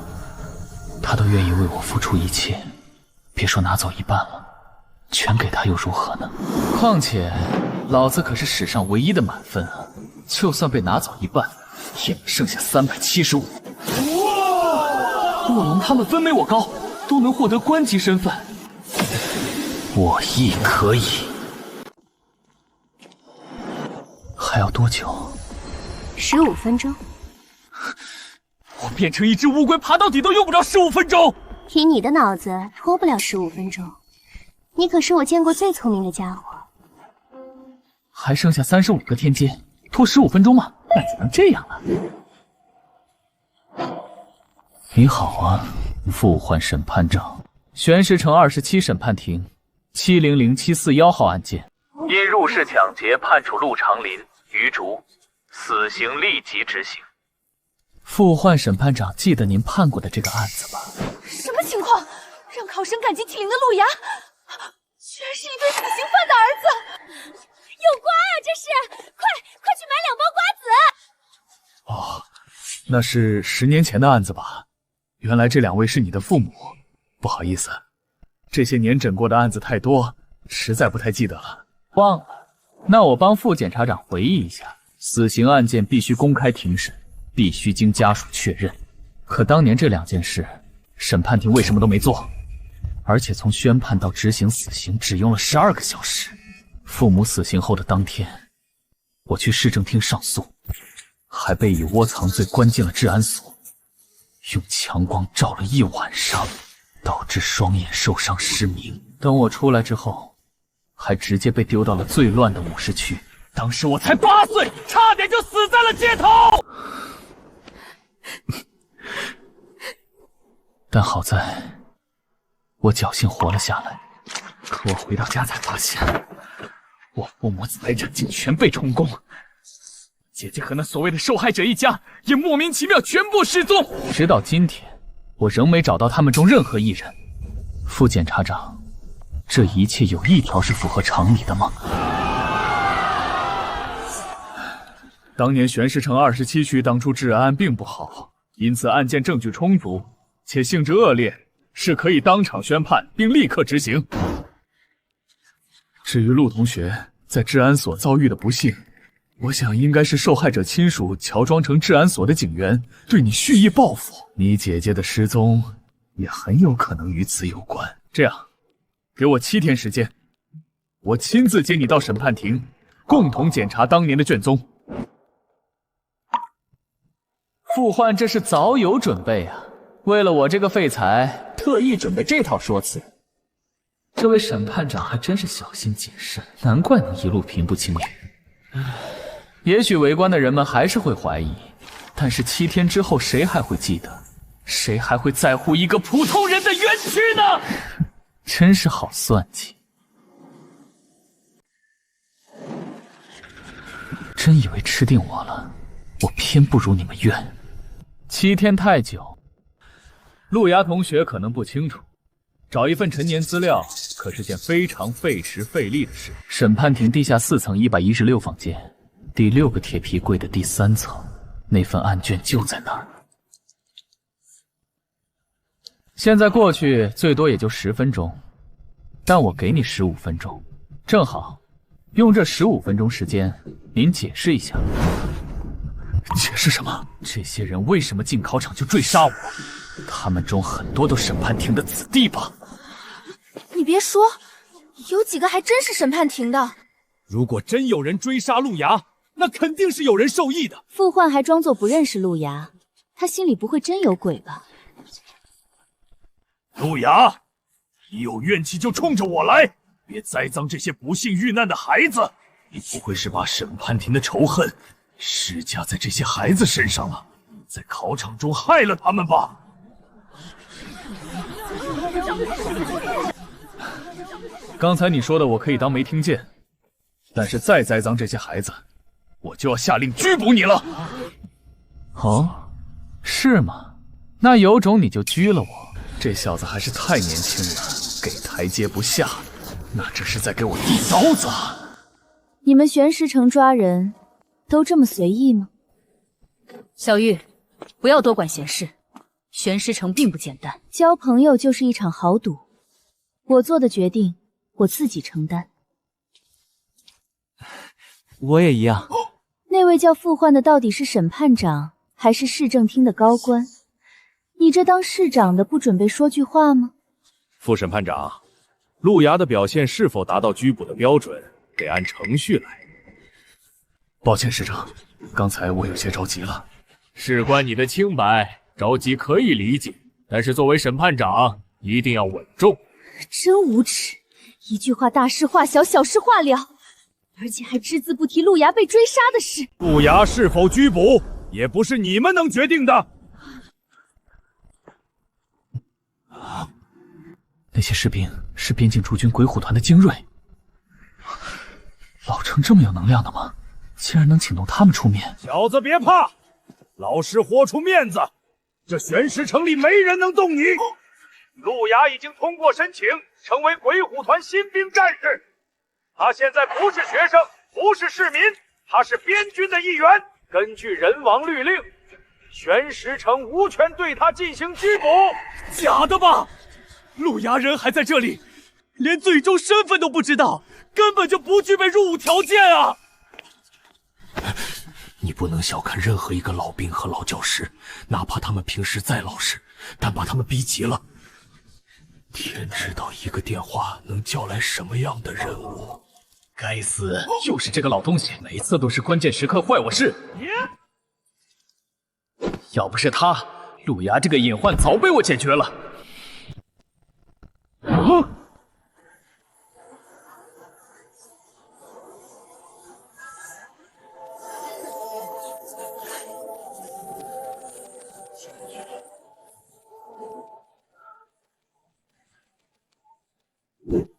Speaker 2: 他都愿意为我付出一切，别说拿走一半了，全给他又如何呢？况且老子可是史上唯一的满分啊！就算被拿走一半，也能剩下375。
Speaker 3: 不能他们分没我高，都能获得官级身份，
Speaker 2: 我亦可以。还要多久
Speaker 6: ？15分钟。
Speaker 3: 我变成一只乌龟爬到底都用不着15分钟。
Speaker 6: 以你的脑子拖不了15分钟，你可是我见过最聪明的家伙。
Speaker 2: 还剩下35个天阶，拖15分钟吗？那只能这样了。你好啊，复换审判长。玄石城27审判庭700741号案件，因入室抢劫判处陆长林、余竹死刑立即执行。副焕审判长记得您判过的这个案子吧？
Speaker 7: 什么情况？让考生感激涕零的路牙，居然是一对死刑犯的儿子！有瓜啊，这是！快去买2包瓜子！
Speaker 2: 哦，那是10年前的案子吧？原来这2位是你的父母，不好意思，这些年诊过的案子太多，实在不太记得了。忘了？那我帮副检察长回忆一下，死刑案件必须公开庭审，必须经家属确认。可当年这2件事，审判庭为什么都没做？而且从宣判到执行死刑只用了12个小时。父母死刑后的当天，我去市政厅上诉，还被以窝藏罪关进了治安所，用强光照了1晚上，导致双眼受伤失明。等我出来之后，还直接被丢到了最乱的武士区。当时我才8岁，差点就死在了街头。但好在我侥幸活了下来。可我回到家才发现，我父母财产竟全被充公，姐姐和那所谓的受害者一家也莫名其妙全部失踪。直到今天，我仍没找到他们中任何一人。副检察长，这一切有一条是符合常理的吗？当年玄石城27区当初治安并不好，因此案件证据充足且性质恶劣，是可以当场宣判并立刻执行。至于陆同学在治安所遭遇的不幸，我想应该是受害者亲属乔装成治安所的警员，对你蓄意报复。你姐姐的失踪也很有可能与此有关。这样，给我7天时间，我亲自接你到审判庭，共同检查当年的卷宗。副焕这是早有准备啊，为了我这个废材，特意准备这套说辞。这位审判长还真是小心谨慎，难怪能一路平步青云。也许围观的人们还是会怀疑，但是7天之后，谁还会记得？谁还会在乎一个普通人的冤屈呢？真是好算计。真以为吃定我了？我偏不如你们冤。7天太久，陆牙同学可能不清楚，找一份陈年资料可是件非常费时费力的事。审判庭地下4层116房间，第6个铁皮柜的第3层，那份案卷就在那儿。现在过去最多也就10分钟，但我给你15分钟，正好用这15分钟时间，您解释一下。解释什么？这些人为什么进考场就追杀我？他们中很多都审判庭的子弟吧？
Speaker 7: 你别说，有几个还真是审判庭的。
Speaker 3: 如果真有人追杀陆牙，那肯定是有人受益的。
Speaker 8: 傅焕还装作不认识陆牙，他心里不会真有鬼吧？
Speaker 1: 陆牙，你有怨气就冲着我来，别栽赃这些不幸遇难的孩子。你不会是把审判庭的仇恨施加在这些孩子身上了，在考场中害了他们吧？
Speaker 2: 刚才你说的我可以当没听见，但是再栽赃这些孩子，我就要下令拘捕你了。哦，是吗？那有种你就拘了我。这小子还是太年轻了，给台阶不下，那这是在给我递刀子啊！
Speaker 8: 你们玄石城抓人都这么随意吗？小玉，不要多管闲事。玄石城并不简单，交朋友就是一场豪赌。我做的决定，我自己承担。
Speaker 5: 我也一样。
Speaker 8: 那位叫傅焕的到底是审判长还是市政厅的高官？你这当市长的不准备说句话吗？
Speaker 3: 副审判长，陆牙的表现是否达到拘捕的标准，得按程序来。
Speaker 2: 抱歉，市长，刚才我有些着急了。
Speaker 3: 事关你的清白，着急可以理解，但是作为审判长，一定要稳重。
Speaker 8: 真无耻，一句话大事化小，小事化了，而且还只字不提陆牙被追杀的事。
Speaker 3: 陆牙是否拘捕，也不是你们能决定的。
Speaker 2: 那些士兵是边境驻军鬼虎团的精锐。老程这么有能量的吗？竟然能请动他们出面。
Speaker 3: 小子别怕，老实活出面子，这玄石城里没人能动你。陆雅已经通过申请，成为鬼虎团新兵战士。他现在不是学生，不是市民，他是边军的一员。根据人王律令，玄石城无权对他进行拘捕。
Speaker 1: 假的吧？陆牙人还在这里，连最终身份都不知道，根本就不具备入伍条件啊！你不能小看任何一个老兵和老教师，哪怕他们平时再老实，但把他们逼急了，天知道一个电话能叫来什么样的人物。该死，又是这个老东西，每次都是关键时刻坏我事。要不是他，陆牙这个隐患早被我解决了。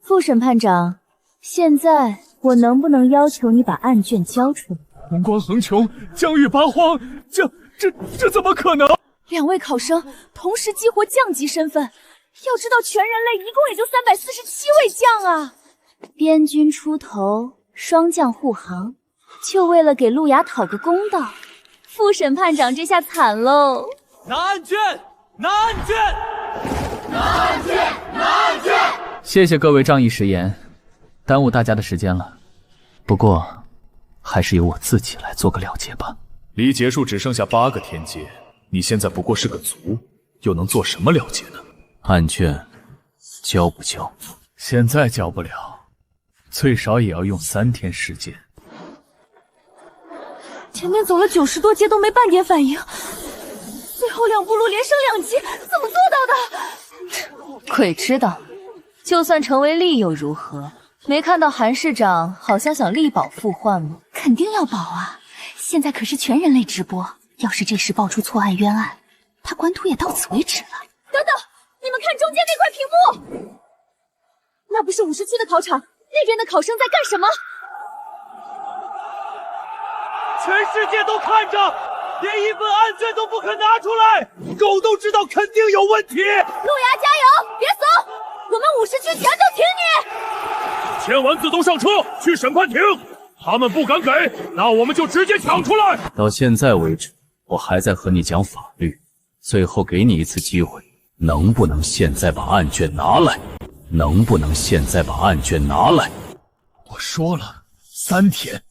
Speaker 8: 副审判长，现在我能不能要求你把案卷交出来？
Speaker 1: 红光横穷，疆域八荒，这怎么可能
Speaker 7: ？2位考生同时激活降级身份，要知道全人类一共也就347位将啊！
Speaker 8: 边军出头，双将护航，就为了给陆雅讨个公道。副审判长这下惨喽！
Speaker 3: 拿案卷，拿案卷，拿案卷，拿案卷！
Speaker 2: 谢谢各位仗义食言，耽误大家的时间了。不过，还是由我自己来做个了结吧。
Speaker 1: 离结束只剩下8个天阶，你现在不过是个卒，又能做什么了结呢？
Speaker 11: 案卷交不交？
Speaker 2: 现在交不了，最少也要用3天时间。
Speaker 7: 前面走了90多阶都没半点反应，最后2步路连升2级，怎么做到的？
Speaker 8: 鬼知道，就算成为利又如何？没看到韩市长好像想力保复患吗？
Speaker 7: 肯定要保啊！现在可是全人类直播，要是这时爆出错案冤案，他官图也到此为止了。等等，你们看中间那块屏幕，那不是50区的考场，那边的考生在干什么？
Speaker 3: 全世界都看着，连一份案卷都不肯拿出来，狗都知道肯定有问题。
Speaker 7: 陆牙加油，别怂，我们50区全都挺你。
Speaker 3: 签完字都上车去审判庭，他们不敢给，那我们就直接抢出来。
Speaker 11: 到现在为止，我还在和你讲法律，最后给你一次机会，能不能现在把案卷拿来？能不能现在把案卷拿来？
Speaker 1: 我说了，3天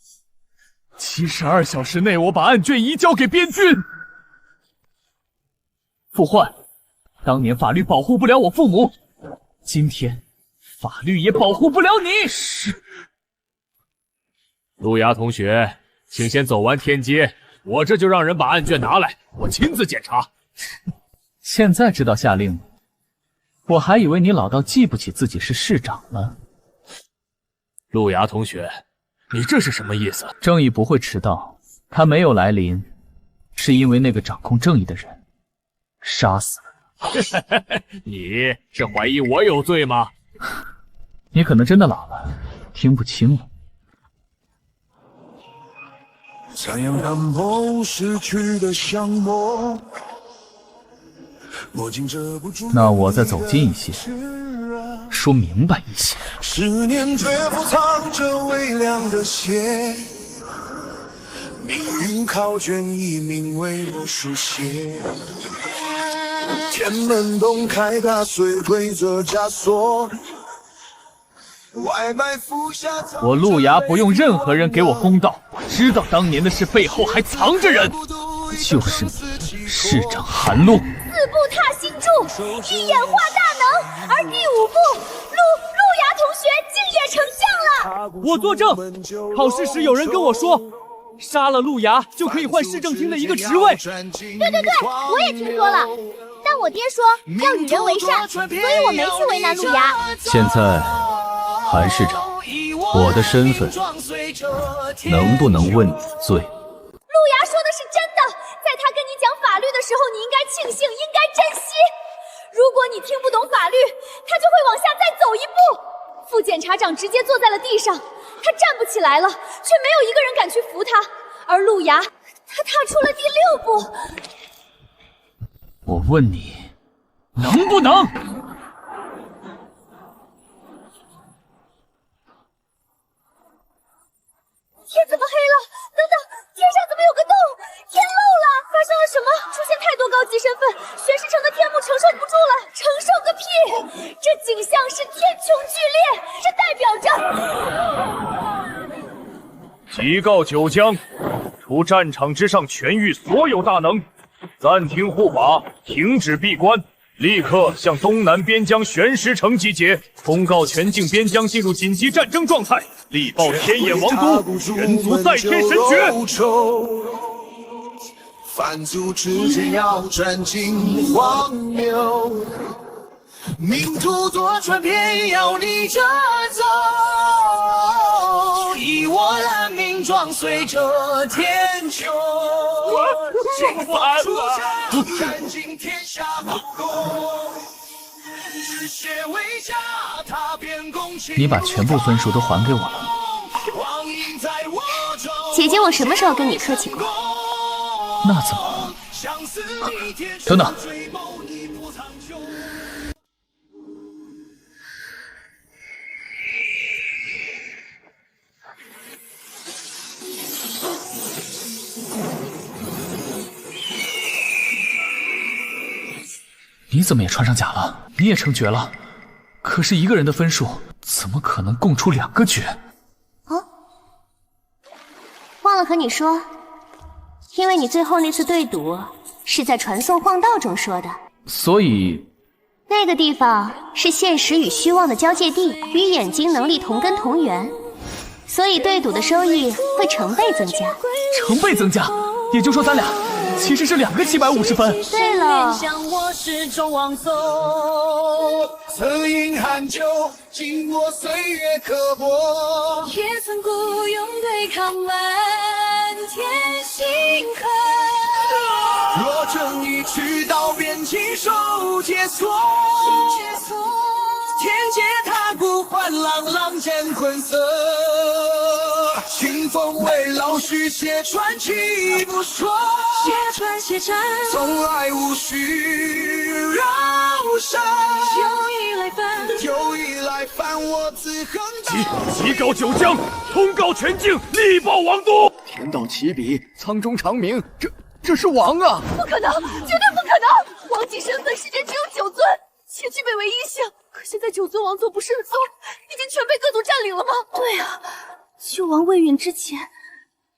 Speaker 1: ，72小时内我把案卷移交给边军。
Speaker 2: 傅焕，当年法律保护不了我父母，今天法律也保护不了你。是。
Speaker 3: 陆牙同学，请先走完天阶，我这就让人把案卷拿来，我亲自检查。
Speaker 2: 现在知道下令了，我还以为你老到记不起自己是市长了。
Speaker 3: 陆牙同学，你这是什么意思？
Speaker 2: 正义不会迟到，他没有来临，是因为那个掌控正义的人杀死了他。
Speaker 3: 你是怀疑我有罪吗？
Speaker 2: 你可能真的老了，听不清了。
Speaker 13: 怎样看梦逝去的香墨，
Speaker 2: 那我再走近一些，说明白一些。
Speaker 13: 思念却不藏着微凉的血，命运考卷已名为我书写。天门洞开，踏碎规则枷锁。
Speaker 2: 我陆牙不用任何人给我公道，我知道当年的事背后还藏着人，就是你，市长韩露。4
Speaker 7: 步踏星柱，一演化大能，而第5步，陆牙同学竟也成将了。
Speaker 3: 我作证，考试时有人跟我说，杀了陆牙就可以换市政厅的一个职位。
Speaker 7: 对，我也听说了，但我爹说要与人为善，所以我没去为难陆牙。
Speaker 11: 现在。韩市长，我的身份能不能问你罪？
Speaker 7: 陆牙说的是真的，在他跟你讲法律的时候，你应该庆幸，应该珍惜。如果你听不懂法律，他就会往下再走一步。副检察长直接坐在了地上，他站不起来了，却没有一个人敢去扶他。而陆牙他踏出了第6步。
Speaker 2: 我问你，能不能？
Speaker 7: 天怎么黑了？等等，天上怎么有个洞？天漏了！发生了什么？出现太多高级身份，玄石城的天幕承受不住了！承受个屁！这景象是天穹剧烈，这代表着……
Speaker 1: 急告九江，除战场之上全域所有大能，暂停护法，停止闭关。立刻向东南边疆玄石城集结，通告全境边疆进入紧急战争状态，力报天眼王都，人族再添神诀。
Speaker 13: 凡族之间要转进荒谬，命途多舛，偏要逆着走。以我烂命撞碎这天穹，这么烦了！斩尽天下不公，止血为家，踏遍公卿。
Speaker 2: 你把全部分数都还给我了。
Speaker 6: 姐姐，我什么时候跟你客气过？
Speaker 2: 那怎么？等等。你怎么也穿上甲了？你也成绝了？可是一个人的分数怎么可能供出2个绝？
Speaker 6: 忘了和你说，因为你最后那次对赌是在传送晃道中说的，
Speaker 2: 所以
Speaker 6: 那个地方是现实与虚妄的交界地，与眼睛能力同根同源，所以对赌的收益会成倍增加。
Speaker 2: 成倍增加，也就是说咱俩其实是2个750分。
Speaker 6: 对了，
Speaker 14: 我始终往走，
Speaker 13: 曾饮寒酒，经过岁月刻薄，
Speaker 14: 也曾孤勇对抗漫天星河。
Speaker 13: 若正义去到边境受解锁，天劫踏过幻浪，浪战困色。清风为老许写传奇不说，
Speaker 14: 写传写战，
Speaker 13: 从来无需饶舌。又一来犯我自横道。
Speaker 1: 急告九江，通告全境，力报王都。
Speaker 4: 天道起笔，苍中长鸣，这是王啊！
Speaker 7: 不可能，绝对不可能！王级身份世间只有9尊，且具备唯一性。可现在9尊王座不是宗，已经全被各族占领了吗？对啊，救王未陨之前，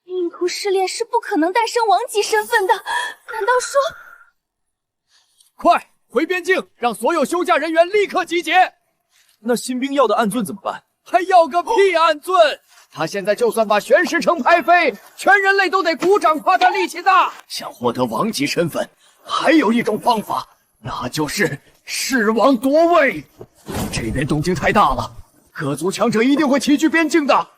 Speaker 7: 命途试炼是不可能诞生王级身份的。难道说……
Speaker 15: 快回边境，让所有休假人员立刻集结！
Speaker 3: 那新兵要的暗尊怎么办？
Speaker 15: 还要个屁暗尊！他现在就算把玄石城拍飞，全人类都得鼓掌夸他力气大。
Speaker 4: 想获得王级身份，还有一种方法，那就是弑王夺位。这边动静太大了，各族强者一定会齐聚边境的。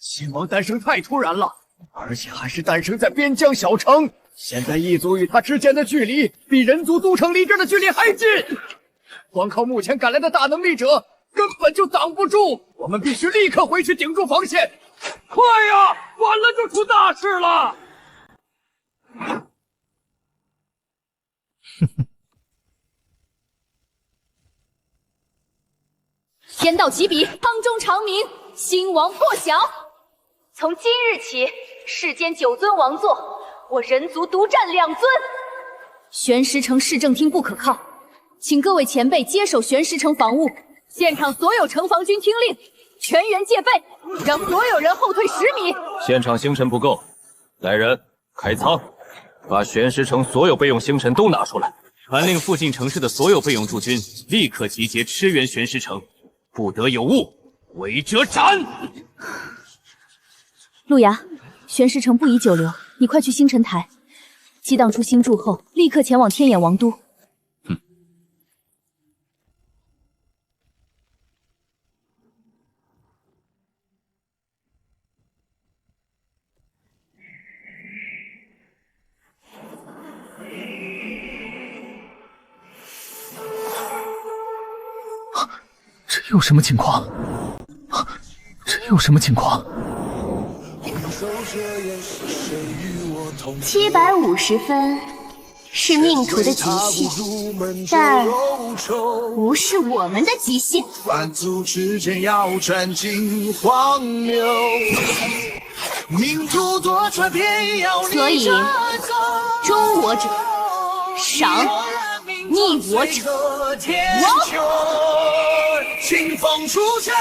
Speaker 4: 新王诞生太突然了，而且还是诞生在边疆小城。现在异族与他之间的距离，比人族都城离这儿的距离还近。光靠目前赶来的大能力者，根本就挡不住。我们必须立刻回去顶住防线。
Speaker 3: 快呀，晚了就出大事了！
Speaker 7: 天道起笔，汤中长鸣，兴亡破晓。从今日起，世间9尊王座，我人族独占2尊。玄石城市政厅不可靠，请各位前辈接手玄石城防务。现场所有城防军听令，全员戒备，让所有人后退10米。
Speaker 1: 现场星辰不够，来人开仓，把玄石城所有备用星辰都拿出来。传令附近城市的所有备用驻军立刻集结驰援玄石城，不得有误，违者斩。
Speaker 7: 陆崖，玄石城不宜久留，你快去星辰台，激荡出星柱后，立刻前往天眼王都。
Speaker 2: 这又什么情况？这又什么情况？
Speaker 13: 守着掩饰谁与我
Speaker 6: 750分是命途的极限，但不是我们的极限。
Speaker 13: 凡俗之间要穿进荒谬，命途多舛偏要
Speaker 6: 所以，忠我者赏，逆我者亡。
Speaker 13: 清风出尘，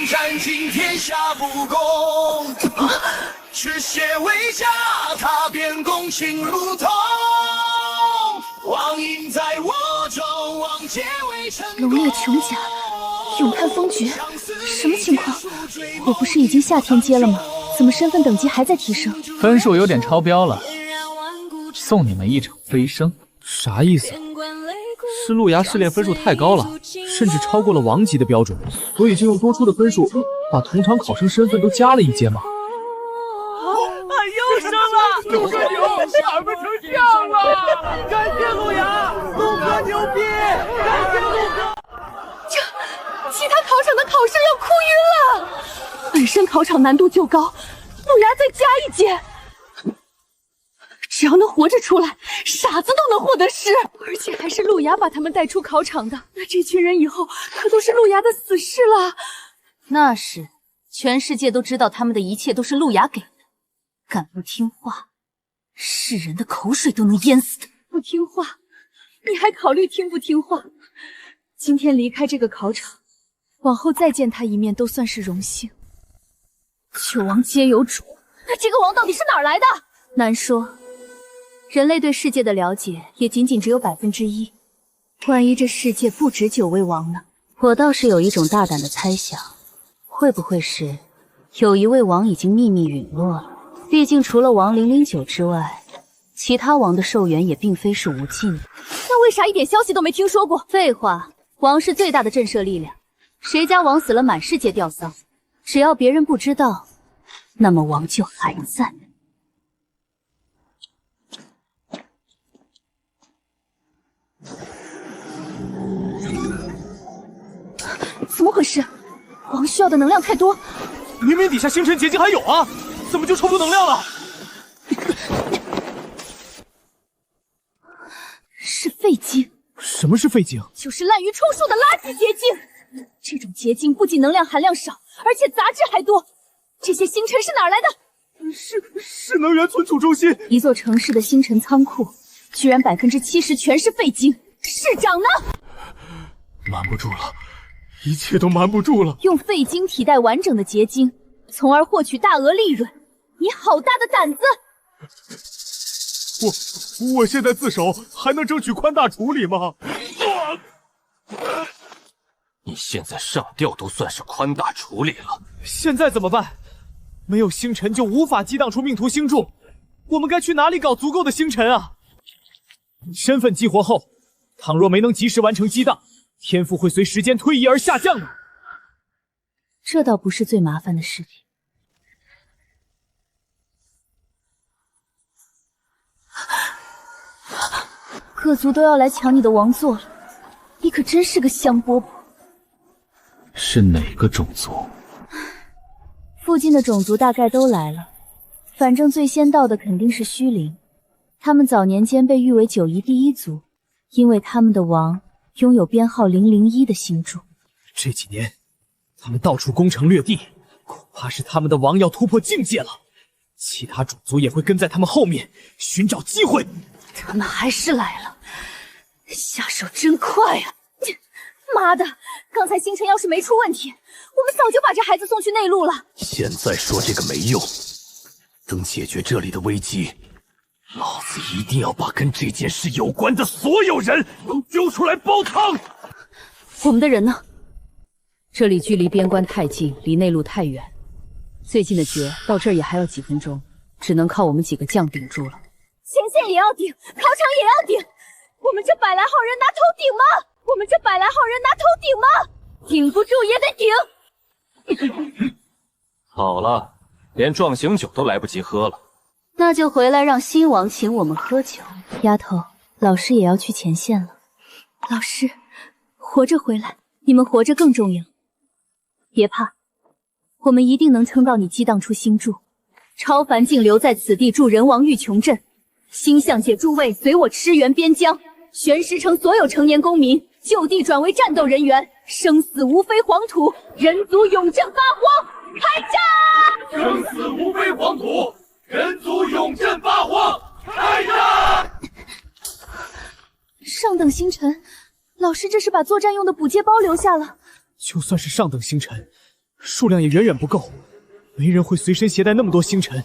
Speaker 13: 斩尽天下不公。赤血为家，踏遍公卿如同。王印在我中，王皆为成功。
Speaker 7: 龙烈琼甲，勇探风诀，什么情况？我不是已经下天阶了吗？怎么身份等级还在提升？
Speaker 2: 分数有点超标了，送你们一场飞升。
Speaker 15: 啥意思？是路牙试炼分数太高了，甚至超过了王级的标准，所以就用多出的分数把同场考生身份都加了一阶吗？
Speaker 3: 又升了！陆哥牛，俺们成将了！感谢路亚，陆哥牛逼！感谢陆哥！
Speaker 7: 其他考场的考生要哭晕了。本身考场难度就高，路牙再加一阶，只要能活着出来，傻子都能获得师。而且还是路牙把他们带出考场的，那这群人以后可都是路牙的死士了。
Speaker 8: 那是，全世界都知道他们的一切都是路牙给的。敢不听话，世人的口水都能淹死的。
Speaker 7: 不听话，你还考虑听不听话？今天离开这个考场，往后再见他一面都算是荣幸。
Speaker 8: 九王皆有主，
Speaker 7: 那这个王到底是哪儿来的？
Speaker 8: 难说。人类对世界的了解也仅仅只有1%。万一这世界不止9位王呢？我倒是有一种大胆的猜想，会不会是有一位王已经秘密陨落了？毕竟除了王009之外，其他王的寿元也并非是无尽的。
Speaker 7: 那为啥一点消息都没听说过？
Speaker 8: 废话，王是最大的震慑力量，谁家王死了满世界吊丧，只要别人不知道，那么王就还在。
Speaker 7: 怎么回事？王需要的能量太多，
Speaker 3: 明明底下星辰结晶还有啊，怎么就抽不能量了？
Speaker 7: 是废晶。
Speaker 15: 什么是废晶？
Speaker 7: 就是滥竽充数的垃圾结晶。这种结晶不仅能量含量少，而且杂质还多。这些星辰是哪儿来的？
Speaker 3: 是能源存储中心。
Speaker 7: 一座城市的星辰仓库，居然70%全是废晶。市长呢？
Speaker 3: 瞒不住了，一切都瞒不住了。
Speaker 7: 用废晶替代完整的结晶，从而获取大额利润，你好大的胆子！
Speaker 3: 我现在自首，还能争取宽大处理吗？
Speaker 1: 你现在上吊都算是宽大处理了，
Speaker 3: 现在怎么办？没有星辰就无法激荡出命途星柱，我们该去哪里搞足够的星辰啊？身份激活后，倘若没能及时完成激荡，天赋会随时间推移而下降的。
Speaker 8: 这倒不是最麻烦的事情。各族都要来抢你的王座了，你可真是个香饽饽。
Speaker 2: 是哪个种族？
Speaker 8: 附近的种族大概都来了，反正最先到的肯定是虚灵。他们早年间被誉为9夷第一族，因为他们的王拥有编号001的星柱。
Speaker 3: 这几年，他们到处攻城略地，恐怕是他们的王要突破境界了。其他种族也会跟在他们后面寻找机会。
Speaker 7: 他们还是来了，下手真快啊！妈的，刚才星辰要是没出问题，我们早就把这孩子送去内陆了。
Speaker 1: 现在说这个没用，等解决这里的危机，老子一定要把跟这件事有关的所有人都揪出来煲汤。
Speaker 8: 我们的人呢？这里距离边关太近，离内陆太远，最近的决到这儿也还要几分钟，只能靠我们几个将顶住了。
Speaker 7: 前线也要顶，考场也要顶，我们这100来号人拿头顶吗？我们这100来号人拿头顶吗？顶不住也得顶。
Speaker 1: 好了，连壮行酒都来不及喝了，
Speaker 8: 那就回来让新王请我们喝酒。丫头，老师也要去前线了。
Speaker 7: 老师，活着回来，你们活着更重要。
Speaker 8: 别怕，我们一定能撑到你激荡出星柱。超凡竟留在此地助人王欲穷镇，
Speaker 7: 星象界诸位随我驰援边疆，玄石城所有成年公民就地转为战斗人员，生死无非黄土，人族永镇八荒！开战！
Speaker 3: 生死无非黄土，人族永镇八荒！开战！
Speaker 7: 上等星辰，老师这是把作战用的补给包留下了。
Speaker 3: 就算是上等星辰，数量也远远不够，没人会随身携带那么多星辰。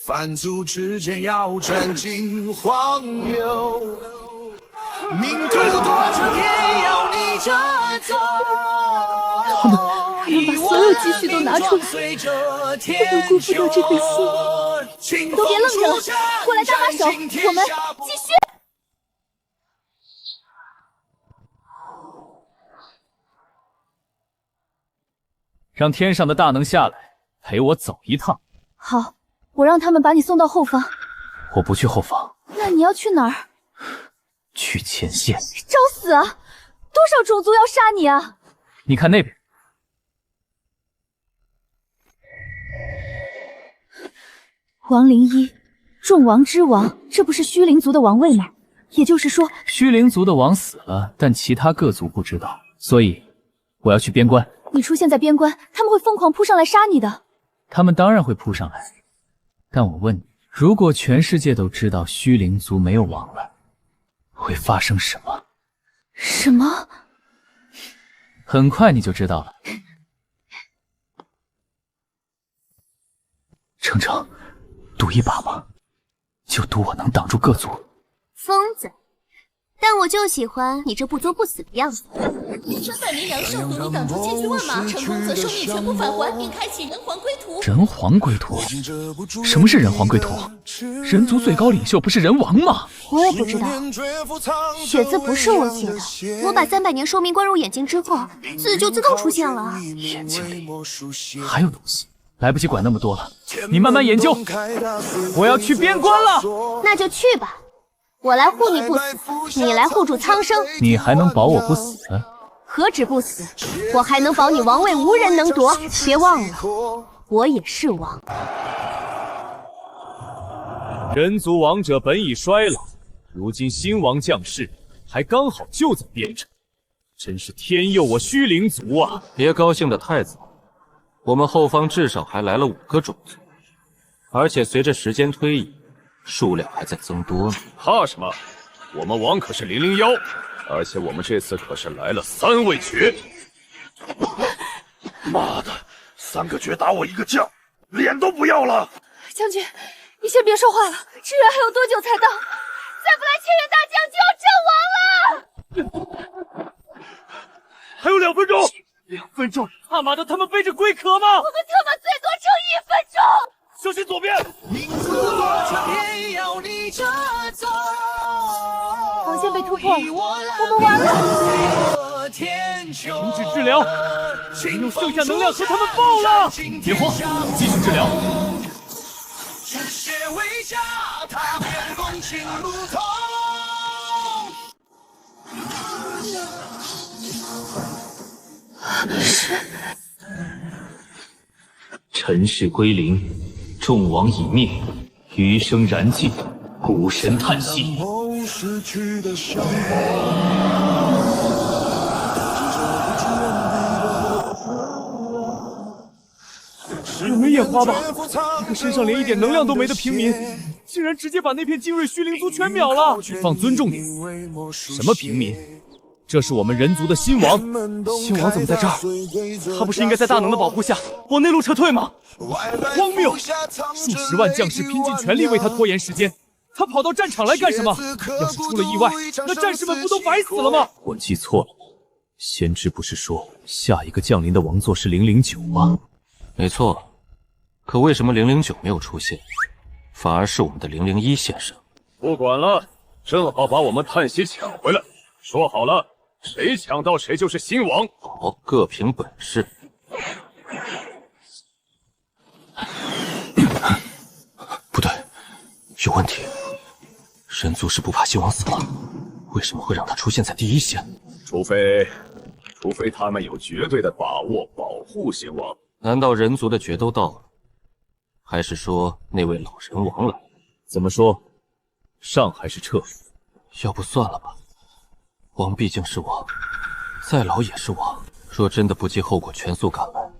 Speaker 13: 凡族之间要斩尽荒谬，命途多舛，偏要逆着走。
Speaker 7: 他们把所有积蓄都拿出来，不能辜负掉这颗心。都别愣着了，过来搭把手，我们继续。
Speaker 2: 让天上的大能下来，陪我走一趟。
Speaker 7: 好，我让他们把你送到后方。
Speaker 2: 我不去后方，
Speaker 7: 那你要去哪儿？
Speaker 2: 去前线。
Speaker 7: 找死啊！多少种族要杀你啊！
Speaker 2: 你看那边。
Speaker 7: 王灵一，众王之王，这不是虚灵族的王位吗？也就是说，
Speaker 2: 虚灵族的王死了，但其他各族不知道，所以我要去边关。
Speaker 7: 你出现在边关，他们会疯狂扑上来杀你的。
Speaker 2: 他们当然会扑上来，但我问你，如果全世界都知道虚灵族没有王了，会发生什么？
Speaker 7: 什么？
Speaker 2: 很快你就知道了。程程，赌一把吗？就赌我能挡住各族。
Speaker 6: 疯子！但我就喜欢你这不作不死的样子。
Speaker 14: 身份名扬受阻，你挡住千军万马，成功则寿命全部返还，并开启人皇归途。
Speaker 2: 人皇归途？什么是人皇归途？人族最高领袖不是人王吗？
Speaker 6: 我也不知道，血字不是我写的。我把300年寿命灌入眼睛之后，字就自动出现了。
Speaker 2: 眼睛里还有东西，来不及管那么多了，你慢慢研究。我要去边关了，
Speaker 6: 那就去吧。我来护你不死，你来护住苍生。
Speaker 2: 你还能保我不死？
Speaker 6: 何止不死，我还能保你王位无人能夺。别忘了，我也是王。
Speaker 3: 人族王者本已衰老，如今新王降世，还刚好就在边上，真是天佑我虚灵族啊！
Speaker 5: 别高兴得太早，我们后方至少还来了5个种族，而且随着时间推移，数量还在增多呢。
Speaker 1: 怕什么？我们王可是001，而且我们这次可是来了3位爵。妈的，3个爵打我1个将，脸都不要了！
Speaker 7: 将军，你先别说话了，支援还有多久才到？再不来，千元大将就要阵亡了！
Speaker 3: 还有2分钟，2分钟！他妈的，他们背着龟壳吗？
Speaker 7: 我们他妈最多撑1分钟！
Speaker 3: 小心左边！
Speaker 7: 防线被突破了，我们完了！
Speaker 3: 停止治疗，没有剩下能量和他们爆了！
Speaker 2: 别慌，继续治疗。
Speaker 1: 尘世归零，众王已灭，余生燃尽，古神叹息。
Speaker 3: 有没眼花吧？一个身上连一点能量都没的平民，竟然直接把那片精锐虚灵族全秒了！放尊重点，什么平民？这是我们人族的新王，新王怎么在这儿？他不是应该在大能的保护下往内陆撤退吗？荒谬！数十万将士拼尽全力为他拖延时间，他跑到战场来干什么？要是出了意外，那战士们不都白死了吗？
Speaker 1: 我记错了吗？先知不是说下一个降临的王座是009吗？
Speaker 5: 没错，可为什么009没有出现，反而是我们的001现身？
Speaker 1: 不管了，正好把我们叹息抢回来。说好了，谁抢到谁就是新王。
Speaker 5: 好，各凭本事。
Speaker 1: 不对，有问题。人族是不怕新王死了，为什么会让他出现在第一线？除非他们有绝对的把握保护新王。
Speaker 5: 难道人族的决都到了，
Speaker 1: 还是说那位老人王来？
Speaker 5: 怎么说？上还是撤？
Speaker 1: 要不算了吧，王毕竟是王，再老也是王。若真的不计后果全速赶来，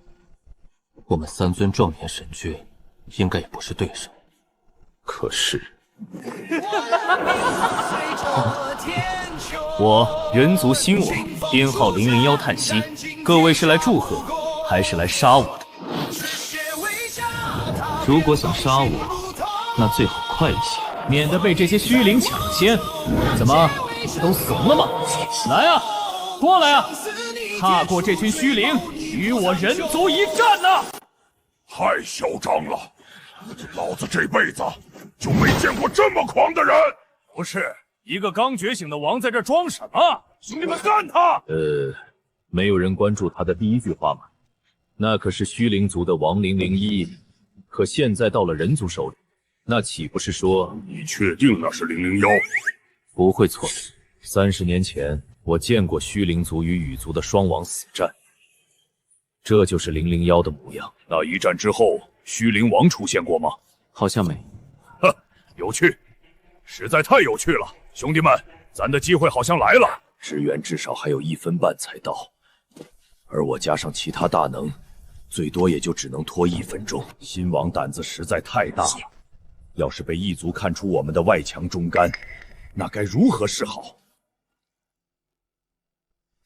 Speaker 1: 我们3尊壮年神君应该也不是对手。
Speaker 11: 可是，我人族新王，编号001叹息，各位是来祝贺，还是来杀我的？如果想杀我，那最好快一些，
Speaker 5: 免得被这些虚灵抢先。怎么，都怂了吗？来啊，过来啊！踏过这群虚灵，与我人族一战呐！
Speaker 16: 太嚣张了！老子这辈子就没见过这么狂的人。
Speaker 3: 不是，一个刚觉醒的王在这装什么？兄弟们干他！
Speaker 5: 没有人关注他的第一句话吗？那可是虚灵族的亡灵001，可现在到了人族手里，那岂不是说……
Speaker 16: 你确定那是001？
Speaker 5: 不会错。30年前，我见过虚灵族与羽族的双王死战，这就是001的模样。
Speaker 16: 那一战之后，虚灵王出现过吗？
Speaker 1: 好像没。
Speaker 16: 哼，有趣，实在太有趣了，兄弟们，咱的机会好像来了。
Speaker 1: 支援至少还有1分半才到，而我加上其他大能，最多也就只能拖1分钟。
Speaker 16: 新王胆子实在太大了，要是被异族看出我们的外强中干，那该如何是好？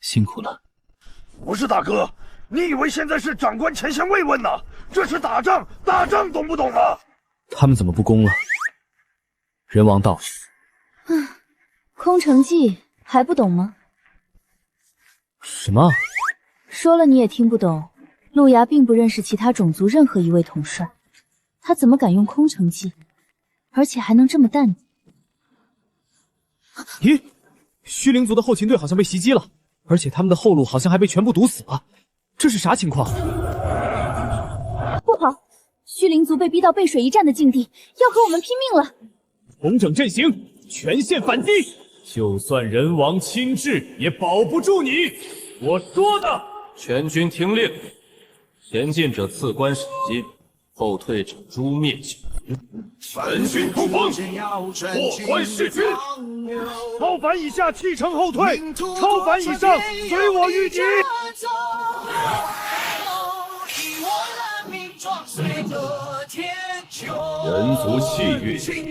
Speaker 1: 辛苦了。
Speaker 16: 不是大哥，你以为现在是长官前线慰问呢？这是打仗，打仗懂不懂啊？
Speaker 9: 他们怎么不攻了？人王道。
Speaker 8: 空城计还不懂吗？
Speaker 9: 什么？
Speaker 8: 说了你也听不懂。路牙并不认识其他种族任何一位统帅，他怎么敢用空城计？而且还能这么淡定？
Speaker 15: 咦，虚灵族的后勤队好像被袭击了，而且他们的后路好像还被全部堵死了，这是啥情况？
Speaker 8: 不好，虚灵族被逼到背水一战的境地，要和我们拼命了！
Speaker 5: 重整阵型，全线反击！就算人王亲至，也保不住你！我说的！
Speaker 1: 全军听令，前进者刺关审津，后退者诛灭九族。
Speaker 16: 全军突锋，破关弑君！超凡以下弃城后退，超凡以上随我御敌！
Speaker 1: 人族气运，今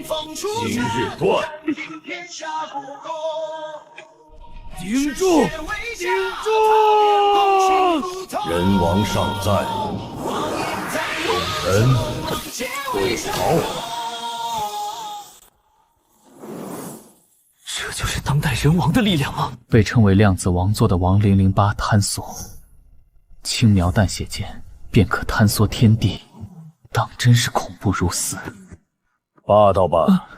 Speaker 1: 日断！
Speaker 16: 顶住！顶住！
Speaker 1: 人王尚在，众人退逃。
Speaker 9: 这就是当代人王的力量吗？
Speaker 2: 被称为量子王座的王008坍缩，轻描淡写间便可坍缩天地，当真是恐怖如斯。
Speaker 16: 霸道吧，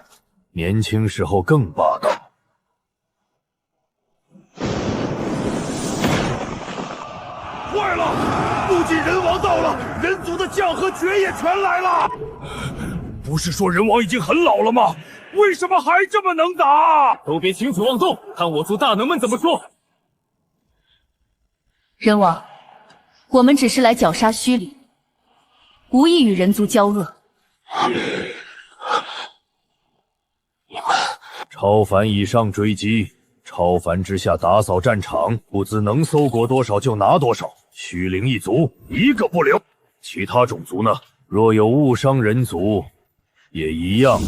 Speaker 16: 年轻时候更霸道。坏了！不仅人王到了，人族的将和爵也全来了。不是说人王已经很老了吗？为什么还这么能打？
Speaker 3: 都别轻举妄动，看我族大能们怎么说。
Speaker 8: 人王，我们只是来绞杀虚灵，无意与人族交恶。
Speaker 16: 超凡以上追击，超凡之下打扫战场，物资能搜国多少就拿多少。虚灵一族一个不留，其他种族呢？若有误伤人族，也一样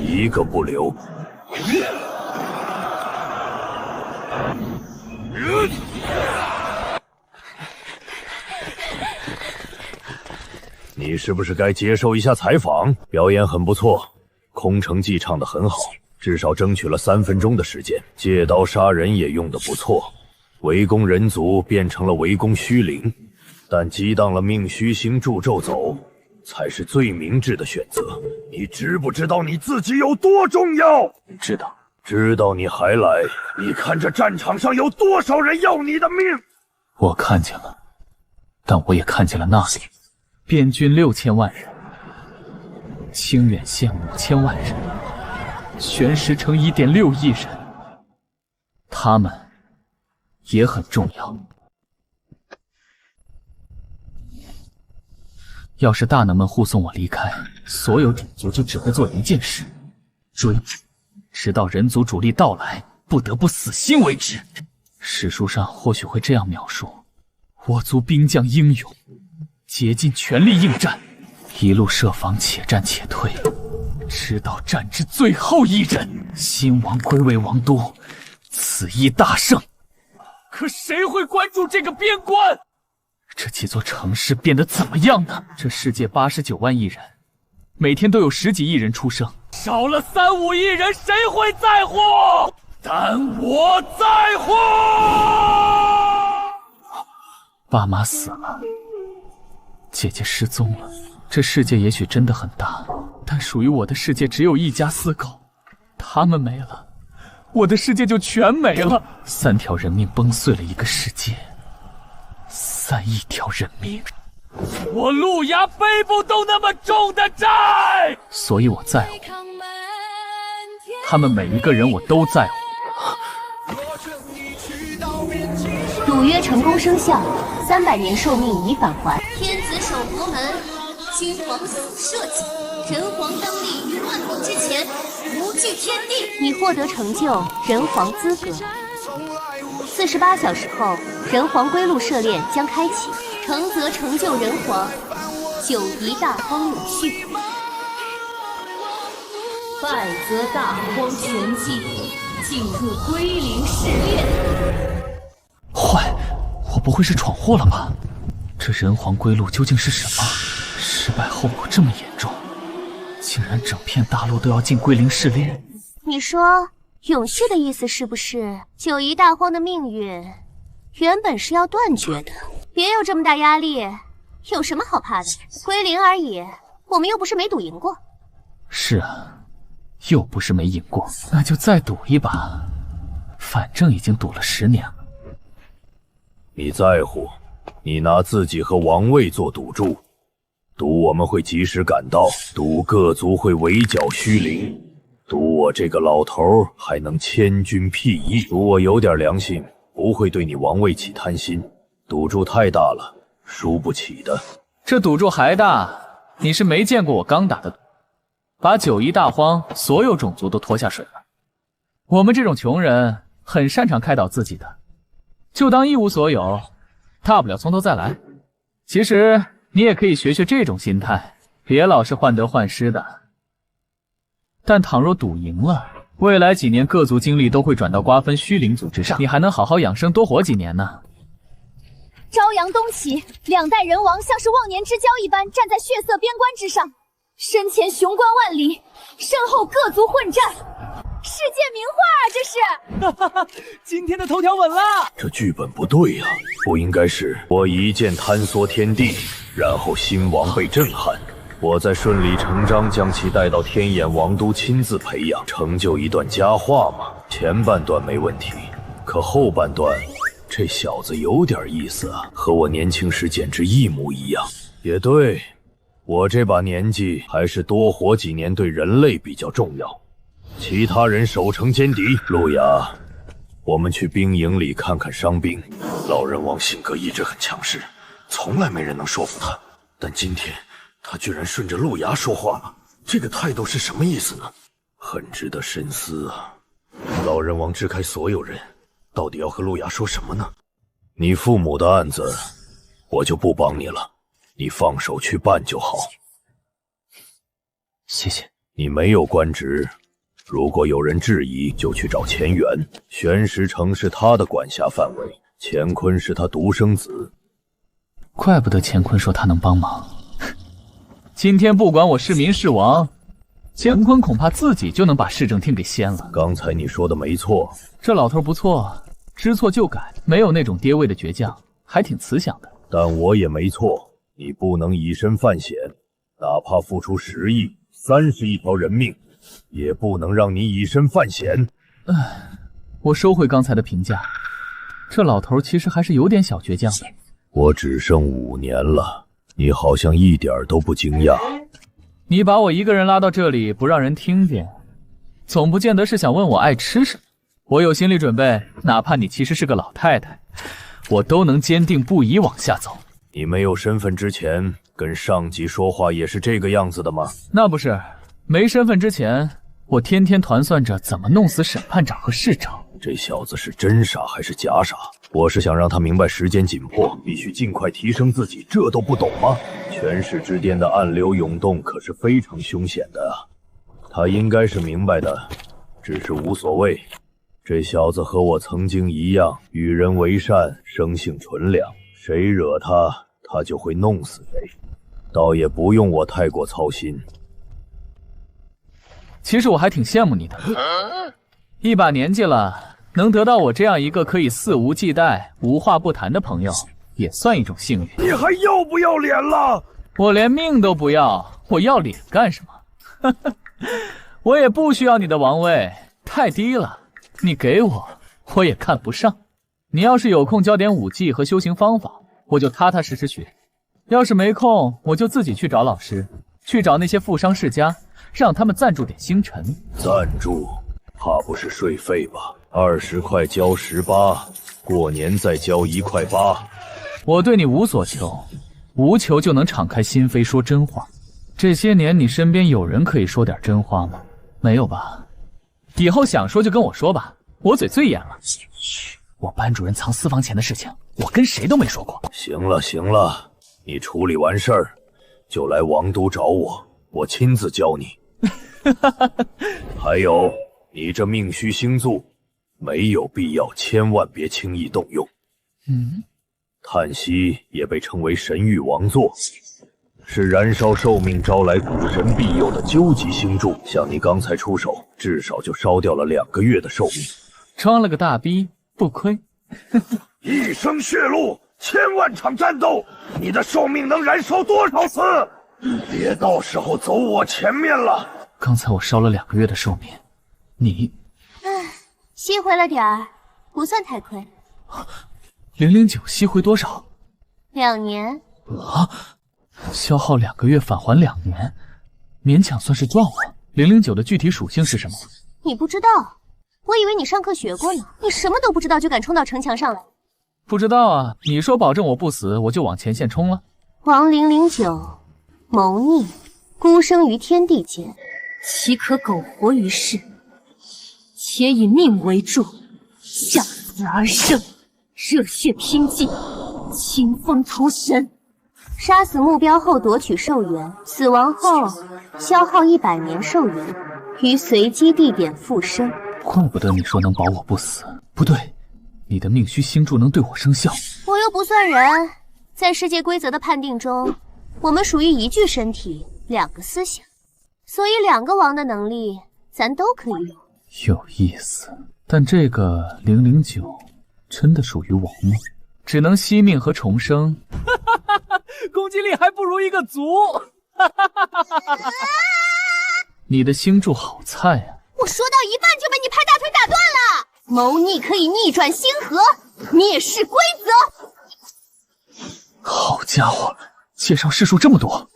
Speaker 16: 一个不留。你是不是该接受一下采访？表演很不错，空城计唱得很好，至少争取了3分钟的时间。借刀杀人也用得不错，围攻人族变成了围攻虚灵，但激荡了命虚星助纣走，才是最明智的选择。你知不知道你自己有多重要？
Speaker 2: 知道。
Speaker 16: 知道你还来？你看这战场上有多少人要你的命？
Speaker 2: 我看见了，但我也看见了那里，边军6000万人，清远县5000万人，玄石城1.6亿人，他们也很重要。要是大能们护送我离开，所有种族就只会做一件事：追捕，直到人族主力到来，不得不死心为止。史书上或许会这样描述：我族兵将英勇，竭尽全力应战，一路设防，且战且退，直到战至最后一人，新王归为王都，此亦大胜。
Speaker 3: 可谁会关注这个边关？
Speaker 2: 这几座城市变得怎么样呢？这世界89万亿人，每天都有10几亿人出生，
Speaker 3: 少了3、5亿人，谁会在乎？但我在乎。
Speaker 2: 爸妈死了，姐姐失踪了。这世界也许真的很大，但属于我的世界只有一家4口，他们没了，我的世界就全没了。3条人命崩碎了一个世界，3亿条人命。
Speaker 3: 我陆牙背不动那么重的债，
Speaker 2: 所以我在乎他们每一个人，我都在乎。
Speaker 6: 赌约成功生效，300年寿命已返还。
Speaker 10: 天子守国门，君皇死社稷。人皇当立于万古之前，无惧天地。
Speaker 6: 你获得成就人皇资格。48小时后，人皇归路涉猎将开启，成则成就人皇，9夷大荒永续。
Speaker 14: 败则大荒全尽，进入归零试炼。
Speaker 2: 坏，我不会是闯祸了吧？这人皇归路究竟是什么？失败后果这么严重，竟然整片大陆都要进归零试炼。
Speaker 6: 你说永续的意思是不是9夷大荒的命运原本是要断绝的？别有这么大压力，有什么好怕的？归零而已，我们又不是没赌赢过。
Speaker 2: 是啊，又不是没赢过，那就再赌一把，反正已经赌了10年了。
Speaker 16: 你在乎？你拿自己和王位做赌注，赌我们会及时赶到，赌各族会围剿虚灵，赌我这个老头还能千军辟役，赌我有点良心，不会对你王位起贪心。赌注太大了，输不起的。
Speaker 2: 这赌注还大，你是没见过我刚打的赌，把9夷大荒所有种族都拖下水了。我们这种穷人很擅长开导自己的，就当一无所有，大不了从头再来。其实你也可以学学这种心态，别老是患得患失的。但倘若赌赢了，未来几年各族精力都会转到瓜分虚灵族之上，你还能好好养生多活几年呢。
Speaker 7: 朝阳东起，2代人王像是忘年之交一般站在血色边关之上，身前雄关万里，身后各族混战，世界名画啊！这是，
Speaker 3: 哈哈，今天的头条稳了。
Speaker 16: 这剧本不对呀，不应该是我一剑坍缩天地，然后新王被震撼，我再顺理成章将其带到天眼王都亲自培养，成就一段佳话嘛。前半段没问题，可后半段。这小子有点意思啊，和我年轻时简直一模一样。也对，我这把年纪还是多活几年对人类比较重要。其他人守城歼敌，路亚，我们去兵营里看看伤兵。老人王性格一直很强势，从来没人能说服他，但今天他居然顺着路亚说话了，这个态度是什么意思呢？很值得深思啊。老人王支开所有人，到底要和路亚说什么呢？你父母的案子，我就不帮你了，你放手去办就好。
Speaker 2: 谢谢。
Speaker 16: 你没有官职，如果有人质疑，就去找钱元。玄石城是他的管辖范围，乾坤是他独生子。
Speaker 2: 怪不得乾坤说他能帮忙。今天不管我是民是王，乾坤恐怕自己就能把市政厅给掀了。
Speaker 16: 刚才你说的没错，
Speaker 2: 这老头不错，知错就改，没有那种爹味的倔强，还挺慈祥的。
Speaker 16: 但我也没错，你不能以身犯险，哪怕付出10亿、31条人命，也不能让你以身犯险。
Speaker 2: 我收回刚才的评价，这老头其实还是有点小倔强的。
Speaker 16: 我只剩5年了，你好像一点都不惊讶。
Speaker 2: 你把我一个人拉到这里，不让人听见，总不见得是想问我爱吃什么。我有心理准备，哪怕你其实是个老太太，我都能坚定不移往下走。
Speaker 16: 你没有身份之前，跟上级说话也是这个样子的吗？
Speaker 2: 那不是，没身份之前，我天天团算着怎么弄死审判长和市长。
Speaker 16: 这小子是真傻还是假傻？我是想让他明白时间紧迫，必须尽快提升自己，这都不懂吗？权势之巅的暗流涌动可是非常凶险的啊！他应该是明白的，只是无所谓。这小子和我曾经一样，与人为善，生性纯良，谁惹他，他就会弄死谁，倒也不用我太过操心。
Speaker 2: 其实我还挺羡慕你的，一把年纪了，能得到我这样一个可以肆无忌惮、无话不谈的朋友，也算一种幸运。
Speaker 16: 你还要不要脸了？
Speaker 2: 我连命都不要，我要脸干什么？我也不需要你的王位，太低了。你给我，我也看不上。你要是有空教点武技和修行方法，我就踏踏实实学；要是没空，我就自己去找老师，去找那些富商世家，让他们赞助点星辰。
Speaker 16: 赞助？怕不是税费吧？20块交18，过年再交1块8。
Speaker 2: 我对你无所求，无求就能敞开心扉说真话。这些年你身边有人可以说点真话吗？没有吧？以后想说就跟我说吧，我嘴最严了。我班主任藏私房钱的事情，我跟谁都没说过。
Speaker 16: 行了行了，你处理完事儿就来王都找我，我亲自教你。还有，你这命虚星柱，没有必要，千万别轻易动用。叹息也被称为神域王座，是燃烧寿命招来古神庇佑的究极星柱。像你刚才出手，至少就烧掉了2个月的寿命。
Speaker 2: 装了个大逼，不亏。
Speaker 16: 一生血路，1000万场战斗，你的寿命能燃烧多少次？别到时候走我前面了。
Speaker 2: 刚才我烧了2个月的寿命，你……
Speaker 6: 吸回了点儿，不算太亏。
Speaker 2: 009吸回多少
Speaker 6: ？2年。
Speaker 2: 啊！消耗2个月，返还2年，勉强算是赚我。009的具体属性是什么？
Speaker 6: 你不知道？我以为你上课学过呢。你什么都不知道就敢冲到城墙上来？
Speaker 2: 不知道啊！你说保证我不死，我就往前线冲了。
Speaker 6: 亡009，谋逆，孤生于天地间，
Speaker 8: 岂可苟活于世？且以命为重，向死而生，热血拼尽，清风屠神。
Speaker 6: 杀死目标后夺取寿元，死亡后消耗100年寿元，于随机地点复生。
Speaker 2: 怪不得你说能保我不死。不对，你的命虚星柱能对我生效。
Speaker 6: 我又不算人，在世界规则的判定中，我们属于一具身体，2个思想，所以2个王的能力咱都可以有。
Speaker 2: 有意思，但这个009真的属于王吗？只能惜命和重生。
Speaker 5: 攻击力还不如一个族。
Speaker 2: 你的星柱好菜啊！
Speaker 6: 我说到一半就被你拍大腿打断了。谋逆可以逆转星河，蔑视规则。
Speaker 2: 好家伙，介绍世数这么多。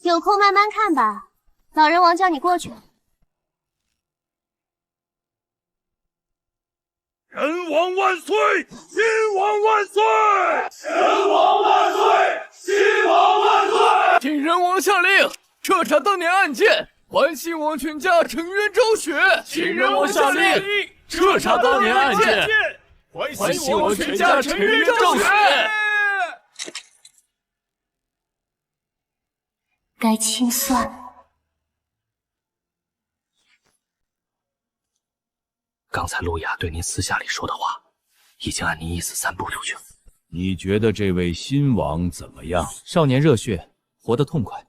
Speaker 6: 有空慢慢看吧，老人王叫你过去。
Speaker 16: 人王万岁！新王万岁！人王万岁！新王万岁！
Speaker 15: 听人王下令，彻查当年案件，还新王全家沉冤昭雪。
Speaker 3: 听人王下令，彻查当年案件，还新王全家沉冤昭雪。
Speaker 6: 该清算了。
Speaker 1: 刚才路亚对您私下里说的话，已经按您意思散布出去了。
Speaker 5: 你觉得这位新王怎么样？少年热血，活得痛快。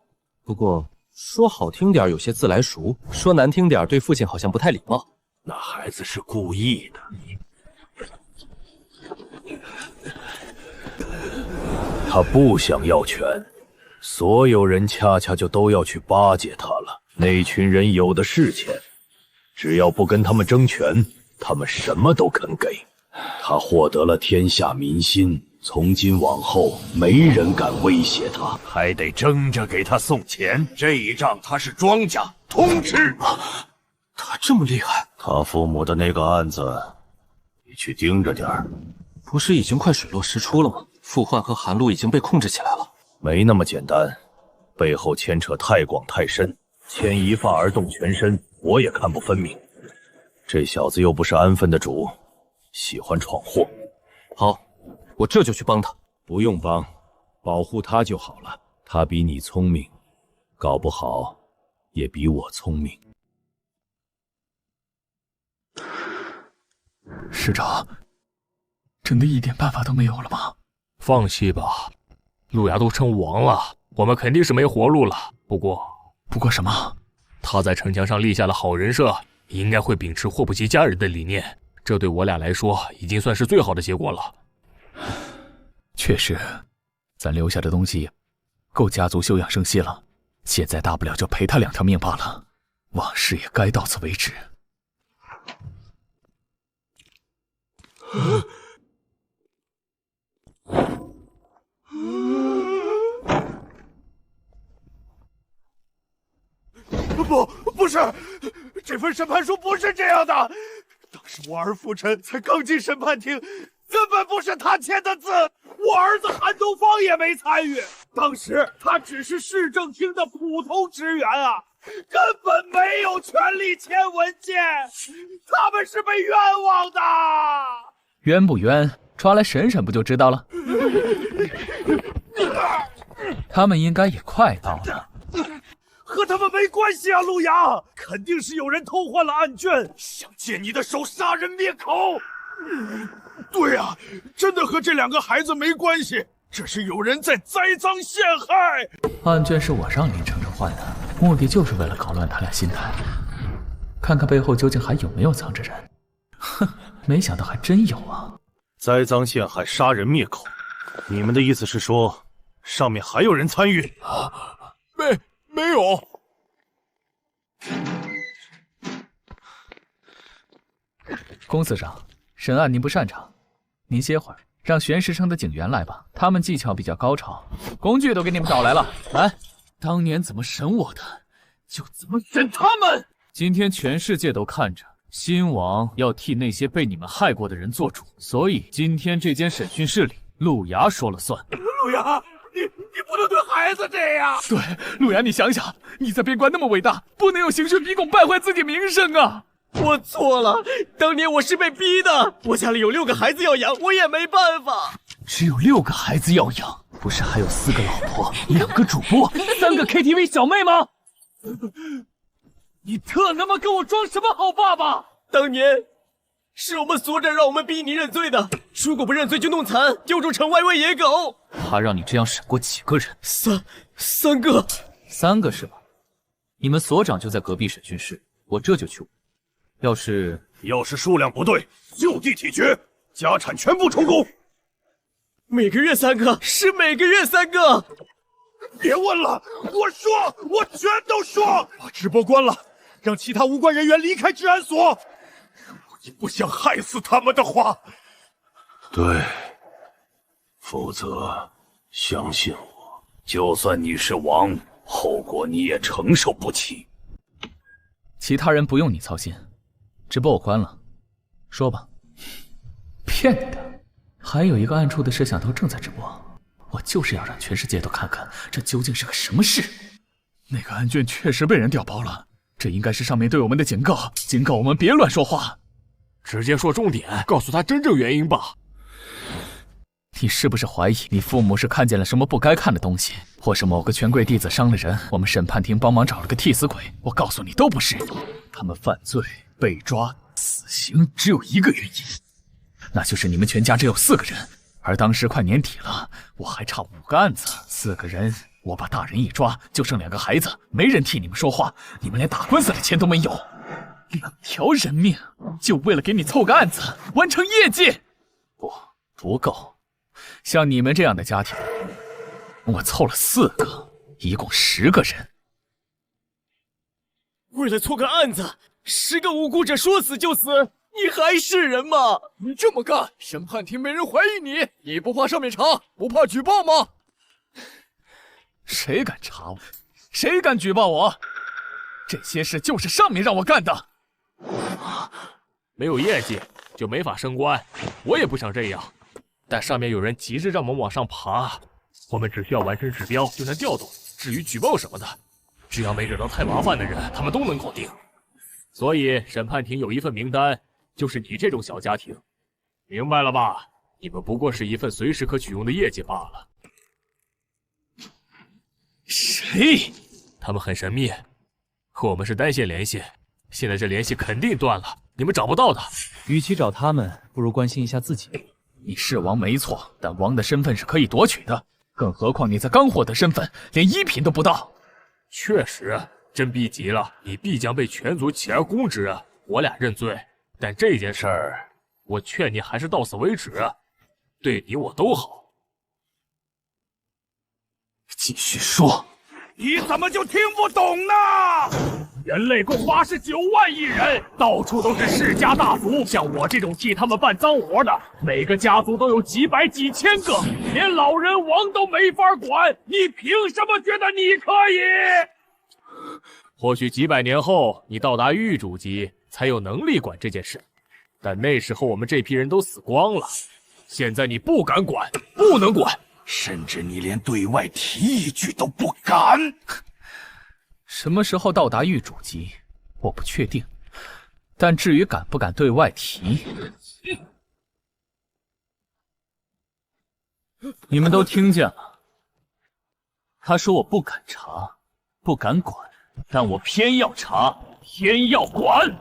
Speaker 5: 不过说好听点有些自来熟，说难听点对父亲好像不太礼貌。
Speaker 16: 那孩子是故意的。他不想要权，所有人恰恰就都要去巴结他了。那群人有的是钱，只要不跟他们争权，他们什么都肯给。他获得了天下民心，从今往后没人敢威胁他，还得争着给他送钱。这一仗他是庄家，通吃。
Speaker 1: 他这么厉害？
Speaker 16: 他父母的那个案子，你去盯着点儿。
Speaker 1: 不是已经快水落石出了吗？傅焕和韩露已经被控制起来了。
Speaker 16: 没那么简单，背后牵扯太广太深，牵一发而动全身，我也看不分明。这小子又不是安分的主，喜欢闯祸。
Speaker 1: 好，我这就去帮他。
Speaker 11: 不用帮，保护他就好了。他比你聪明，搞不好也比我聪明。
Speaker 3: 师长，真的一点办法都没有了吗？
Speaker 17: 放心吧，路牙都称王了，我们肯定是没活路了。不过
Speaker 3: 什么？
Speaker 17: 他在城墙上立下了好人设，应该会秉持祸不及家人的理念，这对我俩来说已经算是最好的结果了。
Speaker 3: 确实，咱留下的东西够家族休养生息了，现在大不了就赔他2条命罢了，往事也该到此为止。
Speaker 18: 不是，这份审判书不是这样的。当时我儿父臣才刚进审判庭，根本不是他签的字，我儿子韩东方也没参与。当时他只是市政厅的普通职员啊，根本没有权利签文件，他们是被冤枉的。
Speaker 2: 冤不冤，抓来审审不就知道了？他们应该也快到了。
Speaker 18: 和他们没关系啊，陆阳，肯定是有人偷换了案卷，想借你的手杀人灭口。对啊，真的和这2个孩子没关系，这是有人在栽赃陷害。
Speaker 2: 案卷是我让林程程换的，目的就是为了搞乱他俩心态，看看背后究竟还有没有藏着人。哼，没想到还真有啊！
Speaker 16: 栽赃陷害、杀人灭口，你们的意思是说，上面还有人参与？
Speaker 18: 没有。
Speaker 2: 龚司长，审案您不擅长，您歇会儿，让玄石城的警员来吧，他们技巧比较高超，工具都给你们找来了。来，当年怎么审我的，就怎么审他们。今天全世界都看着，新王要替那些被你们害过的人做主，所以今天这间审讯室里，陆牙说了算。
Speaker 18: 陆阳，你不能对孩子这样。
Speaker 3: 对，陆阳，你想想，你在边关那么伟大，不能用刑讯逼供败坏自己名声啊！
Speaker 19: 我错了，当年我是被逼的，我家里有6个孩子要养，我也没办法。
Speaker 3: 只有6个孩子要养，不是还有4个老婆、2个主播、3个 KTV 小妹吗？
Speaker 18: 你特他妈跟我装什么好爸爸？
Speaker 19: 当年是我们所长让我们逼你认罪的，如果不认罪就弄残，丢出城外喂野狗。
Speaker 2: 他让你这样审过几个人
Speaker 19: ？3个
Speaker 2: ，3个是吧？你们所长就在隔壁审讯室，我这就去问。要是
Speaker 16: 数量不对，就地体决，家产全部充公。
Speaker 19: 每个月3个，是每个月3个。
Speaker 18: 别问了，我全都说。把直播关了，让其他无关人员离开治安所。我也不想害死他们的话。
Speaker 16: 对，否则相信我，就算你是王，后果你也承受不起。
Speaker 2: 其他人不用你操心，直播我关了。说吧。骗你的，还有一个暗处的摄像头正在直播。我就是要让全世界都看看这究竟是个什么事。
Speaker 3: 那个案卷确实被人调包了，这应该是上面对我们的警告，警告我们别乱说话。
Speaker 17: 直接说重点，告诉他真正原因吧。
Speaker 2: 你是不是怀疑你父母是看见了什么不该看的东西，或是某个权贵弟子伤了人，我们审判庭帮忙找了个替死鬼？我告诉你，都不是。他们犯罪被抓死刑只有一个原因，那就是你们全家只有4个人，而当时快年底了，我还差5个案子，4个人，我把大人一抓，就剩2个孩子，没人替你们说话，你们连打官司的钱都没有，2条人命，就为了给你凑个案子，完成业绩，不够。像你们这样的家庭，我凑了4个，一共10个人。
Speaker 19: 为了凑个案子，10个无辜者说死就死，你还是人吗？
Speaker 15: 你这么干，审判庭没人怀疑你，你不怕上面查，不怕举报吗？
Speaker 3: 谁敢查我？谁敢举报我？这些事就是上面让我干的。
Speaker 17: 没有业绩就没法升官，我也不想这样。但上面有人急着让我们往上爬，我们只需要完成指标就能调动。至于举报什么的，只要没惹到太麻烦的人，他们都能搞定。所以审判庭有一份名单，就是你这种小家庭，明白了吧？你们不过是一份随时可取用的业绩罢了。
Speaker 3: 谁？
Speaker 17: 他们很神秘，和我们是单线联系，现在这联系肯定断了，你们找不到的。
Speaker 5: 与其找他们，不如关心一下自己。
Speaker 2: 你是王没错，但王的身份是可以夺取的，更何况你才刚获得身份，连1品都不到。
Speaker 17: 确实，真逼急了，你必将被全族起而攻之。我俩认罪，但这件事儿，我劝你还是到此为止，对你我都好。
Speaker 2: 继续说。
Speaker 18: 你怎么就听不懂呢？
Speaker 3: 人类共89万亿人，到处都是世家大族，像我这种替他们办脏活的，每个家族都有几百几千个，连老人王都没法管，你凭什么觉得你可以？
Speaker 17: 或许几百年后，你到达狱主级，才有能力管这件事，但那时候我们这批人都死光了。现在你不敢管，不能管。
Speaker 18: 甚至你连对外提一句都不敢。
Speaker 2: 什么时候到达狱主级，我不确定。但至于敢不敢对外提，你们都听见了。他说我不敢查，不敢管，但我偏要查，偏要管。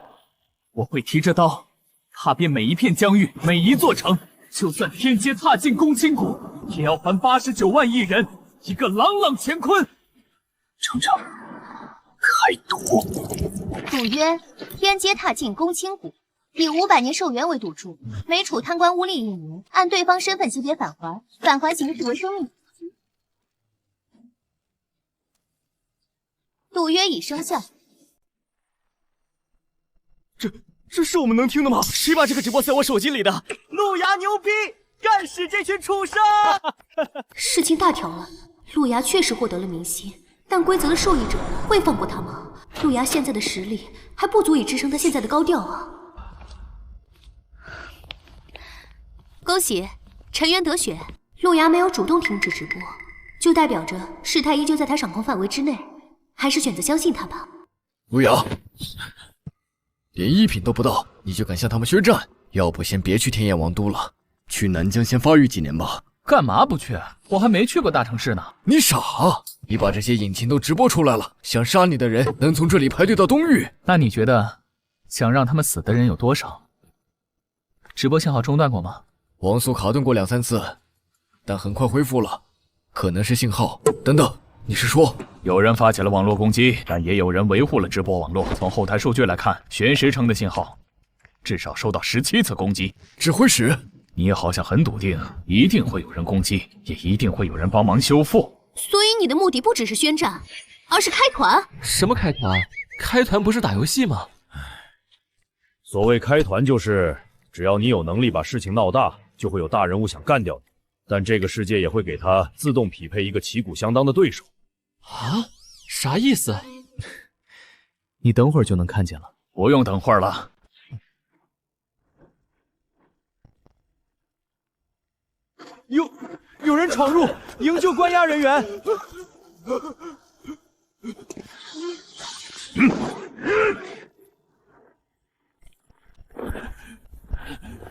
Speaker 2: 我会提着刀，踏遍每一片疆域，每一座城。就算天阶踏进宫青谷，也要还89万亿人一个朗朗乾坤。
Speaker 1: 程程，开赌。
Speaker 6: 赌约：天阶踏进宫青谷，以500年寿元为赌注，每处贪官污吏1年，按对方身份级别返还，返还形式为生命。赌约已生效。
Speaker 19: 这是我们能听的吗？谁把这个直播在我手机里的？路牙牛逼，干死这群畜生！
Speaker 6: 事情大条了，路牙确实获得了明星，但规则的受益者会放过他吗？路牙现在的实力还不足以支撑他现在的高调啊！恭喜，沉冤得雪。路牙没有主动停止直播，就代表着事态依旧在他掌控范围之内，还是选择相信他吧。
Speaker 4: 路牙。连1品都不到，你就敢向他们宣战？要不先别去天焰王都了，去南疆先发育几年吧。
Speaker 2: 干嘛不去？我还没去过大城市呢。
Speaker 4: 你傻？你把这些引擎都直播出来了，想杀你的人能从这里排队到东域。
Speaker 2: 那你觉得想让他们死的人有多少？直播信号中断过吗？
Speaker 4: 网速卡顿过2、3次，但很快恢复了，可能是信号。等等。你是说，
Speaker 2: 有人发起了网络攻击，但也有人维护了直播网络。从后台数据来看，玄石城的信号至少收到17次攻击。
Speaker 4: 指挥使，
Speaker 2: 你好像很笃定，一定会有人攻击，也一定会有人帮忙修复。
Speaker 6: 所以你的目的不只是宣战，而是开团。
Speaker 5: 什么开团？开团不是打游戏吗？
Speaker 16: 所谓开团，就是只要你有能力把事情闹大，就会有大人物想干掉你，但这个世界也会给他自动匹配一个旗鼓相当的对手。
Speaker 5: 啊？啥意思？
Speaker 9: 你等会儿就能看见了。
Speaker 2: 不用等会儿了。
Speaker 19: 有人闯入，营救关押人员。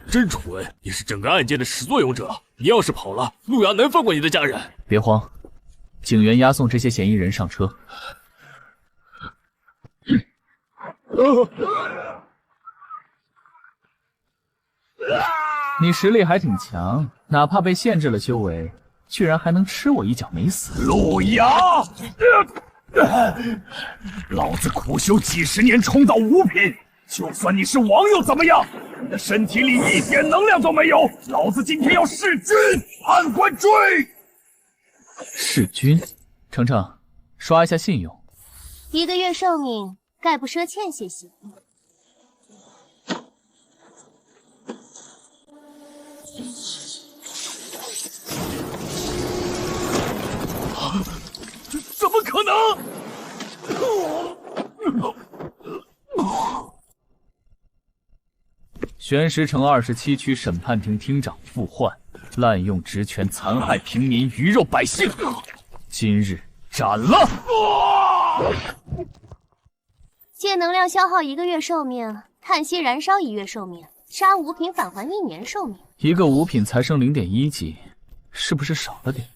Speaker 17: 真蠢！你是整个案件的始作俑者，你要是跑了，路遥能放过你的家人？
Speaker 2: 别慌，警员押送这些嫌疑人上车。你实力还挺强，哪怕被限制了修为，居然还能吃我一脚没死。
Speaker 3: 路遥，老子苦修几10年，冲到5品，就算你是王又怎么样？你的身体里一点能量都没有，老子今天要弑君！判官追！
Speaker 2: 弑君？程程，刷一下信用。
Speaker 6: 1个月寿命，概不赊欠，谢谢。
Speaker 3: 怎么可能？
Speaker 2: 玄石城27区审判庭厅长傅焕，滥用职权，残害平民，鱼肉百姓，今日斩了！
Speaker 6: 借能量消耗1个月寿命，叹息燃烧1月寿命，杀5品返还1年寿命。
Speaker 2: 一个5品才升0.1级，是不是少了点？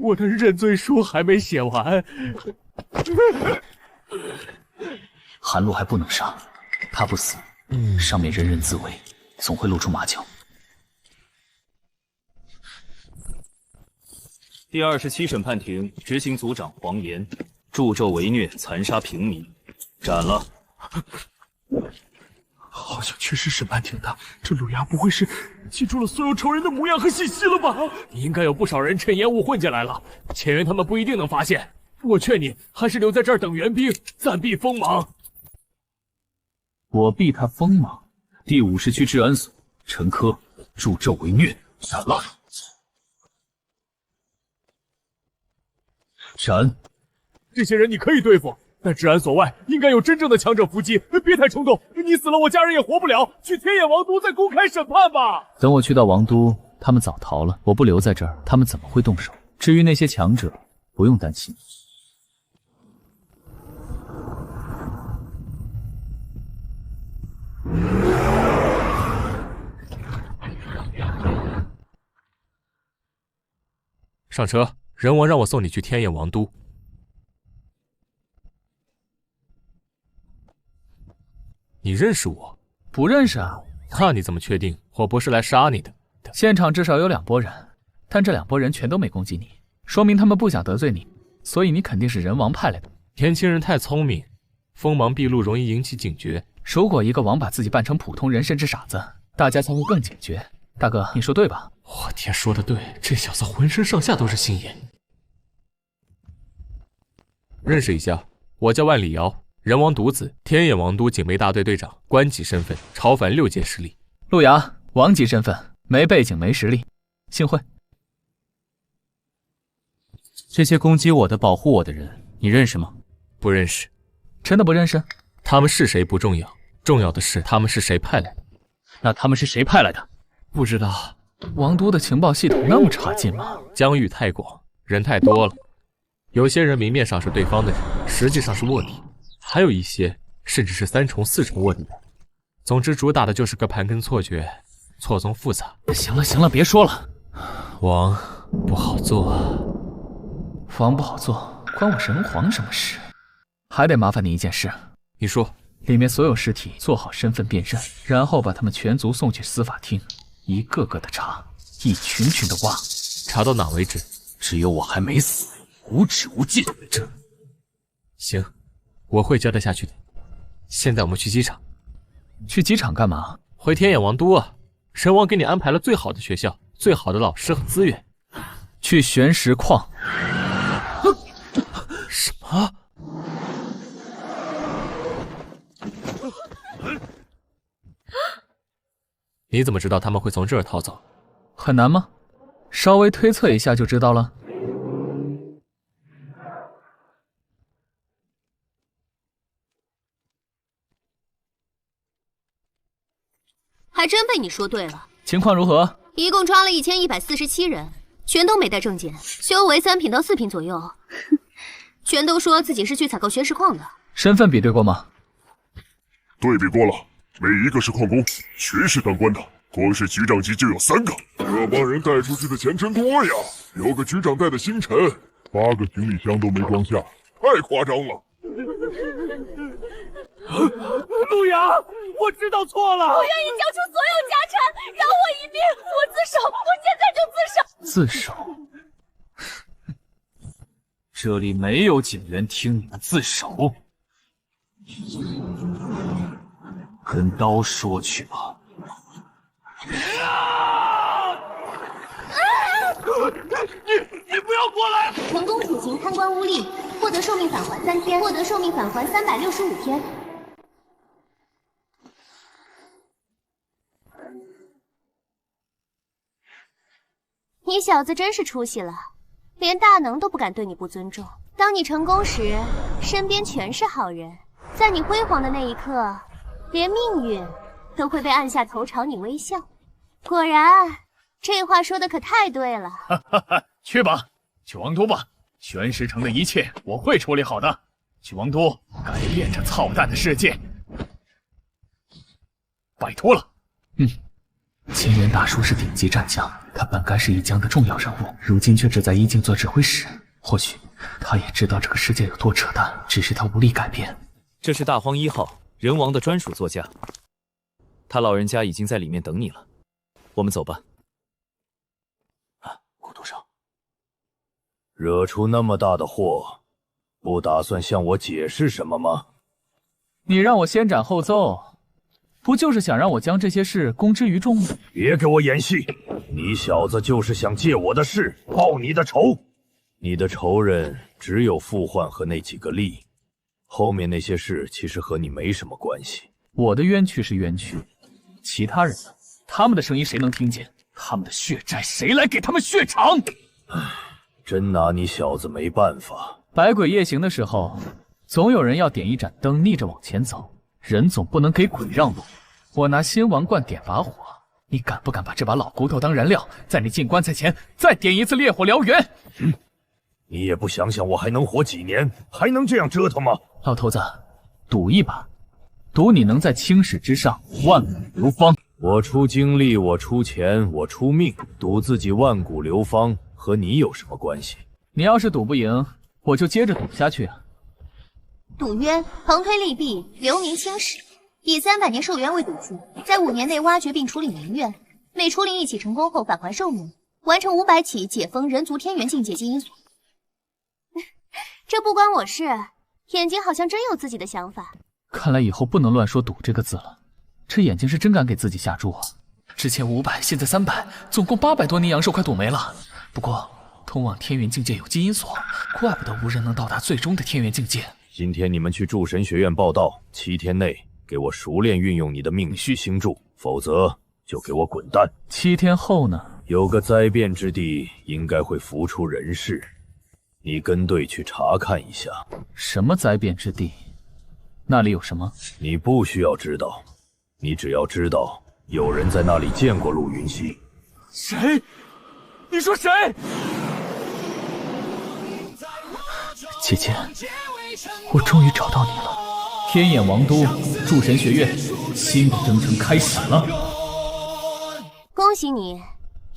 Speaker 3: 我的认罪书还没写完。
Speaker 2: 韩露还不能杀，他不死，上面人人自危，总会露出马脚。
Speaker 11: 第27审判庭执行组长黄岩，助纣为虐，残杀平民，斩了。
Speaker 3: 好像确实审判庭的，这路牙不会是记住了所有仇人的模样和信息了吧？应该有不少人趁烟雾混进来了，前缘他们不一定能发现。我劝你还是留在这儿等援兵，暂避锋芒。
Speaker 2: 我避他锋芒。第50区治安所陈科助纣为虐，斩了。斩！
Speaker 3: 这些人你可以对付，但治安所外应该有真正的强者伏击，别太冲动。你死了，我家人也活不了。去天眼王都再公开审判吧。
Speaker 2: 等我去到王都，他们早逃了。我不留在这儿，他们怎么会动手？至于那些强者，不用担心。
Speaker 3: 上车，人王让我送你去天眼王都。你认识我？
Speaker 2: 不认识啊。
Speaker 3: 那你怎么确定我不是来杀你的？
Speaker 2: 现场至少有2拨人，但这2拨人全都没攻击你，说明他们不想得罪你，所以你肯定是人王派来的。
Speaker 3: 年轻人太聪明，锋芒毕露容易引起警觉。
Speaker 2: 如果一个王把自己扮成普通人甚至傻子，大家才会更警觉。大哥，你说对吧？
Speaker 3: 我爹说的对，这小子浑身上下都是心眼。认识一下，我叫万里瑶，人王独子，天眼王都警备大队队长，官级身份，超凡6阶实力。
Speaker 2: 陆阳，王级身份，没背景没实力，幸会。
Speaker 5: 这些攻击我的、保护我的人，你认识吗？
Speaker 3: 不认识。
Speaker 2: 真的不认识？
Speaker 3: 他们是谁不重要，重要的是他们是谁派来的。
Speaker 5: 那他们是谁派来的？
Speaker 3: 不知道。
Speaker 2: 王都的情报系统那么差劲吗？
Speaker 3: 疆域太广，人太多了，有些人明面上是对方的人，实际上是卧底，还有一些甚至是3重、4重卧底的。总之，主打的就是个盘根错节，错综复杂。
Speaker 2: 行了行了，别说了。
Speaker 3: 王不好做，
Speaker 2: 王不好做，关我人皇什么事？还得麻烦你一件事。
Speaker 3: 你说。
Speaker 2: 里面所有尸体做好身份辨认，然后把他们全族送去司法厅，一个个的查，一群群的挖，
Speaker 3: 查到哪为止？
Speaker 2: 只有我还没死，无止无尽。这
Speaker 3: 行，我会交代下去的。现在我们去机场。
Speaker 2: 去机场干嘛？
Speaker 3: 回天眼王都啊！神王给你安排了最好的学校、最好的老师和资源。
Speaker 2: 去玄石矿。
Speaker 3: 什么？你怎么知道他们会从这儿逃走？
Speaker 2: 很难吗？稍微推测一下就知道了。
Speaker 6: 还真被你说对了。
Speaker 2: 情况如何？
Speaker 6: 一共抓了1147人，全都没带证件，修为3品到4品左右，全都说自己是去采购玄石矿的。
Speaker 2: 身份比对过吗？
Speaker 20: 对比过了，每一个是矿工，全是当官的，光是局长级就有3个。这帮人带出去的钱真多呀！有个局长带的星辰，8个行李箱都没装下，太夸张了。
Speaker 3: 陆阳，我知道错了，
Speaker 7: 我愿意交出所有家产，饶我一命，我自首，我现在就自首。
Speaker 2: 自首？这里没有警员听你们自首，跟刀说去吧。
Speaker 3: 你不要过来！
Speaker 6: 成功处刑贪官污吏，获得寿命返还3天，获得寿命返还365天。你小子真是出息了，连大能都不敢对你不尊重。当你成功时，身边全是好人；在你辉煌的那一刻，连命运都会被按下头朝你微笑。果然，这话说的可太对了。
Speaker 3: 哈哈哈，去吧，去王都吧，玄石城的一切我会处理好的。去王都改变这操蛋的世界，拜托了。
Speaker 2: 千元大叔是顶级战将，他本该是一江的重要人物，如今却只在一境做指挥使。或许他也知道这个世界有多扯淡，只是他无力改变。
Speaker 5: 这是大荒1号人王的专属座驾，他老人家已经在里面等你了。我们走吧。
Speaker 16: 顾督上，惹出那么大的祸，不打算向我解释什么吗？
Speaker 2: 你让我先斩后奏，不就是想让我将这些事公之于众吗？
Speaker 16: 别给我演戏！你小子就是想借我的事报你的仇。你的仇人只有傅焕和那几个吏，后面那些事其实和你没什么关系。
Speaker 2: 我的冤屈是冤屈，其他人呢？他们的声音谁能听见？他们的血债谁来给他们血偿？
Speaker 16: 真拿你小子没办法。
Speaker 2: 百鬼夜行的时候，总有人要点一盏灯，逆着往前走。人总不能给鬼让路。我拿新王冠点把火，你敢不敢把这把老骨头当燃料，在你进棺材前再点一次烈火燎原？
Speaker 16: 你也不想想我还能活几年，还能这样折腾吗？
Speaker 2: 老头子，赌一把，赌你能在青史之上万古流芳。
Speaker 16: 我出精力，我出钱，我出命，赌自己万古流芳，和你有什么关系？
Speaker 2: 你要是赌不赢，我就接着赌下去啊。
Speaker 6: 赌约横推利弊，留名青史，以300年寿元为赌注，在5年内挖掘并处理民怨，每处理一起成功后返还寿命，完成500起解封人族天元境界基因锁。这不关我事，眼睛好像真有自己的想法。
Speaker 2: 看来以后不能乱说赌这个字了，这眼睛是真敢给自己下注啊！之前500，现在300，总共800多年阳寿快赌没了。不过通往天元境界有基因锁，怪不得无人能到达最终的天元境界。
Speaker 16: 今天你们去诸神学院报道，7天内给我熟练运用你的命虚星柱，否则就给我滚蛋。
Speaker 2: 7天后呢？
Speaker 16: 有个灾变之地，应该会浮出人世，你跟队去查看一下。
Speaker 2: 什么灾变之地？那里有什么？
Speaker 16: 你不需要知道，你只要知道有人在那里见过陆云熙。
Speaker 3: 谁？你说谁？
Speaker 2: 姐姐，我终于找到你了。天眼王都诸神学院新的征程开始了。
Speaker 6: 恭喜你，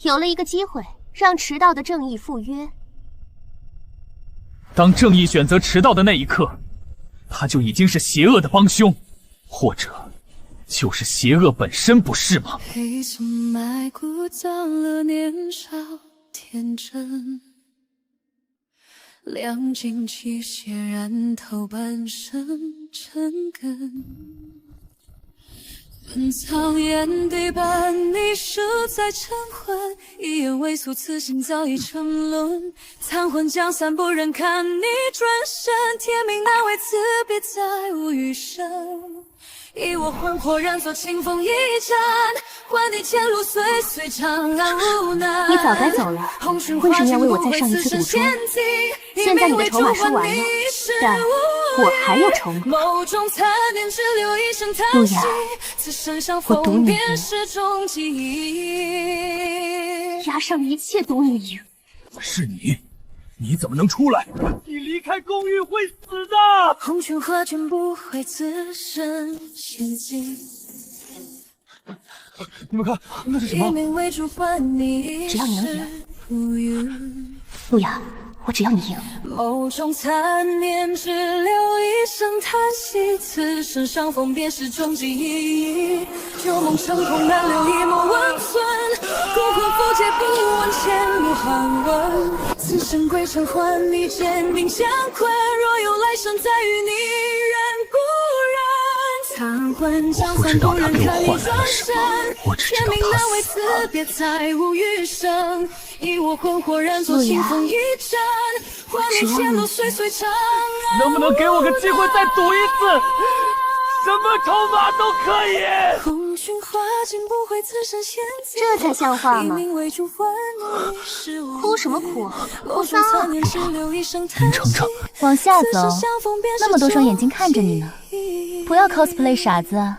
Speaker 6: 有了一个机会，让迟到的正义赴约。
Speaker 2: 当正义选择迟到的那一刻，他就已经是邪恶的帮凶，或者就是邪恶本身，不是吗？
Speaker 14: 黑尘埋骨葬了年少天真，亮尽气血染透半生尘根，分苍眼对半你守在晨昏，一眼微素此心早已沉沦，残魂将散不忍看你转身，天命难违辞别再无余生，以我魂魄燃作清风一战，换你前路岁岁长安无难。
Speaker 6: 你早该走了，为什么要为我再上一次赌注？现在你的筹码输完了，但我还有筹码。陆雅，我赌你赢，押上一切赌你赢。
Speaker 3: 是你？你怎么能出来？你离开公寓会死的！
Speaker 14: 红尘化卷不会自身前进。
Speaker 3: 你们看，那是什么？
Speaker 6: 只要你能赢，陆雅，我只要你赢。
Speaker 14: 眸中残念，只留一声叹息。此生相逢便是终极意义。旧梦成空，难留一抹温存。孤魂不解，不问前路寒温。此生归程还你坚定相困。若有来生，再与你人故人。残魂将散，不忍看你转身。天命难违，辞别再无余生。以我魂魄燃作清风一战，换你前路岁岁长安。
Speaker 3: 能不能给我个机会再赌一次？什么筹码都可以。
Speaker 14: 红裙花尽不会此生仙子，
Speaker 6: 这才像话吗？哭什么哭？哭丧啊！
Speaker 2: 林程程，
Speaker 8: 往下走，那么多双眼睛看着你呢，不要 cosplay 傻子啊！